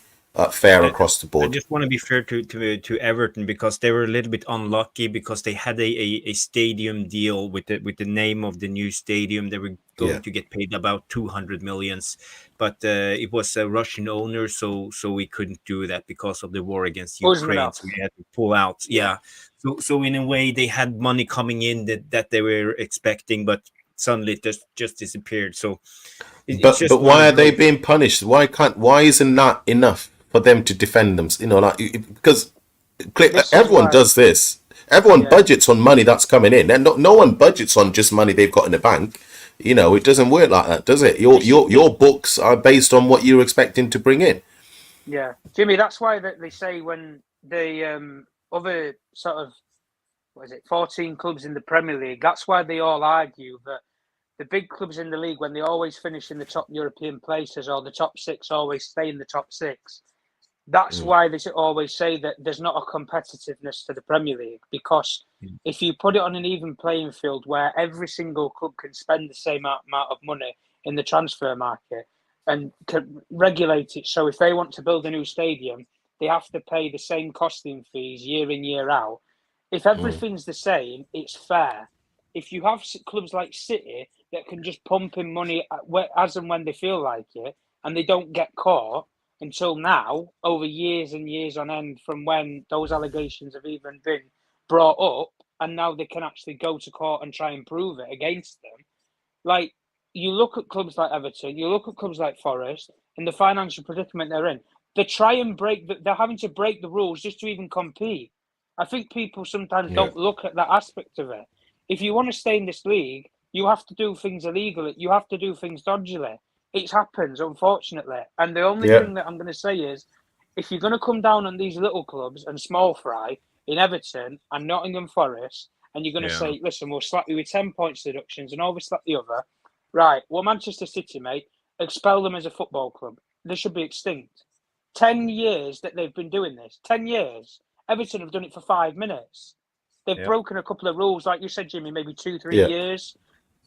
fair across the board. I just want to be fair to Everton, because they were a little bit unlucky, because they had a stadium deal with the name of the new stadium. They were going to get paid about 200 millions, but it was a Russian owner, so we couldn't do that because of the war against Ukraine. So we had to pull out. So in a way, they had money coming in that they were expecting, but suddenly it just disappeared. So but why are they being punished? Why isn't that enough for them to defend them? Because everyone does this. Everyone budgets on money that's coming in, and no one budgets on just money they've got in the bank. It doesn't work like that, does it? Your books are based on what you're expecting to bring in. Yeah, Jimmy, that's why they say when the other sort of 14 clubs in the Premier League, that's why they all argue that the big clubs in the league, when they always finish in the top European places, or the top six always stay in the top six, that's why they always say that there's not a competitiveness to the Premier League, because if you put it on an even playing field where every single club can spend the same amount of money in the transfer market and can regulate it, so if they want to build a new stadium, they have to pay the same costing fees year in, year out. If everything's the same, it's fair. If you have clubs like City that can just pump in money as and when they feel like it, and they don't get caught until now, over years and years on end from when those allegations have even been brought up, and now they can actually go to court and try and prove it against them. Like, you look at clubs like Everton, you look at clubs like Forest, and the financial predicament they're in. They try and they're having to break the rules just to even compete. I think people sometimes don't look at that aspect of it. If you want to stay in this league, you have to do things illegally. You have to do things dodgily. It happens, unfortunately. And the only thing that I'm going to say is, if you're going to come down on these little clubs and small fry in Everton and Nottingham Forest, and you're going to say, listen, we'll slap you with 10 points deductions and overslap the other, right, well, Manchester City, mate, expel them as a football club. They should be extinct. 10 years that they've been doing this. 10 years. Everton have done it for 5 minutes. They've broken a couple of rules, like you said, Jimmy, maybe 2-3 years.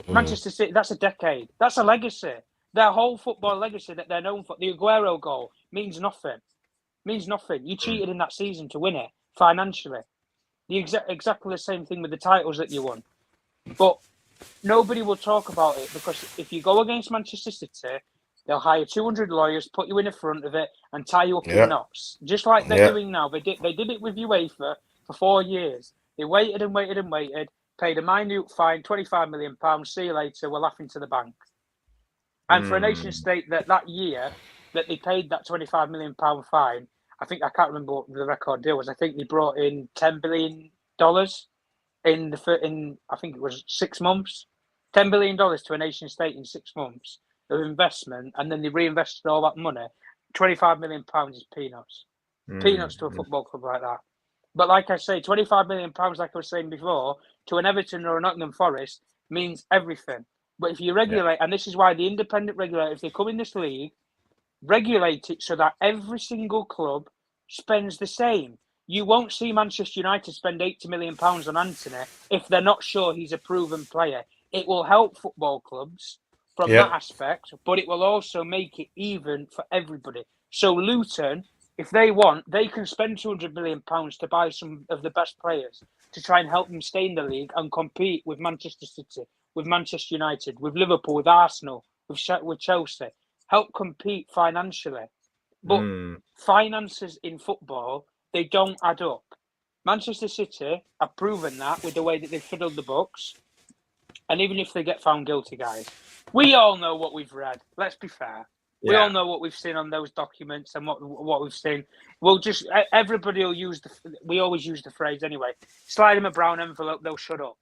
Manchester City, that's a decade. That's a legacy. Their whole football legacy that they're known for, the Aguero goal, means nothing. Means nothing. You cheated in that season to win it, financially. Exactly the same thing with the titles that you won. But nobody will talk about it, because if you go against Manchester City, they'll hire 200 lawyers, put you in the front of it, and tie you up in knots. Just like they're doing now. They did it with UEFA for 4 years. They waited and waited and waited, paid a minute fine, £25 million, see you later, we're laughing to the bank. And for a nation state that year that they paid that £25 million fine, I can't remember what the record deal was. I think they brought in $10 billion in I think it was 6 months. $10 billion to a nation state in 6 months of investment, and then they reinvested all that money. £25 million is peanuts. Peanuts to a football club like that. But like I say, £25 million, like I was saying before, to an Everton or a Nottingham Forest means everything. But if you regulate, and this is why the independent regulators, they come in this league, regulate it so that every single club spends the same. You won't see Manchester United spend £80 million on Anthony if they're not sure he's a proven player. It will help football clubs from that aspect, but it will also make it even for everybody. So Luton, if they want, they can spend £200 million to buy some of the best players to try and help them stay in the league and compete with Manchester City, with Manchester United, with Liverpool, with Arsenal, with Chelsea. Help compete financially. But finances in football, they don't add up. Manchester City have proven that with the way that they've fiddled the books. And even if they get found guilty, guys, we all know what we've read. Let's be fair. We all know what we've seen on those documents and what we've seen. Everybody will we always use the phrase anyway, slide them a brown envelope, they'll shut up.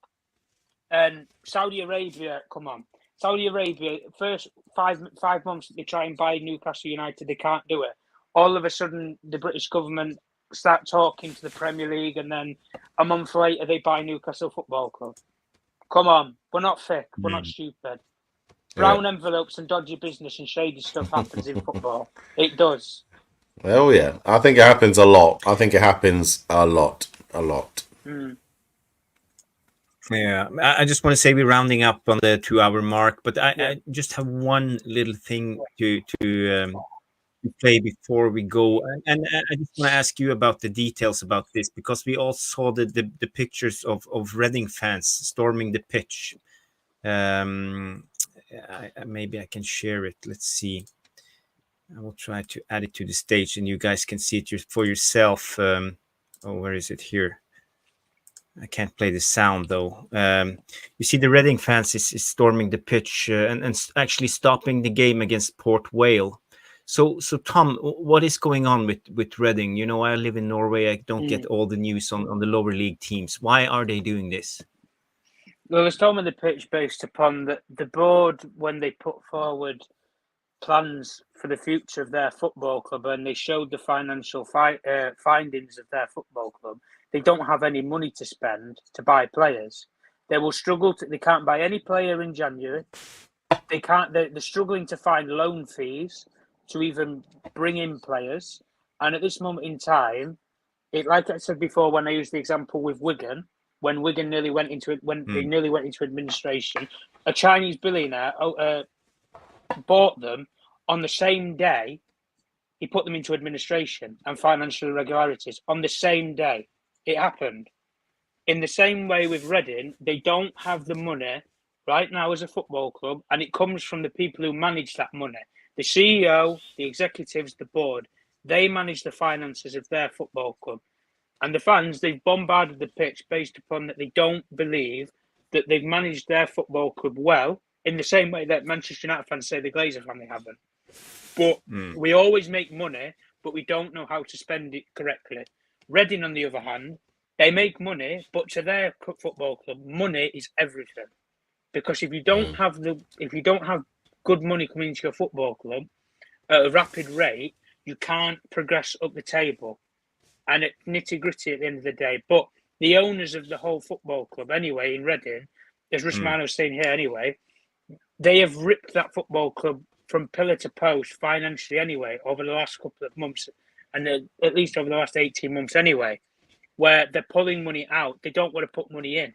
And Saudi Arabia, come on. Saudi Arabia, first five months they try and buy Newcastle United, they can't do it. All of a sudden, the British government start talking to the Premier League, and then a month later, they buy Newcastle Football Club. Come on, we're not thick, we're not stupid. Brown envelopes and dodgy business and shady stuff happens in football. It does. Oh yeah, I think it happens a lot. Yeah, I just want to say we're rounding up on the 2-hour mark, but I just have one little thing to play before we go, and I just want to ask you about the details about this, because we all saw the pictures of Reading fans storming the pitch. Maybe I can share it. Let's see. I will try to add it to the stage, and you guys can see it for yourself. Where is it here? I can't play the sound though. You see the Reading fans is storming the pitch and actually stopping the game against Port Vale. So Tom, what is going on with Reading? You know, I live in Norway. I don't get all the news on the lower league teams. Why are they doing this? Well, they're storming the pitch based upon the board, when they put forward plans for the future of their football club, and they showed the financial findings of their football club. They don't have any money to spend to buy players. They will struggle they can't buy any player in January. They're struggling to find loan fees to even bring in players. And at this moment in time, like I said before, when I used the example with Wigan, when Wigan nearly went into administration, a Chinese billionaire bought them on the same day. He put them into administration and financial irregularities on the same day. It happened. In the same way with Reading, they don't have the money right now as a football club, and it comes from the people who manage that money. The CEO, the executives, the board, they manage the finances of their football club. And the fans, they've bombarded the pitch based upon that they don't believe that they've managed their football club well, in the same way that Manchester United fans say the Glazer family haven't. But we always make money, but we don't know how to spend it correctly. Reading, on the other hand, they make money, but to their football club, money is everything. Because if you don't have good money coming into your football club at a rapid rate, you can't progress up the table. And it's nitty-gritty at the end of the day. But the owners of the whole football club, anyway, in Reading, as Rushman was saying here anyway, they have ripped that football club from pillar to post financially anyway over the last couple of months, and at least over the last 18 months anyway, where they're pulling money out. They don't want to put money in.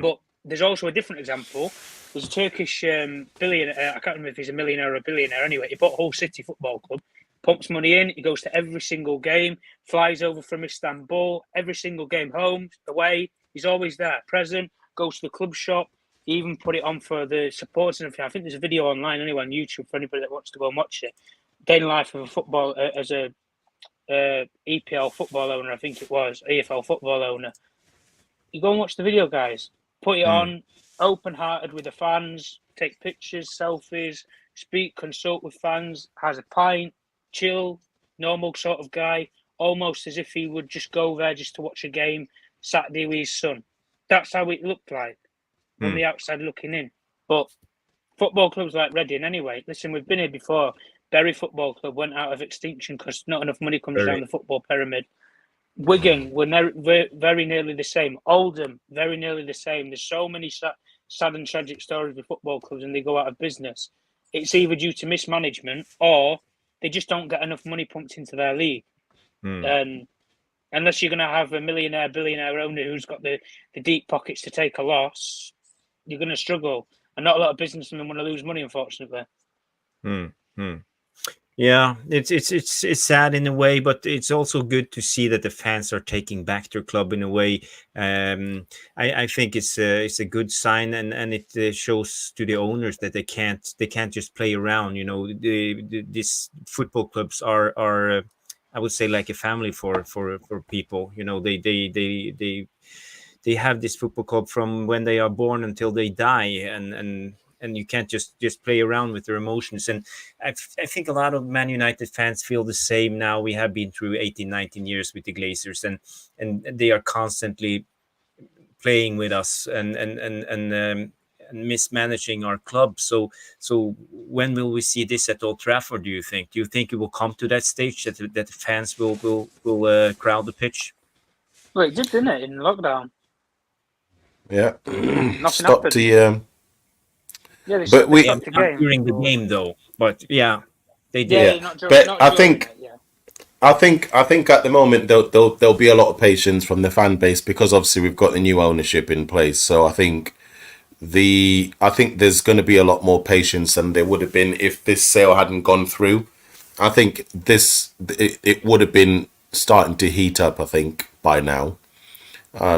But there's also a different example. There's a Turkish billionaire, I can't remember if he's a millionaire or a billionaire anyway, he bought Hull City Football Club, pumps money in, he goes to every single game, flies over from Istanbul, every single game home, away, he's always there, present, goes to the club shop, he even put it on for the supporters and everything. I think there's a video online anyway on YouTube for anybody that wants to go and watch it. Daily life of a football, as a EPL football owner, I think it was, EFL football owner. You go and watch the video, guys. Put it on, open-hearted with the fans, take pictures, selfies, speak, consult with fans, has a pint, chill, normal sort of guy, almost as if he would just go there just to watch a game Saturday with his son. That's how it looked like from the outside looking in. But football clubs like Reading, anyway, listen, we've been here before. Bury Football Club went out of extinction because not enough money comes down the football pyramid. Wigan were very nearly the same. Oldham, very nearly the same. There's so many sad and tragic stories with football clubs and they go out of business. It's either due to mismanagement or they just don't get enough money pumped into their league. Unless you're going to have a millionaire, billionaire owner who's got the deep pockets to take a loss, you're going to struggle. And not a lot of businessmen want to lose money, unfortunately. Yeah, it's sad in a way, but it's also good to see that the fans are taking back their club in a way. I think it's a good sign, and it shows to the owners that they can't just play around. You know, these football clubs are I would say like a family for people. You know, they have this football club from when they are born until they die, and you can't just play around with their emotions. And I think a lot of Man United fans feel the same now. We have been through 18, 19 years with the Glazers, and they are constantly playing with us and mismanaging our club. So when will we see this at Old Trafford, do you think? Do you think it will come to that stage that the fans will crowd the pitch? Well, it did, didn't it, in lockdown? Yeah. Nothing Stopped happened. the they but we stopped the game. During the game though, but yeah, they did. Yeah, but I think at the moment there'll be a lot of patience from the fan base because obviously we've got the new ownership in place. So I think there's going to be a lot more patience than there would have been if this sale hadn't gone through. I think it would have been starting to heat up, I think, by now.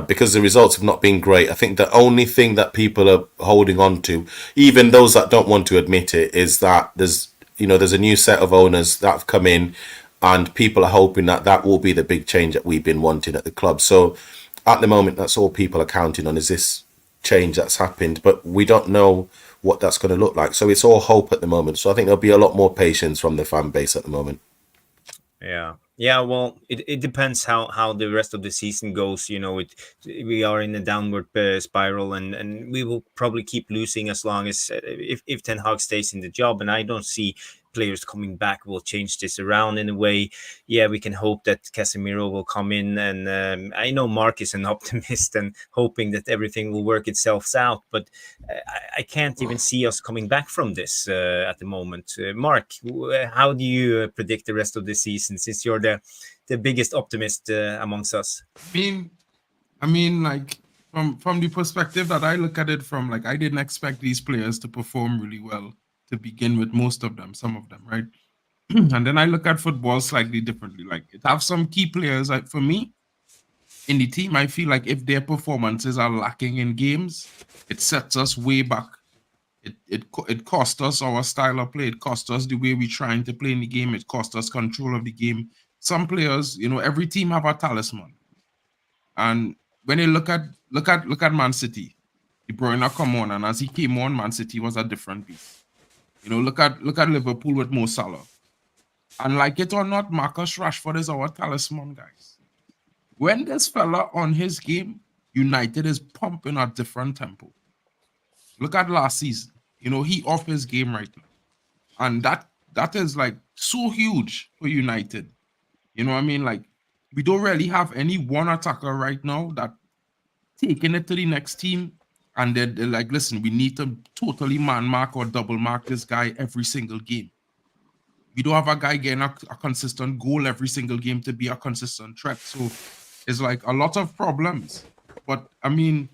Because the results have not been great. I think the only thing that people are holding on to, even those that don't want to admit it, is that there's a new set of owners that have come in, and people are hoping that will be the big change that we've been wanting at the club. So at the moment, that's all people are counting on, is this change that's happened, but we don't know what that's going to look like. So it's all hope at the moment. So I think there'll be a lot more patience from the fan base at the moment. Yeah, well, it depends how the rest of the season goes. You know, we are in a downward spiral, and we will probably keep losing as long as if Ten Hag stays in the job. And I don't see players coming back will change this around in a way. Yeah, we can hope that Casemiro will come in, and I know Mark is an optimist and hoping that everything will work itself out, but I can't even see us coming back from this at the moment. Mark, how do you predict the rest of the season, since you're the biggest optimist amongst us? I mean, like from the perspective that I look at it from, like, I didn't expect these players to perform really well to begin with, most of them, some of them, right? And then I look at football slightly differently. Like, it have some key players, like for me, in the team, I feel like if their performances are lacking in games, it sets us way back. It cost us our style of play. It cost us the way we're trying to play in the game. It cost us control of the game some players, you know, every team have a talisman. And when you look at Man City, De Bruyne come on, and as he came on, Man City was a different beast. You know, look at Liverpool with Mo Salah. And like it or not, Marcus Rashford is our talisman, guys. When this fella on his game, United is pumping at different tempo. Look at last season. You know, he off his game right now. And that is like so huge for United. You know what I mean? Like, we don't really have any one attacker right now that taking it to the next team. And they're like, listen, we need to totally man mark or double mark this guy every single game. We don't have a guy getting a consistent goal every single game to be a consistent threat. So it's like a lot of problems. But I mean,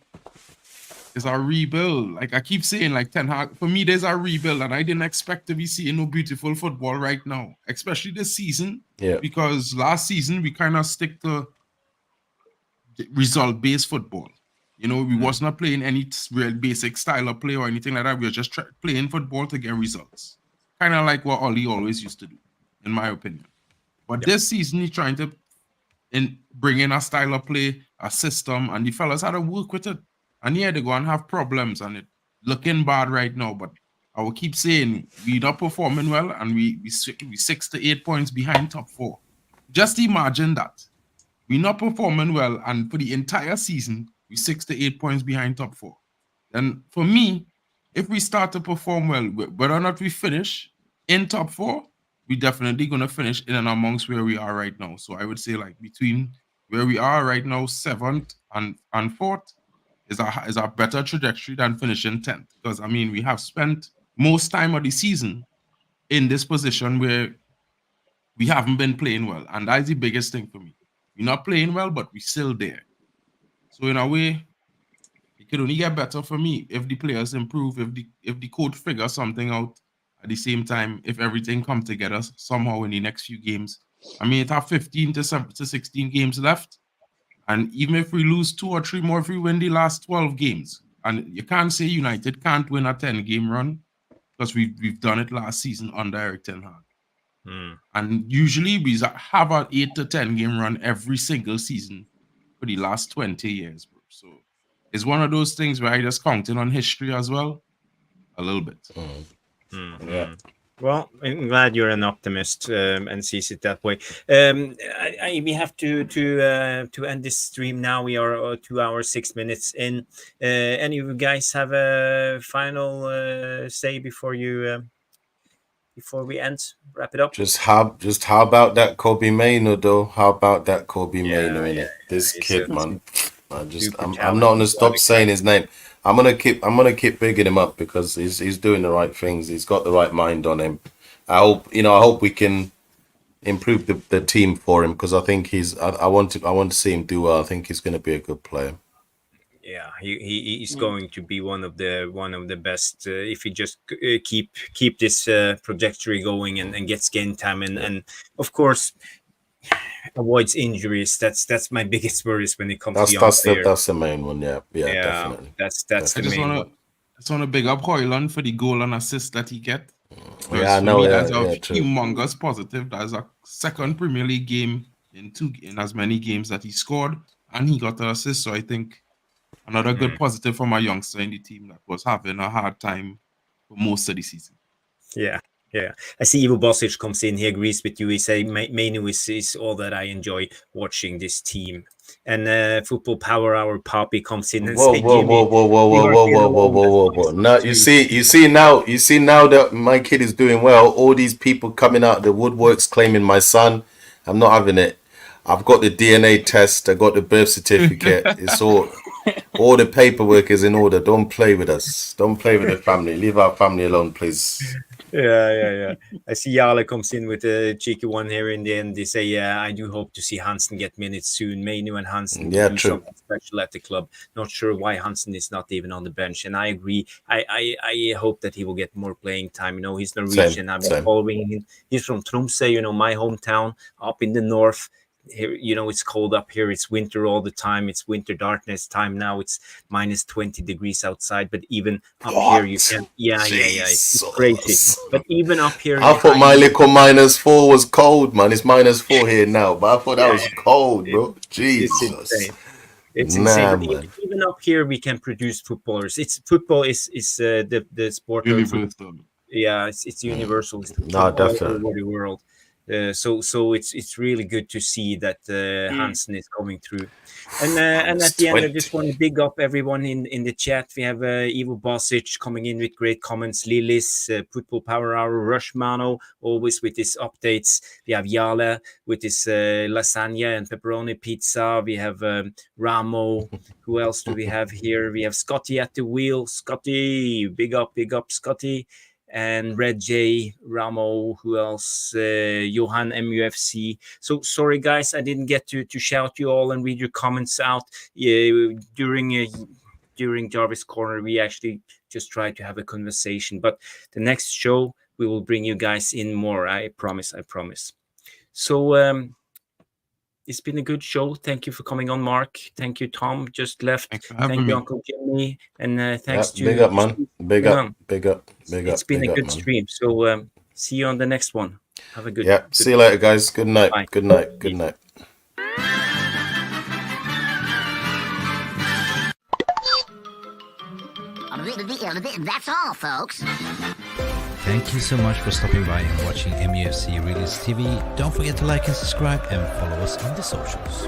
it's a rebuild. Like I keep saying, like Ten Hag, for me, there's a rebuild, and I didn't expect to be seeing no beautiful football right now, especially this season. Yeah. Because last season we kind of stick to result-based football. You know, we was not playing any real basic style of play or anything like that. We were just playing football to get results. Kind of like what Oli always used to do, in my opinion. But this season, he's trying to bring in a style of play, a system, and the fellas had to work with it. And he had to go and have problems, and it looking bad right now. But I will keep saying we're not performing well, and we 6 to 8 points behind top 4. Just imagine that. We're not performing well, and for the entire season, we're 6 to 8 points behind top 4. And for me, if we start to perform well, whether or not we finish in top 4, we're definitely going to finish in and amongst where we are right now. So I would say like between where we are right now, 7th and 4th, is a better trajectory than finishing 10th. Because, I mean, we have spent most time of the season in this position where we haven't been playing well. And that's the biggest thing for me. We're not playing well, but we're still there. So in a way, it could only get better for me if the players improve, if the coach figures something out at the same time, if everything comes together somehow in the next few games. I mean, it have 15 to 16 games left. And even if we lose 2 or 3 more, if we win the last 12 games, and you can't say United can't win a 10-game run, because we've done it last season under Eric Ten Hag. And usually we have an 8 to 10-game run every single season for the last 20 years, bro. So it's one of those things where I just counting on history as well, a little bit. Yeah. Well, I'm glad you're an optimist and sees it that way. We have to end this stream now. We are 2 hours 6 minutes in. Any of you guys have a final say before we end? Wrap it up. Just how about that Kobbie Mainos though? How about that Kobbie Mainos? Yeah, This kid, man. I'm talent. not gonna stop saying his name. I'm gonna keep bigging him up because he's doing the right things. He's got the right mind on him. I hope we can improve the team for him, because I think I want to see him do well. I think he's gonna be a good player. Yeah, he's going to be one of the best if he just keep this trajectory going and gets game time and of course avoids injuries. That's my biggest worries when it comes to young players. That's the main one. Yeah, definitely. That's the main one. I just want to big up Højlund for the goal and assist that he get. Yeah, I know. That's Yeah, a humongous positive. That's a second Premier League game in as many games that he scored, and he got an assist. So I think another good positive from a youngster in the team that was having a hard time for most of the season. Yeah. I see Ivo Bosic comes in. He agrees with you. He say Mainos is all that I enjoy watching this team. And Football Power Hour Poppy comes in and say, whoa. No, you see now that my kid is doing well. All these people coming out of the woodworks claiming my son. I'm not having it. I've got the DNA test. I got the birth certificate. It's all the paperwork is in order. Don't play with us. Don't play with the family. Leave our family alone, please. Yeah. I see Yale comes in with a cheeky one here in the end. They say, yeah, I do hope to see Hansen get minutes soon. Mainos and Hansen do something special at the club. Not sure why Hansen is not even on the bench. And I agree. I hope that he will get more playing time. You know, he's Norwegian. I've been following him. He's from Tromsø, my hometown, up in the north. here, you know, it's cold up here. It's winter all the time. It's winter darkness time now. It's minus 20 degrees outside. But even up here, you can, yeah. It's crazy. But even up here, I thought my little -4 was cold, man. It's -4 here now, but I thought that was cold, bro. Jesus. It's insane. It's insane. But even up here, we can produce footballers. Football is the sport. Universal. Yeah, it's universal. It's definitely all over the world. So it's really good to see that Hansen is coming through. And at the end, I just want to big up everyone in the chat. We have Ivo Bosic coming in with great comments. Lilis, Football Power Hour, Rush Mano, always with his updates. We have Yala with his lasagna and pepperoni pizza. We have Ramo. Who else do we have here? We have Scotty at the wheel. Scotty, big up, Scotty. And Red J, Ramo, who else? Johan MUFC. So sorry, guys, I didn't get to shout you all and read your comments out during Jarvis Corner. We actually just tried to have a conversation, but the next show we will bring you guys in more. I promise. So it's been a good show. Thank you for coming on, Mark. Thank you, Tom. Just left. Thank you, Uncle Jimmy. And thanks to big up, man. Big up. It's been a good stream. So see you on the next one. Have a good. Yeah. See you later, guys. Good night. Bye. Good night. Good night. That's all, folks. Thank you so much for stopping by and watching MUFC Realist TV. Don't forget to like and subscribe and follow us on the socials.